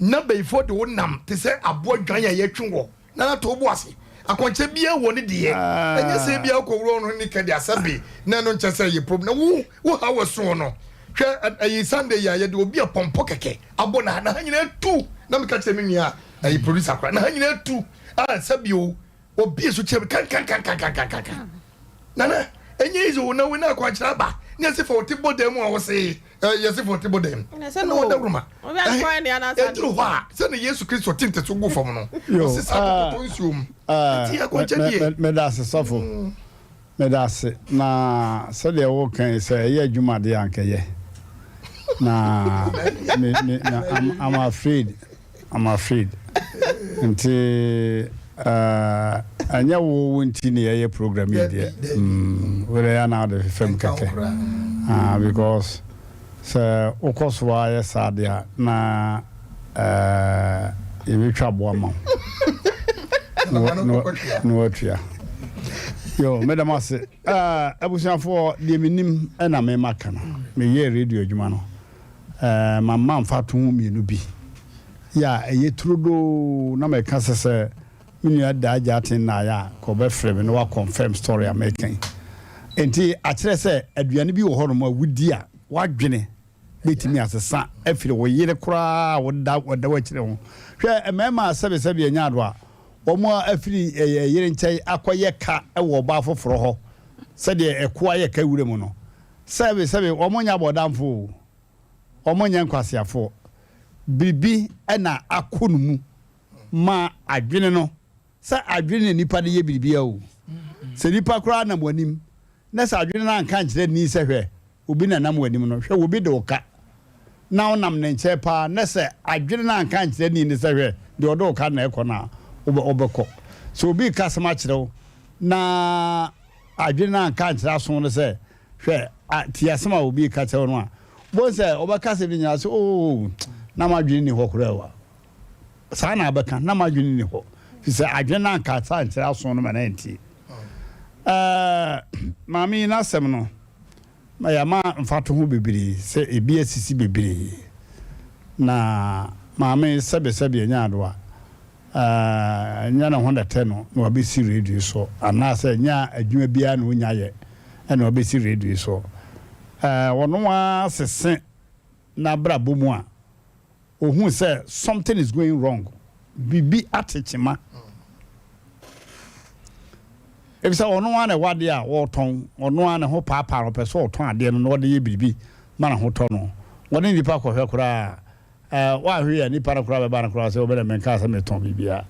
na beifo de wonam te se abo dwan ya yetwe wo nana tobo ase akonche bia wo ne de enye se bia okowro no ni kede asabe na no nche se ye problem wo ha wo so no hwe ayi Sunday ya ye de obi apompo keke abo na nyina tu na me ka che me nua ayi producer kwa na nyina tu sabio obi so che kan nana enye izo na we na kwa chira ba ne se for tibo dem a wo se yes for tibo dem se no da ruma obi akwa ne ana sa edru ha se ne Yesu Kristo tinte so go fom no se sa ko nsum ti akwa chadie me da se sofo me da se na se de wo kan se ye adwuma de ankaye na I'm afraid nti anya wo nti ne ye program ye de we are now the film keke because so okoswa ye sadia na e bi twa bo ama no atua yo madam ase abusiafo de minim na me maka no me ye radio adwuma no mamma mfa to mienu bi ya eye trudo na me ka sese minua da ajatin na ya ko be frame no wa confirm story american enti a kire se aduane bi wo ho no ma wudi a wadwene betimi asesa afire wo yire kura wo da wa kire ho hwe emema sebe enya ado a wo mo afiri yire nchai akoye ka wo ba foforo ho se de ekoa ye ka wure mu no sebe wo mo nya bodamfo wo mo nya nkwasiafo bibi na akonumu ma adwene no sa adwene nipa de ye bibi a o se nipa kura na mwanim na sa adwene na anka nkire ni se hwe obi na nam wanim no hwe obi de oka na onam ne nche pa na se adwene na anka nkire ni se hwe de odo oka na ekọ na obekọ so obi kasama kire na adwene na anka nkire aso no se hwe tiasema obi ka kire no a bo se obekase bi nya so na madwene ni ho kura wa sa na abeka na madwene ni ho He said, I didn't cut and tell us on my auntie. Mammy, na seminal. My ma and fatu who be say a BSC be na mammy sabi and yadwa. Nyana 110 no abisi radio so anase nya adwuma bia no nya ye na abisi radio so wono wa sese na brabo mu a ohun say something is going wrong bibi atechima if say wono wa na wade a wo ton wono wa na ho paapa ro pese wo ton ade no wode ye bibi mana ho ton no woni nipa ko hwe kura wa hwe ni para kura be ba na kura se obere men ka se me ton bibia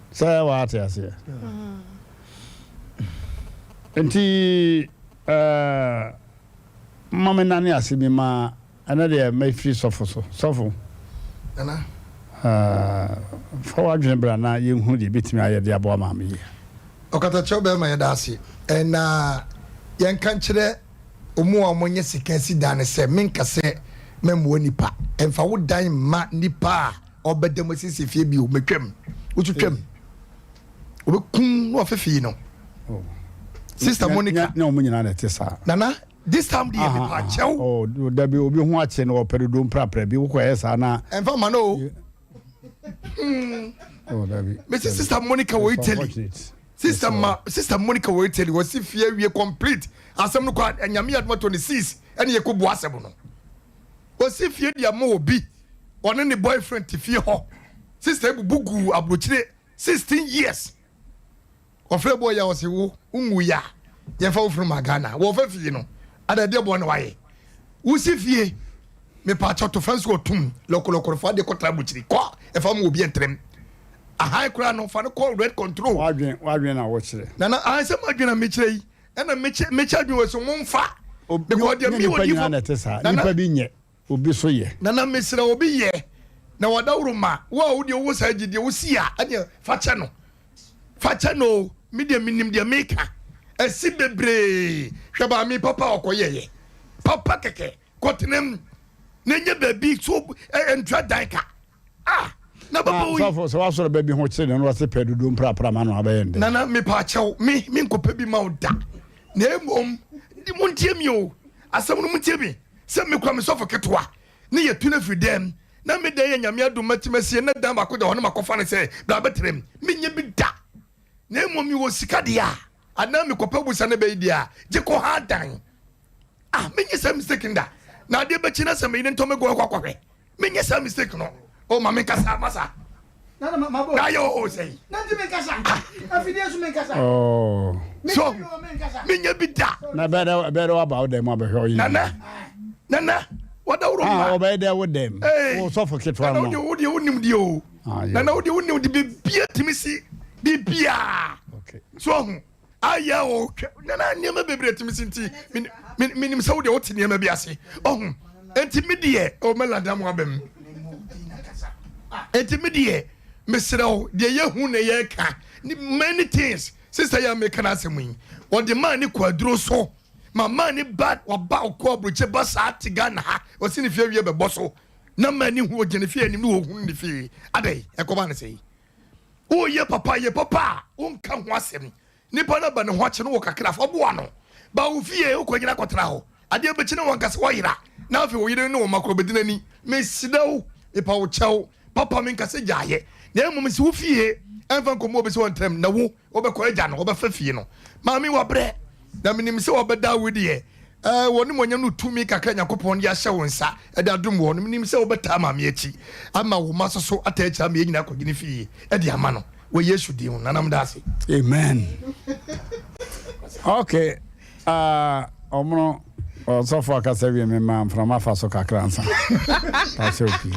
say wa ate ase enti mama nani ase bi ma ana de me free sofo nana for wa dwen bra na ye hu de betimi aye de abo ma me okata cho be ma ye da ase na yen kan kire omu a monye sika si dan se menka se memwo nipa emfa wo dan ma nipa obedem sisi fie bi o metwam wotwam obekun no afefi no Sister Monica no munyina na tesa nana this time the nipa chew oh da bi obi hu ache no operedo prapra bi wo koye sa na emfa ma no oh da bi Sister Monica wo tell Sister Monica wo tell was if fear we complete asem no kwa anyame adma 26 ene ye ko bo asem no was if fear dia ma obi one ne boyfriend ti fie ho sister bubugu abrochire 16 years ofre boy ya wose wo unwu ya ye fa ofru magana wo fa fie no ada de bo no waye wo si fie me pa choto fanso otum lokolokoro fa de ko trabuchiri ko e fa mo obi entrem a high crown no fa no call red control wadwen na wo chire nana an se madwen na me chire yi na me cha dwen wo so momfa because there me wodi na tesa nipa bi nye obi so ye nana me sira obi ye na wadawro ma wo de wo sa gide wo sia ade fa cha no media minim de meka esi bebre hweba mi papa okoyeye papa keke kotenem nenye baby so entra daika na baba wo so wasoro baby ho chire no wase pedudu mpra ma no abayende nana me pa chew me nkopa bi ma oda na emom di muntie mi o asem no muntie mi se me kwa me sofo ketwa ne ye tuna fridem na me de ye nyame adom matimasie na dan bako de hono makofa ne se bla betrem me nye bi da na emom mi wo sika dia ana me kopa busa ne be dia je ko ha dan me nye some mistake nda na de be china se me ne ntome go kwakwe me nye some mistake no o ma me kasa masa nana mabo na yo say na ndi me kasa afide su me kasa oh so me nye bi da na better about them abehwe yi nana wada wuro ma obey there with them o suffocate one no wo de wonim de o nana wo de wonim de bibia timisi bibia okay so aya o nana niam bebre timisi nti minim se wo de wote niam bi ase enti medie o meladam abem enti medie mesrew de yehu na ye ka many things sister ya me kana asemu o de man ni kwaduro so mama ni bad oba okọ broche basa atigana ha o sini fie wie be boso na mani hu ogene fie ni wo hu ni fie adai ekoba ne sei o ye papa o nka ho asem nipa na ba ne ho ache no wo kakra fa bo ano ba wo fie o kwanyina kotra ho ade be chine won kase wo yira na afi wo yire no wo makro bedinani me sidaw ipa wo chew papa me nkase jaaye na emum si wo fie enfa nkomo be se won trem na wo be ko eja no wo be fa fie no maami wa bre na minim se obeda wodi woni monyam no tumi kakra nyakopon ya hye wonsa eda dum wo no minim se obeta maami achi ama wo masoso atacha ma nyina kogini fie edi ama no wo yesu di ho nanam da ase amen okay omro so for akasevi me man from afaso kakra ansa pasopi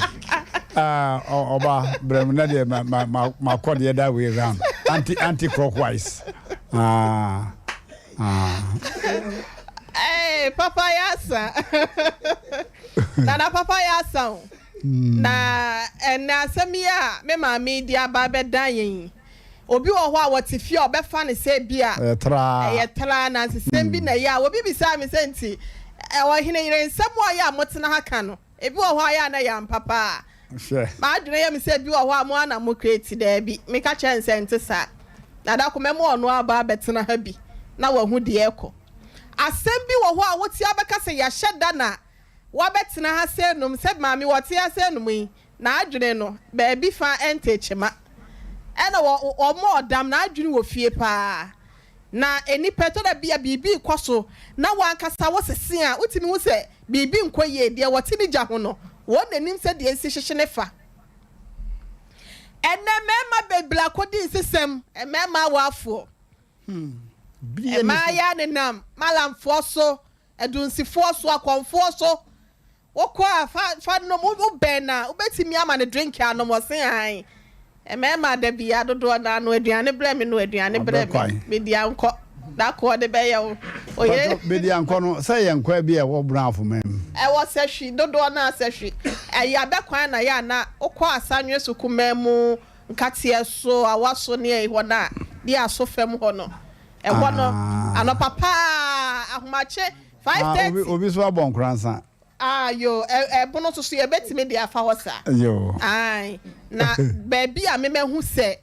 oba brem na de ma code the other way around anti clockwise Hey, Papa Yasa. Nana Papa Yasa. Na samia me mami dia ba be dan yin. Obi wo ho a wote fie obefa ne se bia. Etra na nsem bi na ya obi bisa me senti. Wo hene yire nsem wo ya motena haka no. Ebi wo ho ya na ya papa. Sure. Ma adwene ya me say bi wo ho amo na mo create da bi. Me ka chance ente sa. Na da ko memo ono aba betena ha bi. Na wa hu de ekọ. Asem bi wo ho a woti abeka se ya hyeda na wa betena ha se num se maami wote ya se num yi. Na adwene no ba bi fa ente chema. Ena wo mo odam na adwene wo fie pa. Na enipa to da bia bibi kwaso na wankasa wo sese a utimi wo se bibi nkoye de wote ni gya ho no wo nanim se de ensi hyehye ne fa ene mema bebla kodi sesem mema wafo ma ya ne nam malamfo so edunsifo so akonfo so wokwa fa no mo ben na obetimi ama ne drink ya no mo se an mema da bia dodo na no aduane bre me no aduane bre me dia nko da ko de be ye oye be dia nko no say ye nko bia wo brafo mem wo sehwi dodo na sehwi ya be kwan na ya na okọ asanwe sukumemu nkatie so awaso ne e ho na dia so fam ho no e ho no ano papa ahomache 5:30 obi so abon kransa yo bono so ye betime dia fa ho sa yo ai na baby a memehu se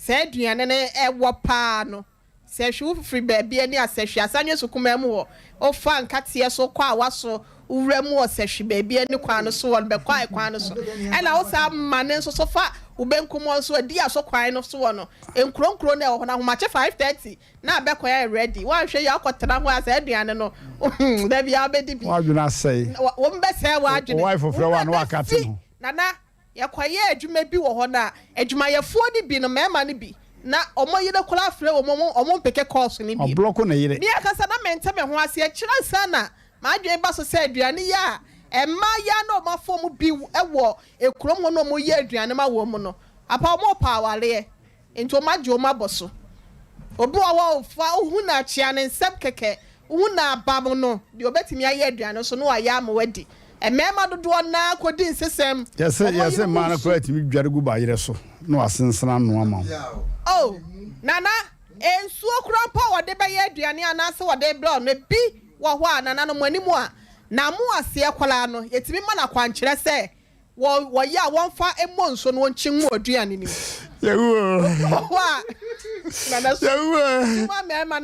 aduane ne ewo pa no se hwu free baby ani asehwe asanwe sukumemu ho o fa nkatie so kwa awaso uremu osehwe baby ani kwa no so won be kwa no so ena wo sa mane so so fa ubenkumo so adi aso kwan no so no enkronkro na ho na ho mache 5:30 na be kwa ready wan hwe ya akotena ho asa aduane no da bia obedi bi wadwuna sei wo mbe sei wadwune wife of one wakati no nana yakwaye adwuma bi wo ho na adwuma yefo ni bi no mema ni bi na omo yire kola afre omo peke course ni bi obloko na yire bi akasa na mente me ho ase akira sana ma adwen ba so say aduane ya emma ya na omo fo mu bi ewo ekrom ho no mo ye aduane ma wo mu no apa omo pa wale enti omo agye omo aboso obi wa fa hu na chia ne nsem keke hu na bam no de obetimi aye aduane so no wa ya ma wadi emema dodo na kodi nsesem yese ma na kwa timi dware gu ba yire so no asensena no ama oh nana ensuo krampa wode be ye aduane anase wode bra no bi wo ho anana no manimu a na mu ase akwala no yetimi ma na kwankyere se wo ya wonfa emonso no nkyinmu aduane ni yewo nana so yewo ma me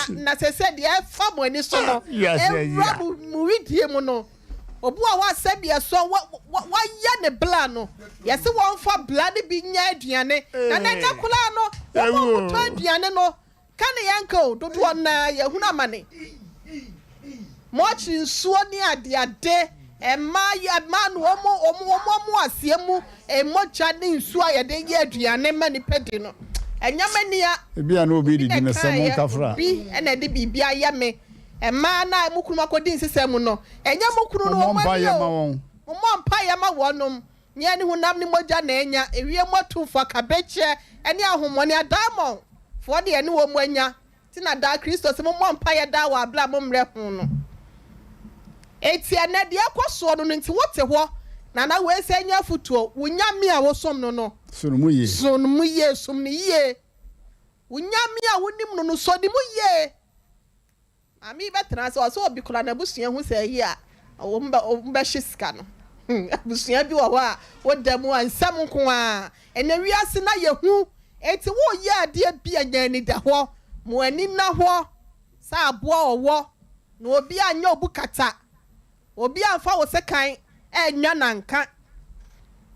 na sese de e fa mo ani so no e rabu mu widie mu no obu a wa sabia so wa ya ne bla no yesi won fa bla ne bi nya aduane na na nyakula no wo to aduane no kan yanko dodo na ye huna mane mochi nsuo ni ade emma ya manu omo asiemu emocha ni nsuo ya de ye aduane mani pedi no enyamania bia no obi di ne semo kafra bi ena de bibia ya me emma na mukunu akodi nsesem no enya mukunu no mpa ya ma won mo mpa ya ma wonum nya ni hunam ni moja na enya ewie motu fo kabeche eni ahomoni adamon fo de eni wo mo enya ti na da Kristo se mo mpa ya da wa bla mo mre hu no eti ene de akoso no nti wote ho na we se nya futuo wunyame a wosom no sunu mu ye som ni ye wunyame a wonim no so di mu ye ami betra so obi kola na busua hu se yi a wo mba shiska no busua bi wo a wodamu ansam nko a ene wiase na ye hu eti wo ye ade bi anya ni da ho mo ani na ho sa aboa owo na obi anya obukata obi anfa wo sekan enwa nanka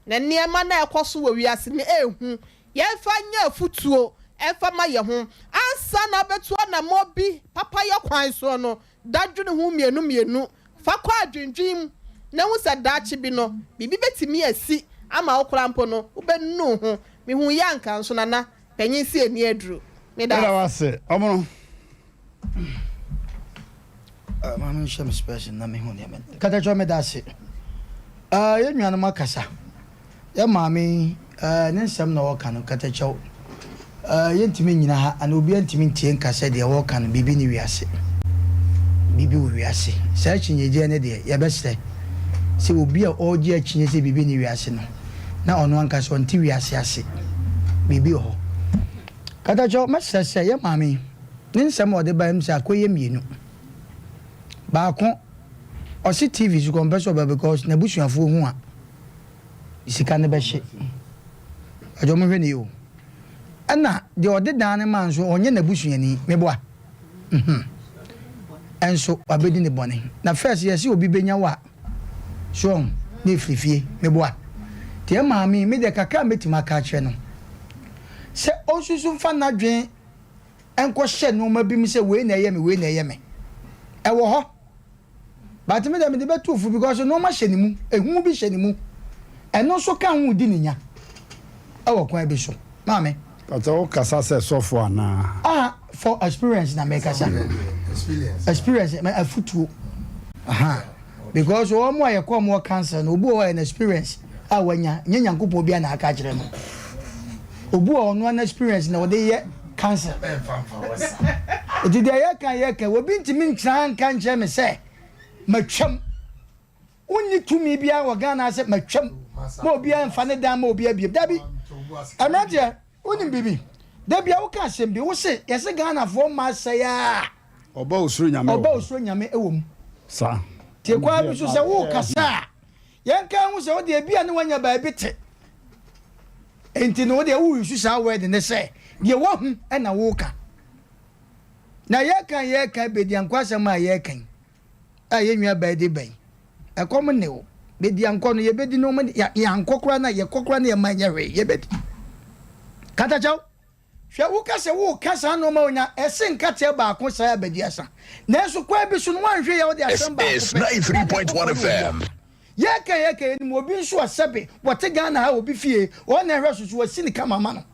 na niema na ekoso wo wiase ni ehu ye fa nya futuo efa ma ye ho ansa na betu na mobi papa ye kwan so no dadwene hu mienu fa kwa adwendwim na hu se dachi bi no bibi betimi asi ama okrampo no ubenu ho mi hu yanka nso nana panyin si eni aduru me da wase omono manu shem special na me hu ne men kata cho me da se ye nwana makasa ya mami ne nsem na woka no kata cho yentimi nyina ha ana obi yentimi ntie nkasa de woka no bibi ni wiase bibi wo wiase sa chinyeje ne de ya besre se obi a oje achinye se bibi ni wiase no na ono ankasa onti wiase ase bibi ho kata cho masese ya mami ne nsem ode ba msa akoye mienu ba ko osi tv su kompeso ba because na busuafo hu a sika ne bɛhye adwomo hwɛ ne yo ɛna de ɔde dan ne man so ɔnyɛ na busuani meboa enso abedi ne bɔne na first yɛsi obi benya wa so ne frifie meboa tie maami me de kakra metima aka kyerɛ no sɛ osusu fa na dwen enko hye no ma bi mi sɛ we na ɛyɛ me ɛwɔ hɔ but me de betu fu because no ma hye ne mu ehu bi hye ne mu ɛno so ka hu di ne nya ɛwɔ kwan bi so maami Kato kasa sɛ sɔfo ana for experience na make kasa experience me afutuo because o mo ayekɔ mo cancer no obu o an experience wanya nyanyankopɔ bia na aka kyerɛ no obu o no an experience na wo de ye cancer odi de ye kan obi ntimi ntran kan kyerɛ me sɛ matwam unni tumi bia wo Ghana sɛ matwam ma obi amfa ne dan ma obi abie dabi Emmrante unim bibi da bia wo ka asem bi wo se yese Ghana fo ma saya oba osuro nyame ewom sa tie kwa bi so se wo kasa yen kan wo se wo de bia ne wanya ba bi te enti no de wo yusu sa word ne se de wo hu na wo ka na ye kan be di ankwa asem a ye kan a ye nwa ba de ban ekom ne wo be di anko no ye be di no ya ankokora na ye kokora na ye manya hwe ye be di kata chaw hwe wo kase wo kasa no ma onya ese nkate ba ko sa abadi asa na so kwa bi so no wanhwe ye wo de asem ba It's 93.1 FM ye kan ni mo bi nso asebe wote Ghana ha obi fie o na hwe susu wasi ni kama ma no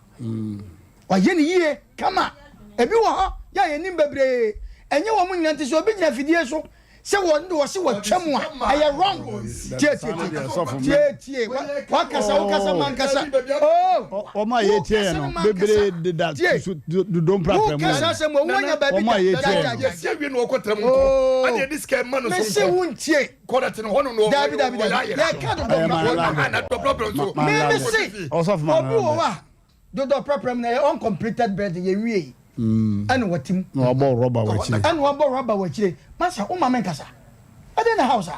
wa ye ni yie kama ebi wo ho ya ye nim bebre enye wo mu nyante so obi gina fidie so se won do se watwam a aye wrong tie wakasa mankasa o ma ye tie no bebre de da do don problem kasa se mo wonya ba bi o ma ye tie ya se wi no okotrem ko ade dis ka ma no so me se wuntie kodate no hono no dabi ya ka do problem so me se obi wo wa do problem na uncompleted bed ye wie and watim no abo rubber wachire and wabo rubber wachire masa o ma menkasa ade na house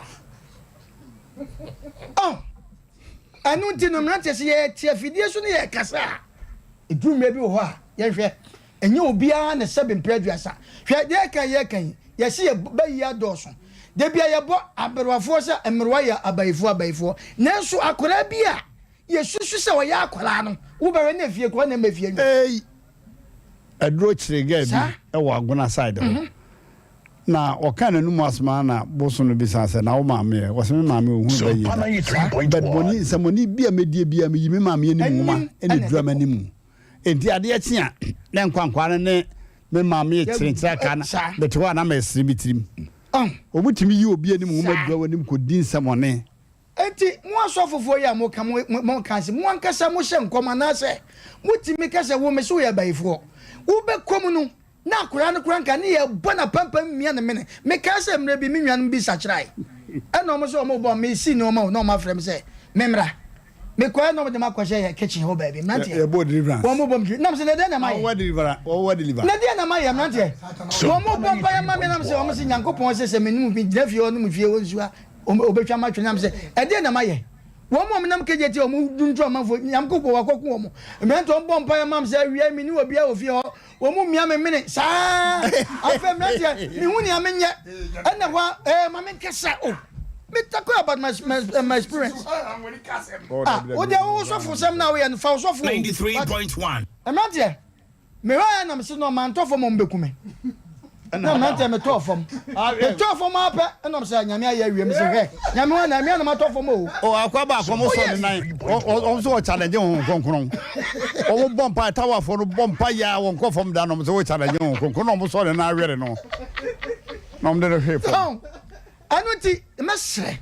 anu ntino Emmrante se ye tie fidie so ne ye kasa edwuma bi wo ho a ye hwe enye obia na sebe mpraduasa hwe ye kan ye se ye bayi adoso de bia ye bo aberwafo se emmerwa ya abayifo nanso akora bia ye susu se wo ya akora no wo ba na fie ko na ma fie nyu adro chirega bi ewo agona side ho na oka na numu asma na boso no bisa se na wo maame wo se me maame ohun ba yi but boni samoni bia medie bia me yimi maame ni nwuma ene drama ni mu enti ade echi a na nkwankwa ne me maame chirinchira ka na beto na ma esiri bitirim obutimi yi obi ani mu nwuma dua wani ko din samone enti mo asofofo ya mo kanse mo ankasa mo hye nkoma na se mutimi kase wo me so ya bayifo wo be kom no na akura no kura nka ne ye bona pampa mia ne mene me ka se mre bi me nwan bi sachirai e no mo so mo bo me si no mo no ma frem se memra me ko no mo de makwahye ya kitchen ho baby Emmrante e bo deliverance wo mo bom na se ne de na ma ye wo deliver na de na ma ye Emmrante wo mo bom pa ya ma me na se wo se nyankopon se me nu bi dafie o nu fie wo nsuwa obetwa ma twena me se e de na ma ye wo mo menam kejeti o mu duntu amanfo nyamkopɔ wakɔko wo mo Emmrante on bom pa ya mam se wi mi ni obi a ofie ho wo mu mia me mene saa afa Emmrante mi hu ni amenye ɛna wa ma me kasa o me talk about my experience o de wo so fo sam na we and fa so fo 93.1 Emmrante me wa na me se no man to fo mo mbekume na Emmrante me to fom apa na me se nyame aye awie me se hwe nyame wa na me na ma to fom o akwa ba akwa mo so ne nan o so challenge won konkron o bom pa tawa fo no bom pa ya won ko fom da no so challenge won konkron no mo so ne na awere no no mo de hwe fo anu ti mesre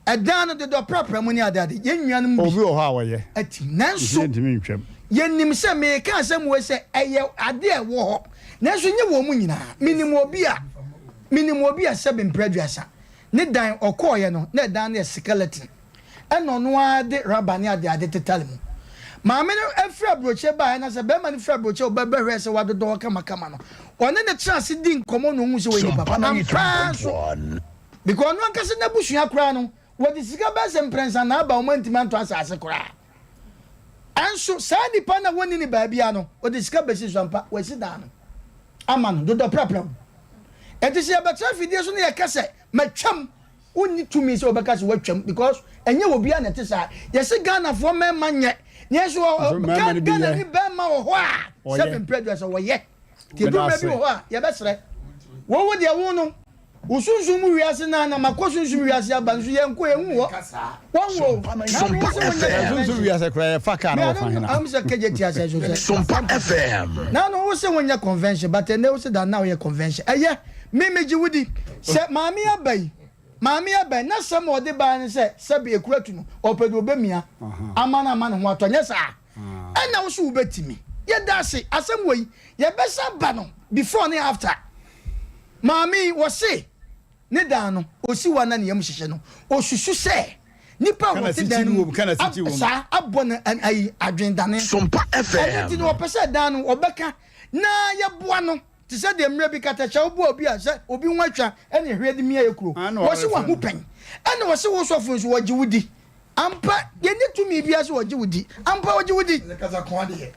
edan de do prapra mu ni adade ye nnuan mu obi o ha wo ye ati nanso ntimi ntwam ye nim se me ka asem we se eye ade e wo ho nanso nye wo mu nyina minimum obi a sebe mpraduasa ne dan okoye no na dan na skeleton eno no ade rubber ne ade tetale mu maame no afra broche ba na se be ma ne fra broche o bebe hwe se wadodo kama no one ne chance di nkomo no hu se we ni papa na so because no ankase na busua kra no what is Gabas Prince and Abba Montiman to us as a cry. And so Sandy Pana won in the Babiano, or the Scabas Sompa, where sit down. Aman, do the problem. And to see about traffic, there's only a cassette, my chum. Only 2 minutes over because watch him because and you will be an artist. Yes, a gun of 1 man yet. Yes, you are gun any bama or what? 7 predators or yet. You do maybe what? Yeah, that's right. What would you want? Usumu Riasana, Makosu Riasia Banzu and Queen. One word. We as a cry, fuck out. I'm Sir KJ. Sompa FM. Now, no, also when your convention, but I know that now your convention. Yeah, Mimi Judi said, Mammy Abbey. Mammy Abbey, not some more the ban said, Sabi a cretin or Pedobemia. Amana man, what on yes, and now she will bet me. Yet that's it, as some way, your best banner before and after. Mammy was say. Nedano, or see one and Yamshano, or she should say, Nipa was then, sir, Abona and I drink down in Sompa FM. No percent down or Becca. Na ya buano. To say the America Tachabu be as Obi Wacha and he read me a crew. Was one whooping. And was so also for what you would. Ampa, you need to me be as what you would. Ampa, what you would.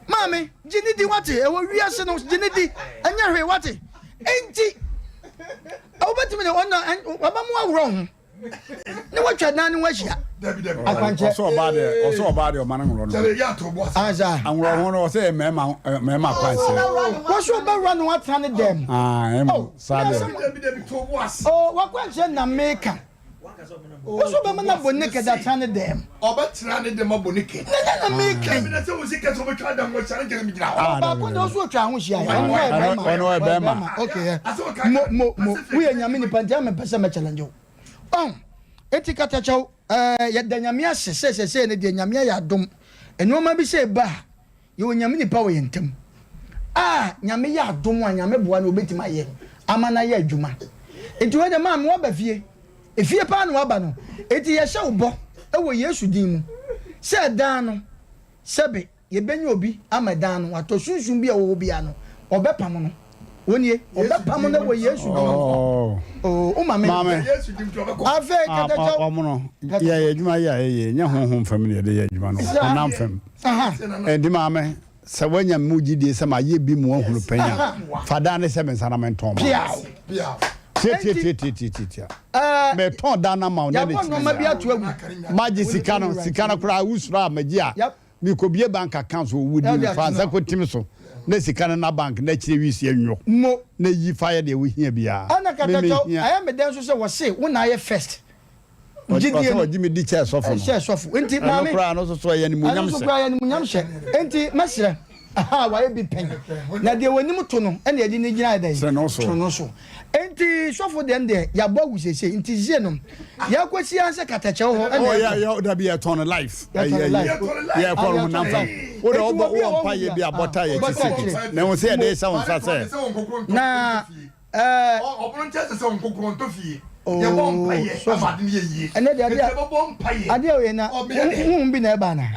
Mammy, Ginny Diwati, or we are saying Ginny, and you're what? Ain't it? Oh, but me one and Obama wrong. No, what you're done was ya. Also about it, also about your man. As I want to say, Mamma, what's your back run what handed them? I'm sorry. Oh, what question I make? What's your man for naked that handed them? Or but running them up naked. Making. Okay. We are Yamini Panjama Pasama Challenge. Etikata chow, yet the Yamia says, the Yamia dum, and no maybe say bah, you and Yamini power in Tim. Ah, Yamia dum one Yamebuan will beat my ear. Amanaya Juma. Into the man Wabafie. If you pan Wabano, it is a show bo, away yes, you dim. Said Dano, Sabe, ye benyobi, Amadan, what to soon be a Obiano, or Bepamon. When ye, or Bepamon away yes, you oh, mamma, yes, you do. I've yeah, home family, the Edgeman, and the mamma. So when you moody days, some ye be more who pay. Fadane 7 Sanaman Tom. Me ton dana mount. Magic Sicano cry, Usra, Magia. Me could be a bank account who would be Fanza Timso. Nesicana bank, naturally, we see you. Mo, ne ye fire the we here be. I am a dancer was say when I first. Jimmy the chairs of Winty Mamma, also so any Munyam, Enti Master. Aha, why be pen? Now they were Nimutono, and they didn't also. Enti so for them there, Yabo we say, Inti Zenum. Yakwasi answer Catacho, and oh, yeah, be a ton of life. Yeah, for nothing. What all pay be a bottle? No say they sound such. Nah, Oh, and then the idea, won't be near banner.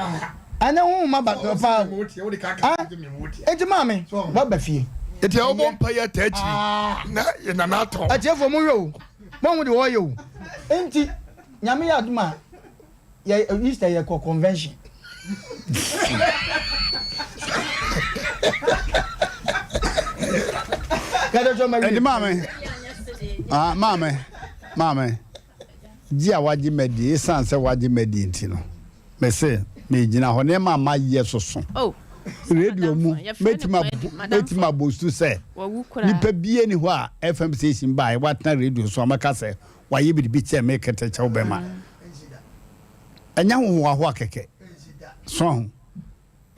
I know my back of our it's a mammy, what Buffy? It's your own pay attention. In an atom. I tell for Muro, one with the oil. Ain't it? Yami Adma, yeah, at least a convention. Mamma, dear, what you made the son said what you made the intino. Me say, me jina honema ma yes or so. Oh, radio mu, make my boss to say. Nipa be anywhere, FM station by what na radio so amaka say, why you be bitch make it a chobema. And now wa keke. So,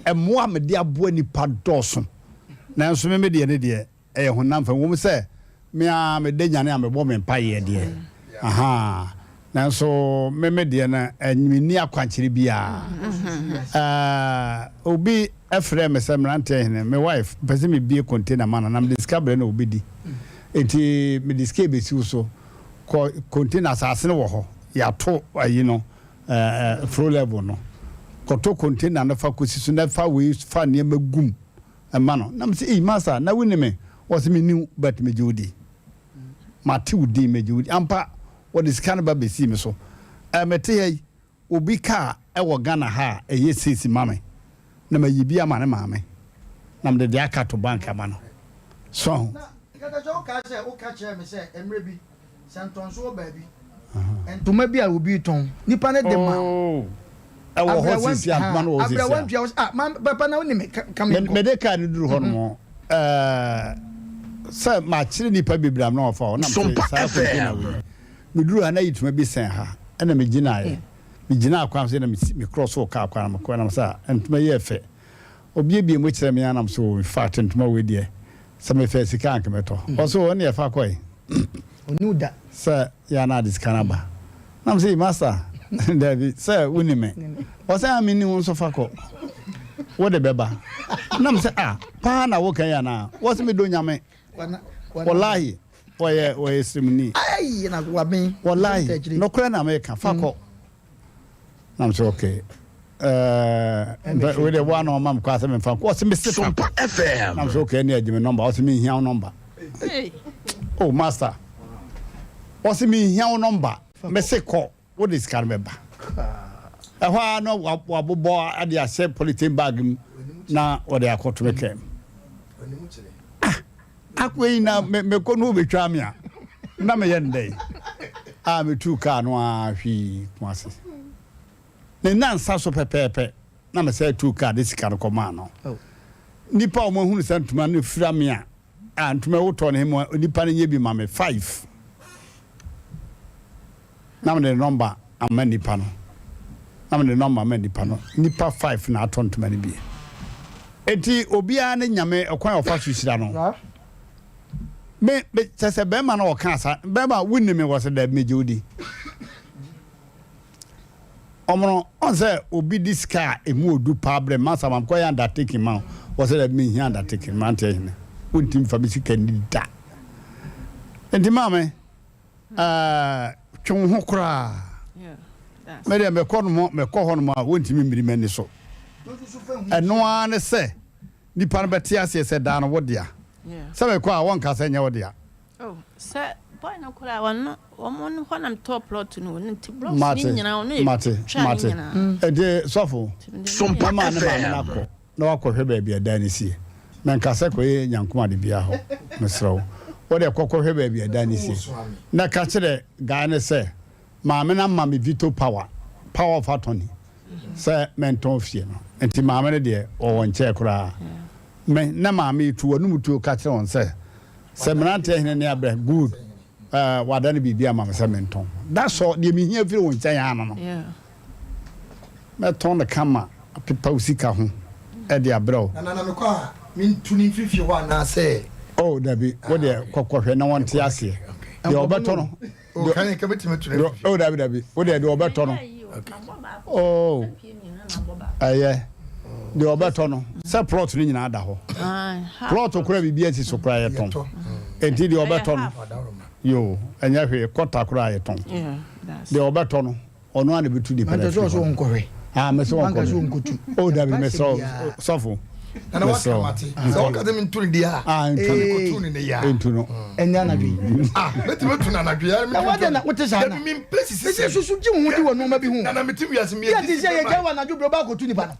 and more me dear boy ni padoson. Now so me de ne e honam fa wo say. Me a me de nyane a me bo me paye de aha na so me de na anyini akwankyere bia obi efre me Emmrante Hene me wife pese me bie container man na me discover na obi di enti me discover be so container asase wo ho ya to ayi no flow level no koto container na fa kosisu na fa we fa ne magum ma no na me say master na wini me was me new but me jodi Matthew D. Majudi, Ampa, what is cannibal be see me so. mete hey obi ka e wo Ghana ha eye sisi mame na mayi bia ma ne maame na mde de aka to bank ama no so kaka jo ka se o ka che me se emre bi santon so ba bi entoma bi a obi ton nipa ne de ma e wo ho sisi ama no wo sisi abra wan bia ma papa na woni me me de ka ne duru ho no sa ma chire nipa bibram na ofa na me me duru ana yituma bi sen ha ana me gina ye me gina akwa so na me cross o ka akwa na me ko na sa entuma ye fe obi bi mo kire me anam so fact entuma we die sa me fe sika anke meto also woni e fa koi onuda sa ya na diskanaba nam say master David say woni me o say amini won so fa ko wo de beba nam say pa na wo kan ya na wo se me do nyame wallahi wo simni ai na kwa ben wallahi no kura na me kan fa ko nam say okay we de one on mam kwa se me fa ko se me sit up FM nam say okay na agime number o se me hia number oh master o se me hia number me se ko what is can member ehwa no wabobo ade ase polythene bag na wo de akoto me kem akwai na me ko no betwa me a na me yende me tu ka no ahwi kwase ne nansa so pepepe na me say tu ka de sika ko ma no nipa o mo hunu santuma no fira me a antuma wo to ne mo nipa ne nye bi ma me 5 na me the number am nipa no na me the number am nipa no nipa 5 na atontuma ne bi enti obia ne nyame ekwan ofa so hira no me sese be ma na o kan sa be ma wuni me was da me jodi omono on say obi this car emu odu problem masa mam ko ya undertaking man was da me here undertaking man te hene untim fa bi sika ni da enti ma me twon ho kra me de me ko ho no ma wontimi mmiri mani so eno an se ni pan betia se da no wodia sabe kwa won ka senya wodia se boy no kura won won honam top plot no nti bro ni nyina no mate de sofo sompa ma na ko na wakɔhwɛ baabi ada ne sie na nka sɛ kɔyɛ nyankoma de bia hɔ mesrɛw wode kɔkɔhwɛ baabi ada ne sie na ka kyerɛ gaa ne sɛ maame na ma me veto power of attorney sɛ mentɔn fie no nti maame no deɛ ɔwɔ nkyɛɛ koraa me na maame tu anum tu ka kyerɛ wɔn sɛ Emmrante Hene ne abrɛ good wada ne bibia maame sɛ mentɔn that's all deɛ mehia firi wɔn nkyɛn ana no mɛtɔn ne kama pepa usika ho ɛde abrɛ na me kwa mintuni fifi wa na sɛ oh dabi wo de kokɔhwɛ na wɔn te ase de ɔbɛtɔ no o kan ka betime tuna oh dabi wo de ɔbɛtɔ no oh aye de ɔbɛtɔ no sɛ plot ni nyina ada hɔ plot okura bibia ti so kura yɛ tɔn enti de ɔbɛtɔ no yo anya hwe kɔta kura yɛ tɔn de ɔbɛtɔ no ɔno ana betu de pɛlɛ so nkɔhwɛ me so nkotu oh dabi me so sofo na waka mate so waka dem ntuni dia nkotu ni ne ya entuno enya na dwi betime tuna na dwi ya na wade na wote sa na mi place se susu ji hu di wonu ma bi hu na metimi wiase mi ya ti se ye jawa na dwo ba kotu ni ba no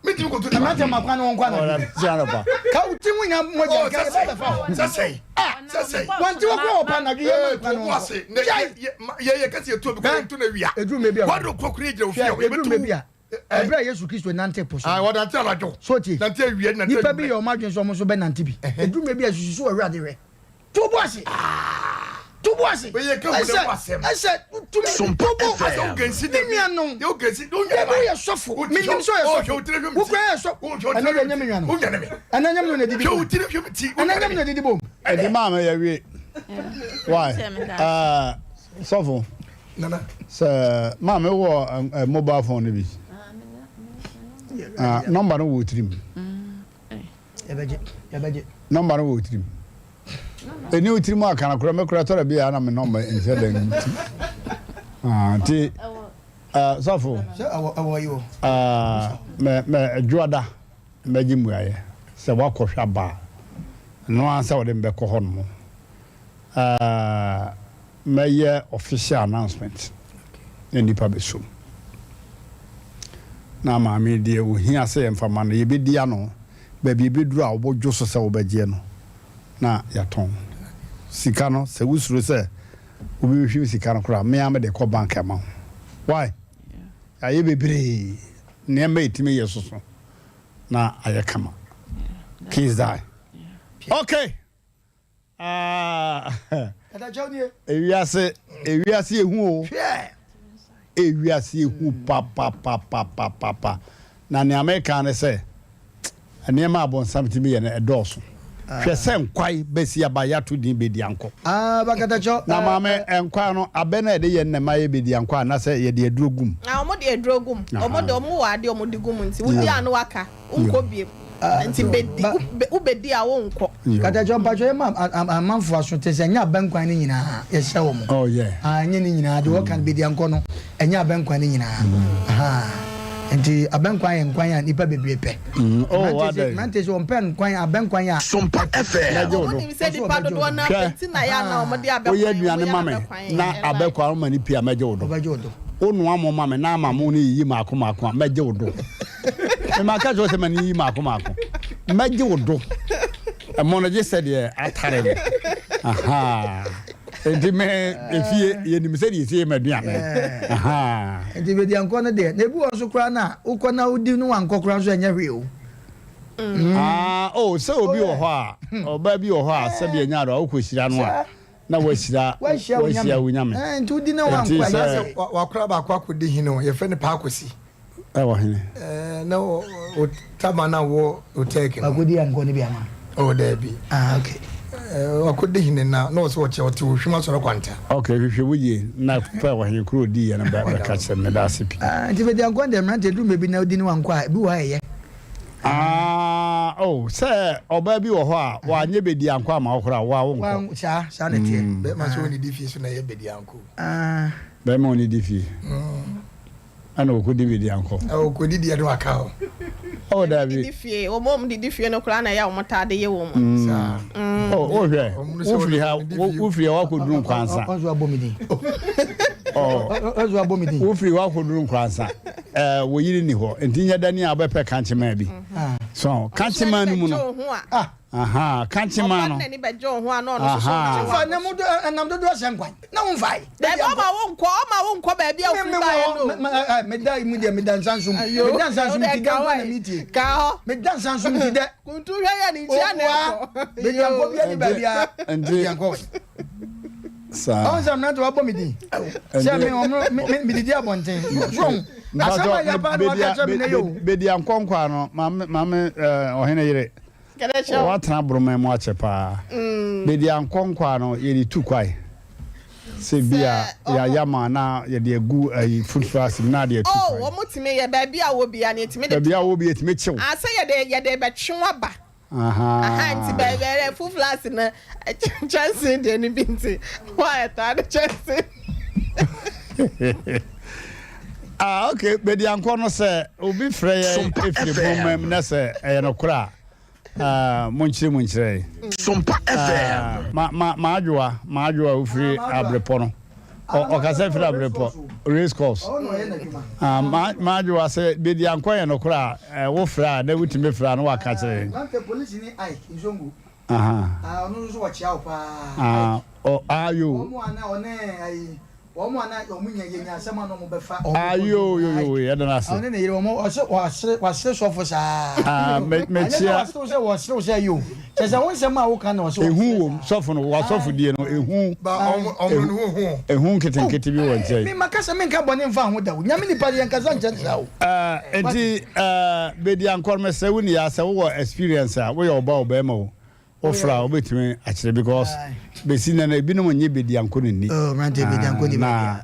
metimi kotu na mate makwa no nkwa na jana ba ka uti hu nya mo ja ka ba fa sasei wanti wo ko pa na dwi ye ma no wase ye kasi etu obi ko na wia edu me bia wado kokuri je ofia we edu me bia ebra Yesu Kristo nante poso wada nte alajo soti nante wiye nante nipa bi yo madwen so mo so be nante bi edu me bia susu so awurade we to boase we ye ka wo de wasem ese to me to bo aso gensi de mi anu yo gensi do nya ba ye sofo mi nim so ye sofo wo kwa ye sofo ana nya me nwa no ana nya me no didi yo tire hwe ti ana nya me no didi bom edi ma me ya wie why sofo nana sɛ ma me wo mobile phone bi number no wo trim yabaje number no wo trim eni wo trim aka na kura me kura tore bi ya na me number nse da ti sofo awo yo me adwoada me gimu aye sɛ wakɔhwa ba no ansa wo de me kɔ hɔ no meye official announcement nipa besom na maame de wo hia se mfama no yebedi ano ba bi beduru a obodwo so se obagye no na yaton sika no se wusuro se obi hwi sika no kra me am de ko bank ama why aye bebre ne ma etime yesoso na aye kama kids die okay ewiase ehu o ewiase ehu pa na ne America ne se ane ma abonsam timi ye na edoso hwe se nkwai besi abaya to din bedi anko bakatacho na mame enkwa no abe na ede ye nnema ye bedi anko na se ye de adrogum omo de adrogum omo de omo wa de omo de gum nti wudi anu waka unko biem nti bedi ubedi a wo nko katacho mpacho ye amanfo asote se nya bankwan ni nyina ye hye wo mo oh yeah nya ni nyina de wo kan bedi anko no enya bankwan ni nyina nti abankwan ye nkwan ya nipa bebrepe mante so ompen nkwan abankwan ya Sompa FM omo ni se di pado do na penti na ya na omo de abankwan o ye duane mame na abekwa ma ni pia meje wodo onu amo mame na ama mo ni yi mako meje wodo e ma ka jo se mani yi mako meje wodo e mo no je said ye atare me aha enti me efie ye ni me said ye sie maduane aha enti bedi anko no de na bi wo so kra na ukọ na udi no anko kra so enya hwe o se obi wo ho a oba bi wo ho a se bi enya do akoshira no a na washira wunyame enti udi na wanko ya wakra ba kwa kodi hino ye fe ne pa akosi wa hene na o tamana wo o take akodi anko ne bi ama o da bi okay wakodi hine na no so che o ti hwima so kwanta okay hwehwe wuye na fa wa hene kro di ya na ba ka che me da sipi enti bedi anko de Emmrante du mebi na udi ni wanko a bi wa ye say oba bi wo ho a wa nye bedi anko ama okra wa wo nko sha na tie be ma so ni difi so na ye bedi anko be ma oni difi ana okodi bedi anko okodi di ade waka o da bi difi o mom di difi no kra na ya o mota de ye wo mo hwe ufri wa ko duru kwansa ozo abomidi ozo abomidi ufri wa ko duru kwansa wo yiri ni ho entinya dani abepe kanchema bi so kanchema nu mu no kanchema no ni bejo ho ano no so fa na mu do nam do senkwan na wo vai de ma wo nko ba bia ufri ba ye no me da mu de me dan sansum ti ga na miti ka ho me dan sansum ti de kuntu hwe ya ni tia na ko me dan ko bia ni ba bia ndi yanko sa on sam na to abomidi se me omro me didi abonten from asama ya ba no ka chame na yo bedi ankonkwa no mame ohene yire wa tana broma mu achepa bedi ankonkwa no yeri tukwai se bia ya yama na ye de egu food fast na de tukwai wo mutime ye ba bia wo bia na etime de ba bia wo bia etime chew asa ye de be twenwa ba nti bere food fast na chance de ni binti why ta de chance okay bedi anko no se obi frɛ ye efiri bomam na se no kra munchire Sompa FM maadwoa ufiri abrepo no o ka se firi abrepo race course maadwoa se bedi anko ye no kra wo fra na wutime fra no waka kire police ni ai izongu onu so wa chia opa ayo omo ana one ai omo ana omunya yenya asema no mo befa ayo ya dana se one ne yire omo wasre sofo sa mechia wasre yo chesa won sema wo kan no so ehu wo sofo no wasofo die no ehu ba omo no hu ehu ketenkete bi won chai mi makasa men ka bone mfa ho da wo nyame ni pa yen kasa nche sa wo enti bedi ankor mese wo ni ya se wo experience a wo yo ba ma wo ofra obetime akire because besi na ebi no nye bedi anko ni Emmrante bedi anko ni na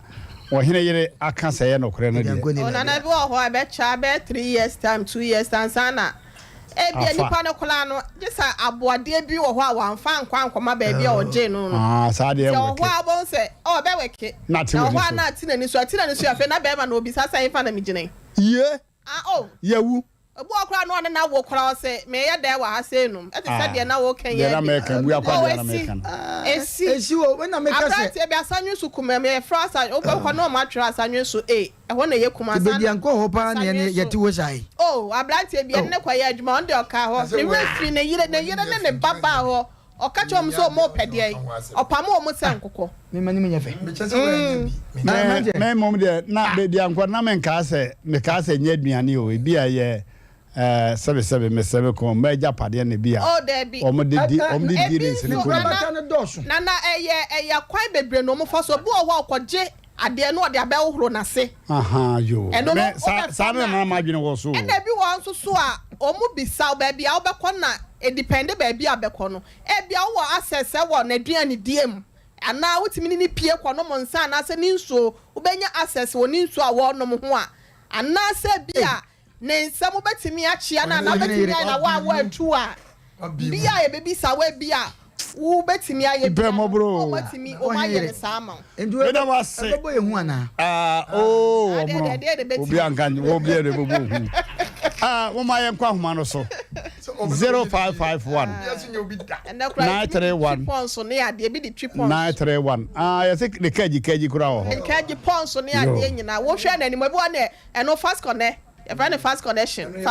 wo hene yire aka se ye no kore no de ona na bi wo ho be cha be 3 years time 2 years time sana bia nipa no kola no gisa aboade bi wo ho a wanfa nkwankoma ba bia oje no sa de wo ho abon se o be weke na ho na tinani so afe na be ma no obi sasa yin fa na mi gine ye yawu Obu okra no na wo kra say me ye da wa ha say no. E say de na wo kan ye. Na me kan bu akwa na me kan. Esi wo when na make say. Abranti be asanyu su kuma me fra sa obekwa no ma twa asanyu su e ho na ye kuma sa. Be di anko ho pa na ye ti wo sai. Oh, abranti be ne kwa ye adwuma on de oka ho. Ne refri ne yire ne baba ho. Oka chom so mo pede opam o mo sankoko. Me mani me nyefe. Me chese wo bi. Me mom de na be di anko na me ka se nya aduane o bi aye sebe me sebe ko me japade na bi a. Oh, there be. O mo de di nse ko. Na eye kwan bebre no mo fo so bu o ho okoje ade no de abe ohoro na se. Aha yo. Me sa na ma dwene wo so. E na bi wo nso so a o mu bisa ba bia wo bekọ na e depend ba bia bekọ no. E bia wo access e wo na duane diem. Ana wotimi ni pie kọ no mo nsa na se ni nso wo benya access wo ni nso a wo no mo ho a. Ana se bia ne nsa mo betimi achia na betimi na wa atu a. Bia e bebi sa we bia wo betimi aye bia mo bro. O betimi o ma ye sa ma. Endu e wa se. Ebo ye hu ana. Obi ankan wo bia de bobo hu. Wo ma ye kwa homa no so. 0551 931 ponso ne ade bi di tripon 931 ya se de kaji kura ho kaji ponso ne ade nyina wo hwe na ni mo bi one eno fast connect fast connection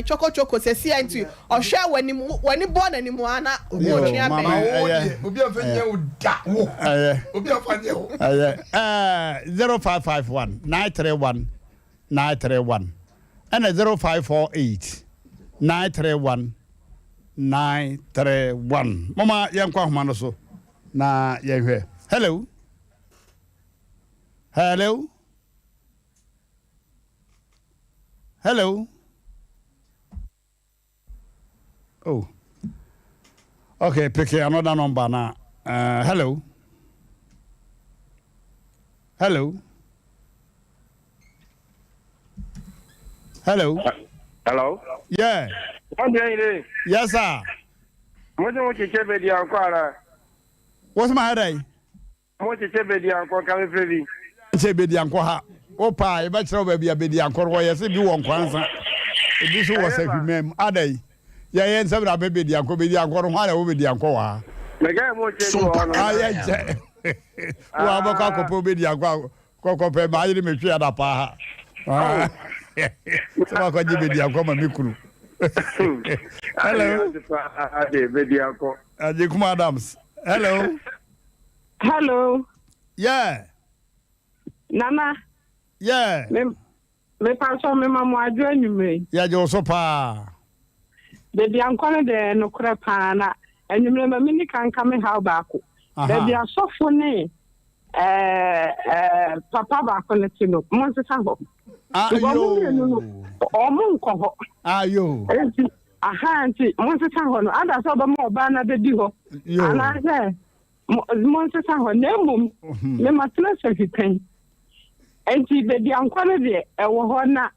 choco se si antu o hwe wani born ani mu ana wo twa be obi afanye wo da wo obi afanye wo 0551 931 and 0548 931 mama yankwa homa no so na yenhwe hello oh okay pick another number na hello yeah What do you yes sir what do you check with the ankwara what's my headache what you check with the ankwara can we check with the ankwara opa e ba kire oba bia di ankwara wo yesi bi won kwansa e bi so wo sa hwimem adai ya yen sabra be di ankwara ho ala wo be di ankwara me ga mo check wo no ya je wa ba kwa ko be di ankwara ko pe ba yiri me twa da pa ha sama ko jibe di ankwara ma mikuru hello Ade kuma Adams hello yeah nana yeah me paso me mamu adwo anyume ya je so pa de ankone de no kura pa na anyume ma mini kanka me ha ba ko de asofo ne papa ba ko ne tino mo se sa ho omo nko ho ayo ahanti mo se sa ho no ada so ba mo ba na be di ho ana se mo se sa ho ne mum me matna se fikan enti be di ankwane de e wo ho na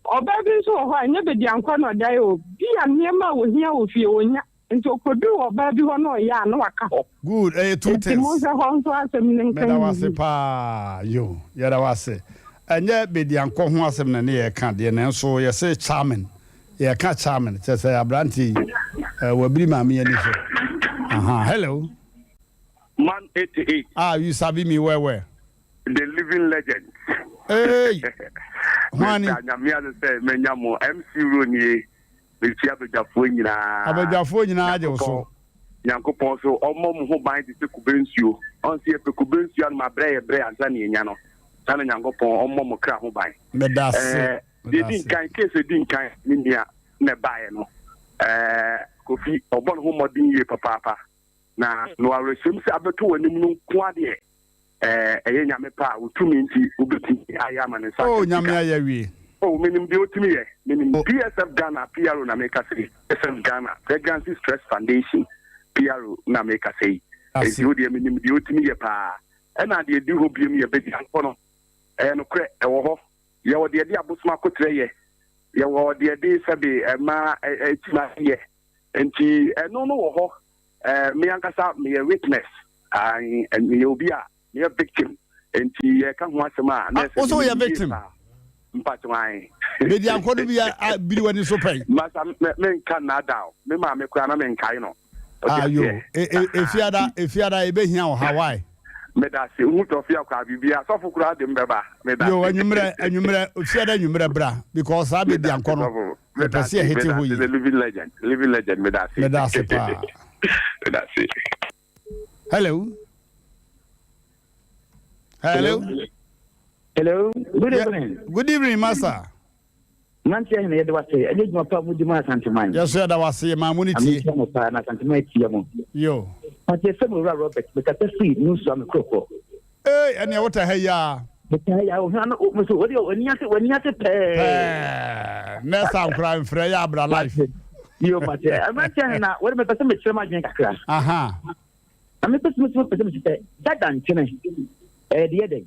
oba bi so ho anya be di ankwane odai o bi aniema wo hia wo fie wonya enti okodu oba bi ho no ya na waka ho good two things mo se ho nso asem ne nkan me da wase pa yo ya da wase anya be di anko ho asem na ne ye ka de na so ye se charming ye ka charming say abranti wabiri ma me ni so hello man 88 you sabi me where the living legend hey Mani nyamia say menyamo MC Roni be tia abejafo nyina aje so Nyankopon so omom ho ban de kubensuo on se kubensuo na mabre anza ne nya no sana Nyankopon omom kra ho ban medase din kan case din kan ni nia ne bae no kofi obon ho modin ye papa na no aresim se abeto wanim no ko ade eye nyame pa utumi nti ubeti ayama ne sa nyame ayawie menim de otumi ye menim PSF Ghana PRO na make say PSF Ghana Pregnancy Stress Foundation PRO na make say enti odi menim de otumi ye pa na de di ho biem ye bedi anko no no kre wo ho ye wo de abosoma kotre ye wo de sabe ma etima ye enti no wo ho me ankasa me witness and me obi a me victim enti ye ka ho asema na also your victim mpatwai Bedi ankodo bia biri wani so pai. Masa men kan na daw. Me ma me kwa na men kai no. Ayo, efiada ebehia o Hawaii. Me da se hu to fia kwa bibia so fukura de mbeba. Me da. Yo anyumre ofiada anyumre bra because abedi ankono. Me pese e hete ho yi. Living legend me da se. Me da se pa. Me da se. Hello. Hello. Hello. Good evening. Good evening, master. Emmrante Hene yede wase. Eje juma pa mu di ma santiman. Yes, sir, da wase ma muniti. Ami mo pa na santiman ti mo. Yo. Ate se mo Robert because free news am kroko. Ene what ha ya. Beta ya o na o so wodi oni ate pe. Na sam kra mfre ya abra life. Yo mate. Emmrante Hene na wodi me pese me chire ma dwen kakra. Aha. Ami pese me chire dadan chene. De yede.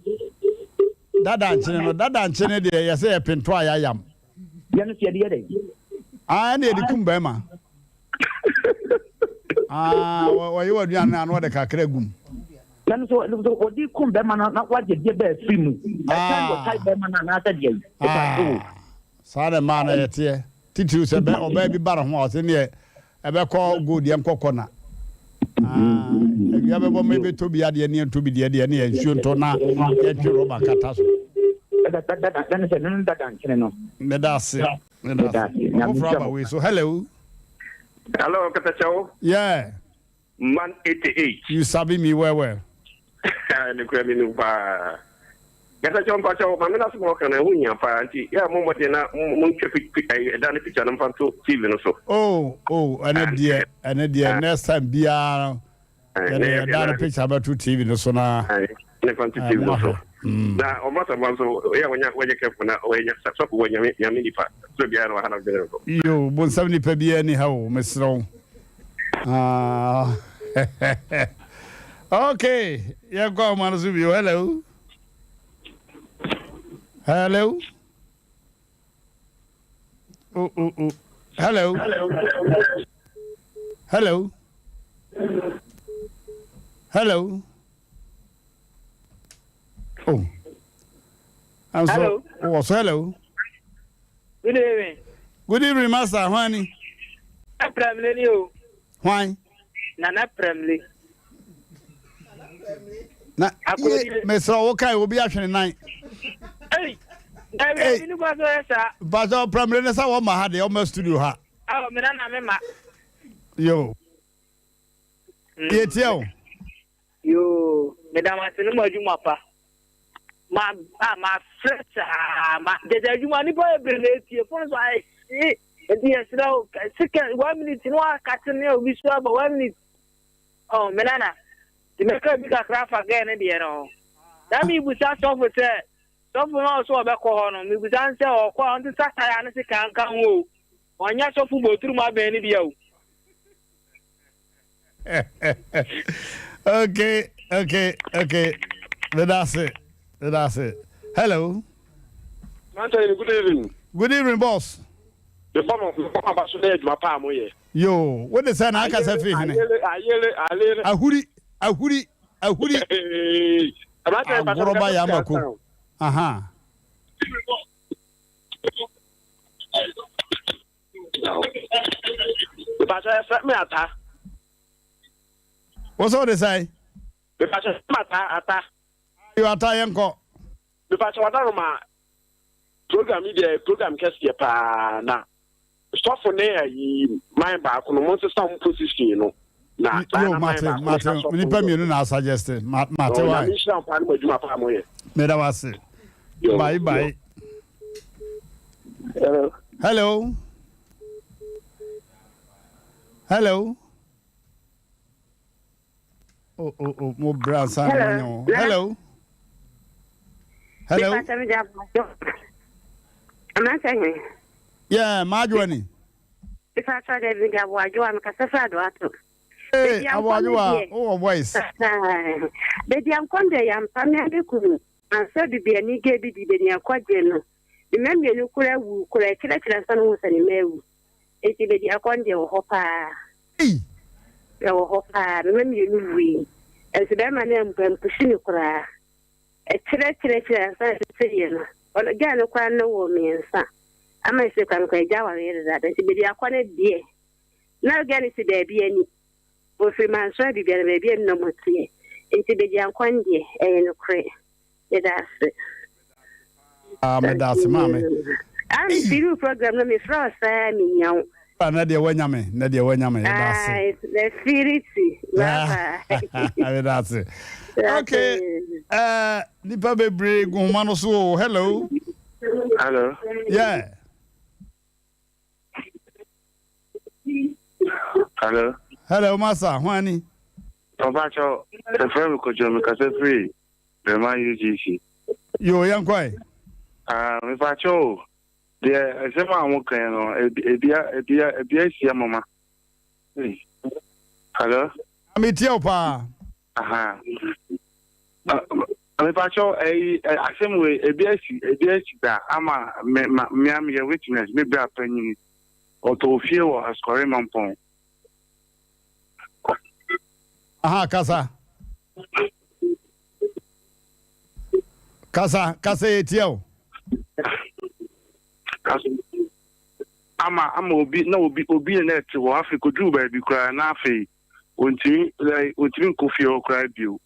Dadan chene de ya say pento ayam. Ya no se de yede. Na de kumba ma. Wa yi wadua na no de kakra gum. Ya no so odi kumba ma na waje de be free mu. Kan go type be ma na ta de. Sare ma na yete. Titiru se be oba bi bara ho o se ne e be ko gold yem kokona. Ya be bo me be to bi ade ne to bi de ne ya nsuo nto na ya twiro ba kata so. Me da se. So hello. Hello, Katacho. Yeah. Man 88. You sabi me well. Ne kwa mi nupa. Katacho mpacho, mamina sumo kana hunya pa anti. Ya mo mote na mo ntwe dan picture na mfanto TV no so. Oh, ane dia next time bia. Ya dan picture about TV no so na. Ne mfanto TV no so. Na omata mwanzo ya wanya kefu na wanya sapo wanya yaminipa so bia no hana bele ko yo bon sabni pa bia ni hawo mesro okay ya go man zubi hello hello Oh, I'm hello. Hello. Good evening. Good evening, Master. Why? Why? Nana Premly. Na, Mr. Okay, will be actually night. Hey, but our Premly is our Mahad, the almost studio. Oh, Menana. Yo. Yo, Madame Asinuma Jumapa. My friends, there's a money boy, phone. So I see, yes, no, second 1 minute, you know, cutting you, we saw about 1 minute. Oh, Menana, the maker big a craft again, and you know. That means we start off with that. Someone also about corner, we was answer or call on the Saturday, and I can't come home. One year of football through my benny. Okay. That's it. Hello. Good evening. Good evening, boss. The form of ambassador my palm here. Yo, what the son I can say? Ahuri. Agoroba Yamako. Aha. What's all they say? You are tired, the Pashawarama program media program Cassia pa na stop for near my back on most some position, you know. Now, Martin, I suggested. Martin, bye. Hello. Oh, more brown. Hello. Yeah, Marjorie. If I try to think about you, I'm a Hey, how are you? Oh, voice. Baby, I'm Conde, I'm Pamela. And so the be a nigga be the quadrino. Remember, you could have collected some was an email. It's a Conde or Hopper. Or Hopper, remember you we. As the man named pushing you cry. A treacherous and Girl, no crown no woman, sir. I might say, I'm going to go that. And she be the aquanet dear. Now, again, it's there be any. Or free man, so be there may be no more tea. And to be the aquandi, and no cray. That's it. That's mammy. I'm still program, let me frost, young. Nadia Wenyame, Nadia Wenyame. The spirit. That's it. Okay. Nipa bebre gumano so. Hello. Hello. Yeah. Hello. Hello, Masa. Wani. Obacho, the friend ko jo me ka se free. The man UGC. Yo, yan kwai. Me pacho. The sema mo kan no ebia sia mama. Hello. Amiti opa. Aha. Me pacho asem we ebia si da ama me am your witness me bra panyin. Oto fie wo askore mampon. Aha, Kasa etiel. Ama obi na eti wo Africa dru ba bi kra na afi ontimi kofi o kra bio.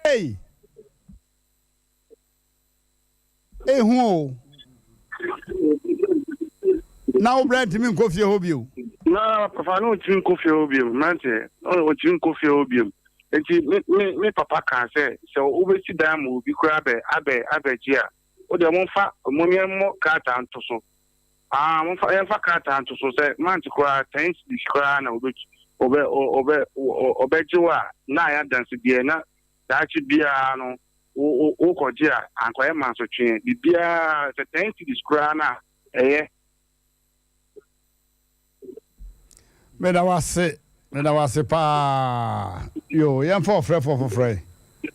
Hey. Hu. Now brand me kofi ho bio. Na papa no ontimi kofi o bio. Mante, o ontimi kofi o bio. Enti me papa kan say so obeti dan mo bi kra abeji a. O de mo fa mo kata nto so. Mo fa en fa kata nto so say man ti kra thanks this kra na obejiwa na ya dance bia na dachi bia no o koje a ankoye man so twen bia thanks this kra na Me da wase pa yo yan for frɛ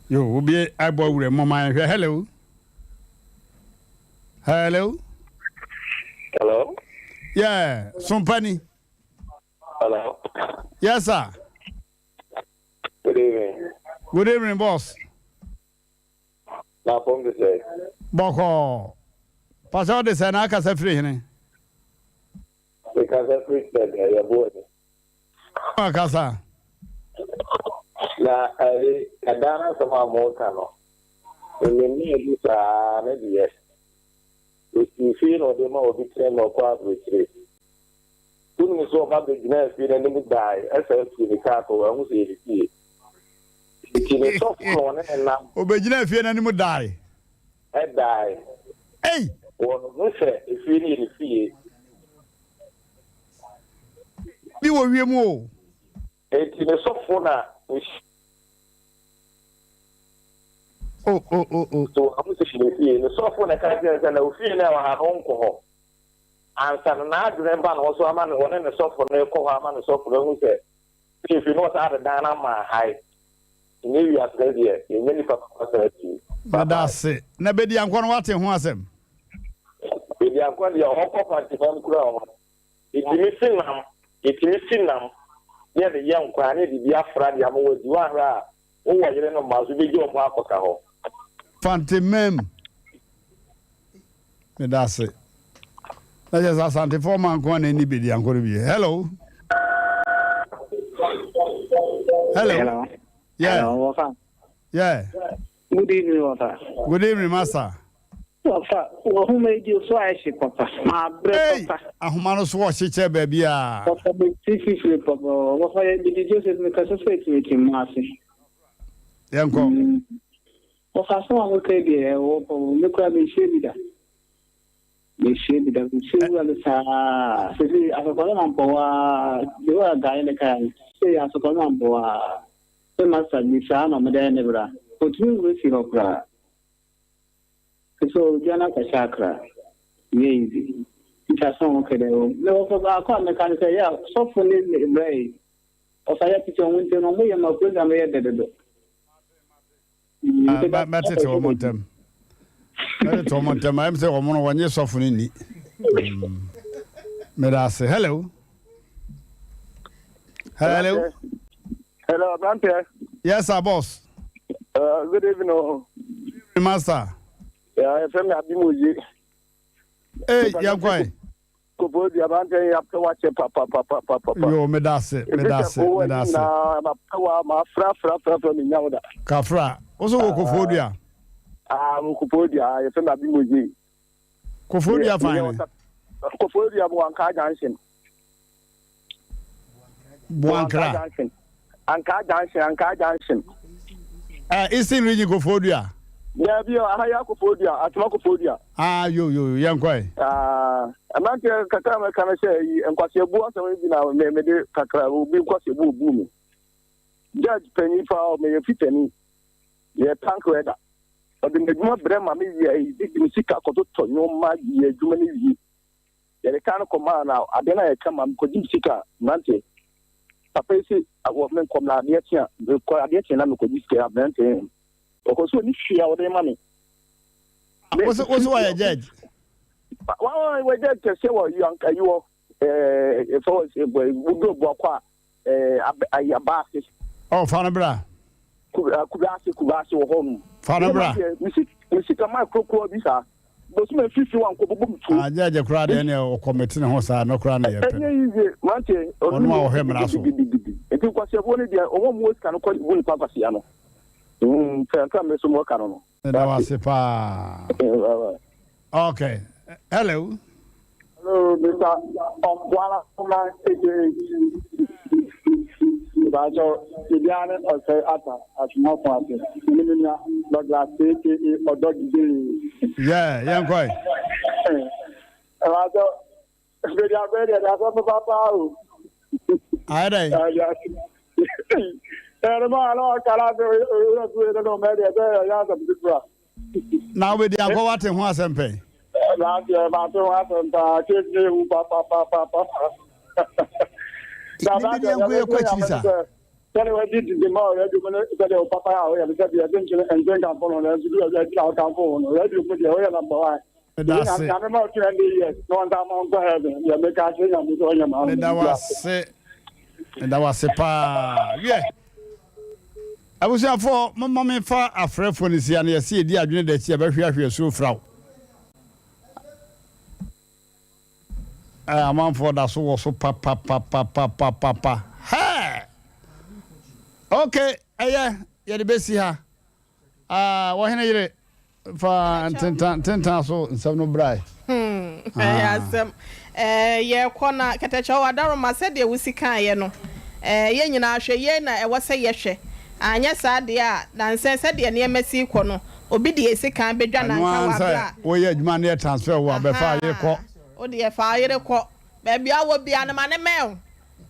yo obi abo wure mo man hwɛ. Hello. Yeah, Sompani. Hello. Yes, sir. Good evening. Good evening, boss. Na phone to say. Boko. Pastor de sana ka se free ne. Because I free said ya boy. Kasa. Na kadana sama mo kano. Ni ni sa na die. We feel no dem obi train no kwa retreat. Kunu so ba be gina fi na ni dai SFC ni ka ko wa mu se ri. Kini so ko na Obegina fi na ni mu dai. Dai. Hey. Wo no se fi ni ri fi. Bi wo wie mu o. Kini so fo na So I'm just saying, the software can get an official uncle. And some Nadran also a man one in the software, no call a man software who said, if you know how the dynama high, maybe as ready, in many possibilities. But that's it. Nobody am going to watch him. With the uncle, your whole party on ground. It's missing them. Near the young granny, the Biafra, the Amo, the one ra. Oh, I didn't know Mazubi Marco. Fantimem. That's it. That's just a Santa Forman going anybody. I'm going to be. Hello. Hello. Yeah. Hello, yeah. Good evening, Water. Good evening, Master. Who made you so I see, Papa? My brother. A human swatch each other, baby. Papa, Papa, what I did Joseph make us a faith with him, Marcy. Young Of a song, okay, dear, or look at me, Shebida. They shave that we see well as a Colombo, you are a guy in the can say as a Colombo, the master, Miss Anna, Madame Nebra, but you will see opera. So, Janaka Chakra, easy. It has some okay. No, for our corner can say, yeah, softly brave. Of I have to winter on me and my program here. That's it, one time. That's one time. I'm saying, one year softening. May I say hello? Hello? Hello, Emmrante. Yes, sir, boss. Good evening, Master. FM Abimuji. Hey, young boy. Kubodi abante ya pewa che papa. Yo, medase. Na pewa ma fra ni nyawda. Kafra. Oso go Kofodia. Mukupodia FM Abimuji. Kofodia fine. Kofodia Buanka Junction. Buankra. Anka Junction. Eastern region Kofodia. Yeah, be a Kofodia, Atma Kofodia. You, young boy. Amante Kakama can say, and Quasia Bua, so now, maybe Kakra will be Quasia Boom. Judge Penny for me a fitany. Yeah, tank weather. But the Megma Brema, maybe a sick to no magi, Germany. Yeah, the kind of command now. I don't know, come and could you seek a Nante. Papa said, I was meant to come out here, the quiet and I'm going to scare Brente. Because when you see our money. What's why a judge? Well, we judge to say what you are, if I was a boy, would go Boqua, a basket. Oh, Fanabra. Kubasi or home. Fanabra. Mr. Micro Visa. Those men 51 I judge a crowd or committing a horse, no crown. Monte, or no, him and us. If you was a one idea, or one more can call it one Papasiano. Come some more canon. Okay. Hello. Hello, Mr. Bajo, Indiana, or say Ata, as more party. Douglas, or Dog. Yeah, young boy. Bajo, they are ready, that's what Papa. Now with the uncle, what in Asem Empe? That was a pa. Yeah. I was here for Mamma for a friend for this year, and you see, dear, you that you have here so frau. A man for that so papa. Hey! Okay, yeah, the best here. What are for 10 times so, some no bride. Asem ye kona katacha wadaro ma se de wusika ye no ye nyina hwe ye na e wose ye hwe anya sa de a na nse se de ne emesi kɔ no obi de esika bedwa na nka wa bra wo ye adwuma na transfer wo abefa ye kɔ o de fa ye kɔ ba bia wo bia na ma ne me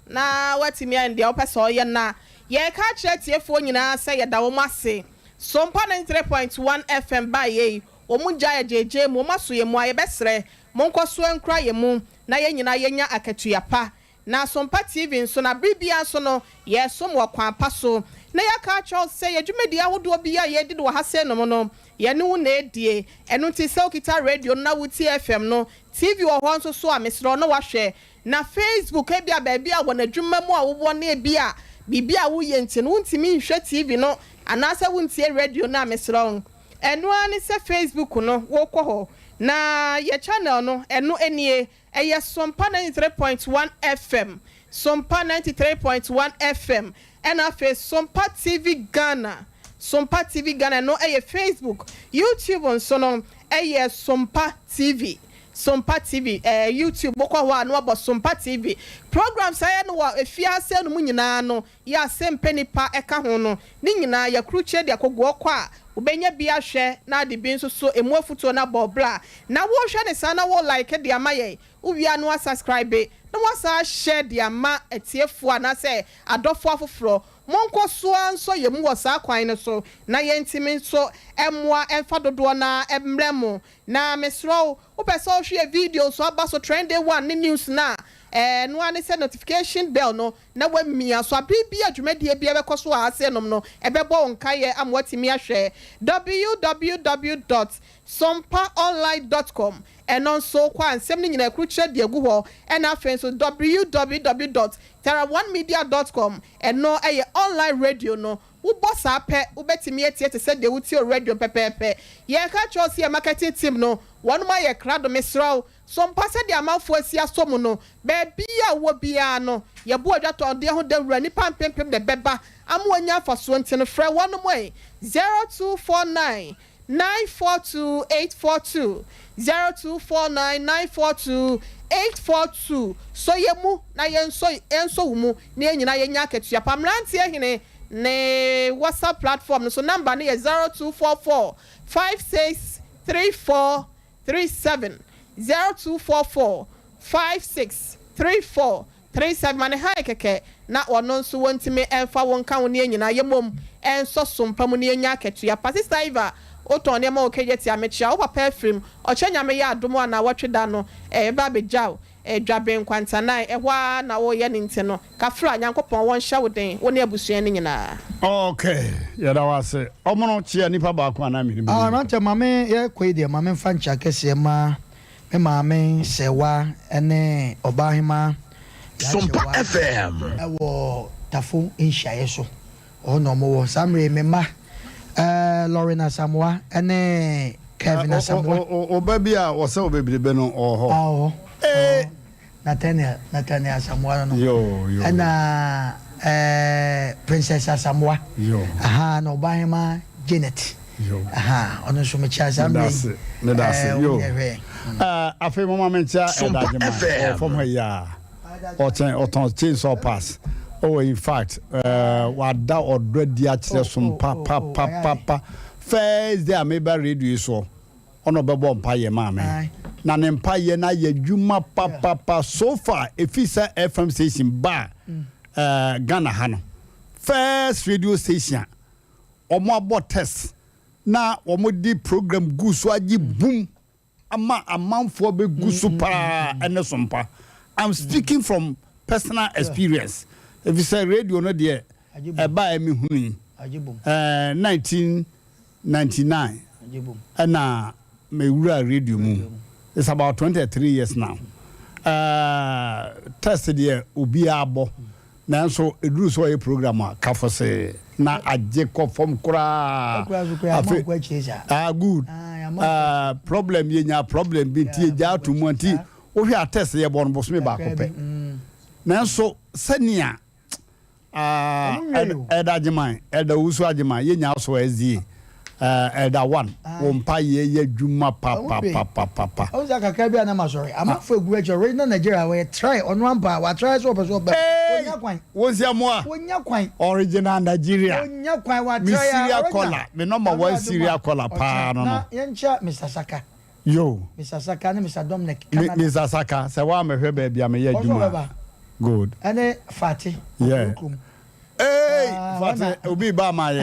na watimi an de opese ye na ye ka kire tiefo nyina se ye da wo mase Sompa 93.1 FM ba ye omunja ya jeje mu maso ye mu aye besre monkoso enkra ye mu na ye nyina ye nya akatua pa na Sompa TV nso na bibia nso no ye som wa kwan pa so na ya ka cho se ye dwumedi ahodo bia ye de wo hase no no ye ne wo na edie eno ti se okita radio na wuti FM no TV wo ho nso so amesro no wahwe na Facebook e bia ba bia wo na dwuma mu a wo na bia bibia wo ye nti no ntimi nhwe TV no anasa wuntie radio na amesro eno ani se Facebook no wo kɔ ho na ye channel no eno enie eye Sompa 93.1 FM Sompa 93.1 FM ena fe Sompa TV Ghana Sompa TV Ghana no eye Facebook YouTube nso no eye Sompa TV YouTube boko ho anu abo Sompa TV programs aye no wa efiase no nyina no ya Asem Empe Nipa eka ho no ni nyina ya kruche de akogwo kwa ubenya bia hwe na de bi nso so emu afuto na bobla na wo hwe ne sana wo like de amaye uwia no subscribe na wasa share de ama etiefo na se adofo afoforo monko so anso yemu wo sa kwan ne so na yentimi nso emwa emfa dodo na emremo na mesro upese o hwe video so aba so trend 1 ni news na no ani se notification bell no na wa mia so abibia adwumadie bia be koso ase nom no ebebo nkaye amwatimi ahwe www.sompaonline.com enon so kwa nsem ni nyina kruche de agu ho ena afen so www.tera1media.com eno eye online radio no boss ape ubetimi etie te se de wuti o radio pepepe ye ka chosi marketing team no one ma ye krado mesraw Sompa se de amanfo asia somu no be bia wo bia no ye bo adwato de ho da wura ni pampempem de beba amwanya faso ntene frɛ one mo 0249 942842 0249942842 so yemu na yenso mu na nyina yenya ketua Emmrante Hene ne WhatsApp platform so number ne 0244 563437 0244 563437 mane hai keke na ono nso wontime emfa wonka woni nyina yemom enso Sompa mu ne yenya ketua pasista Iva oton ne ma okejeti amechia wo papa afrim ochenya me ya adomo na watweda no ba bejaw dwaben kwantana ehwa na wo ye ninte no kafra nyankopon won hya woden wo ne abusua ne nyina okay ya da wase omono chia nipa ba ko na mi Emmrante mame ye kwede mame fancha kese ma me mame sewa ene obahima Sompa FM ewo tafo insha yeso ono mo wo samre me ma Lorena Samoa ene Kevin Samoa baby o se obebrebe no oho Nathaniel Samoa no yo ana Princess Samoa yo aha no bahima Janet yo aha ono so me cha samre me das yo afi mama mencha edagema from here oton change so pass. Oh, in fact, wada already actually Sompa papa. First day I maybe radio so. Ono bebo mpaye mama. Na ne mpaye na ye dwuma papa so far if it's a FM station bar Ghana hano. First radio station. Omo abo test. Na omo di program gu so agi boom. Ama amanfo be gu so pa ene Sompa. I'm speaking from personal experience. If you say radio no there buy me huni 1999 and me wura radio mu it's about 23 years now tested there obi abo na so eduru so a program ka for say na aje ko form kura good problem yenya problem bi tie ja to mu anti o hwe test ye bon bo so me ba ko pe na so senia Elda Jemai, Elda Usu Ajima, Yenya so SDA, Elda one, Wompa ye Juma papa. I was like a Caribbean Amazon. I'm not for graduate in Nigeria where try on one bar, what tries over so bad. Was your more original Nigeria? What Syria collar, the number one Syria collar, Pano, Yancha, Mr. Saka. Yo, Mr. Saka, Mr. Dominic, Mr. Saka, so I'm a baby, I'm a Juma. Good. And Fatty. Yeah. Hey, Fatty, Obi ba my.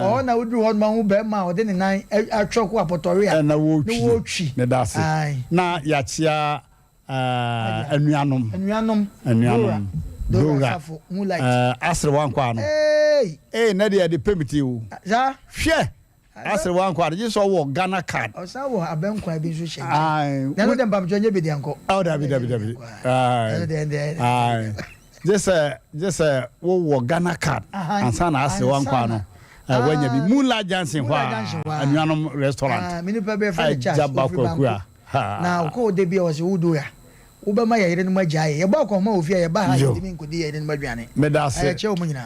Oh, na would do one man who bear my then I choke up Potoria and a woochi. That's it. Na Yachia Enyanum. Dora. Asra one quan. Hey, Nadia the primitive. Share. Asra one quad, you saw Ghana card. I saw a bank quite busy. I know them Bam Johnny Bidianco. Oh, just Ghana card. And son asked one quano. When you be Moonlight Dancing, and Yanum restaurant. Now, call the was Udoya. Ubama in my jay, a balcon more of your bar, you could be in Madriani. Medas,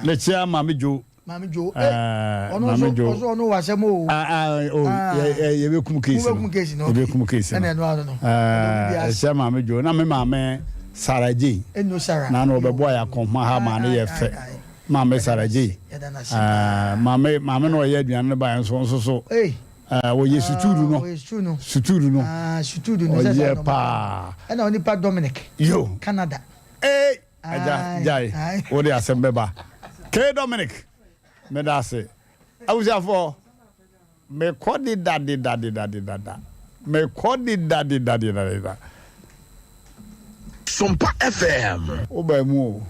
let's share Mammy Joe. Mammy Joe, Mammy Joe, no, was a move. You will come case, and then share Mammy Joe, and Mamma Sarah G. And no Sarah, none of the boy I come Mahamani effect. Mamma Sarah G. Mamma no yet be under by and so. Hey. We Sutudu no. Yeah, pa. And only pa Dominic. Yo. Canada. Hey. Jai. What they are Asem Beba. K Dominic. Me da say. I was for me kodi daddy. Me kodi daddy. Sompa FM. Oba mu.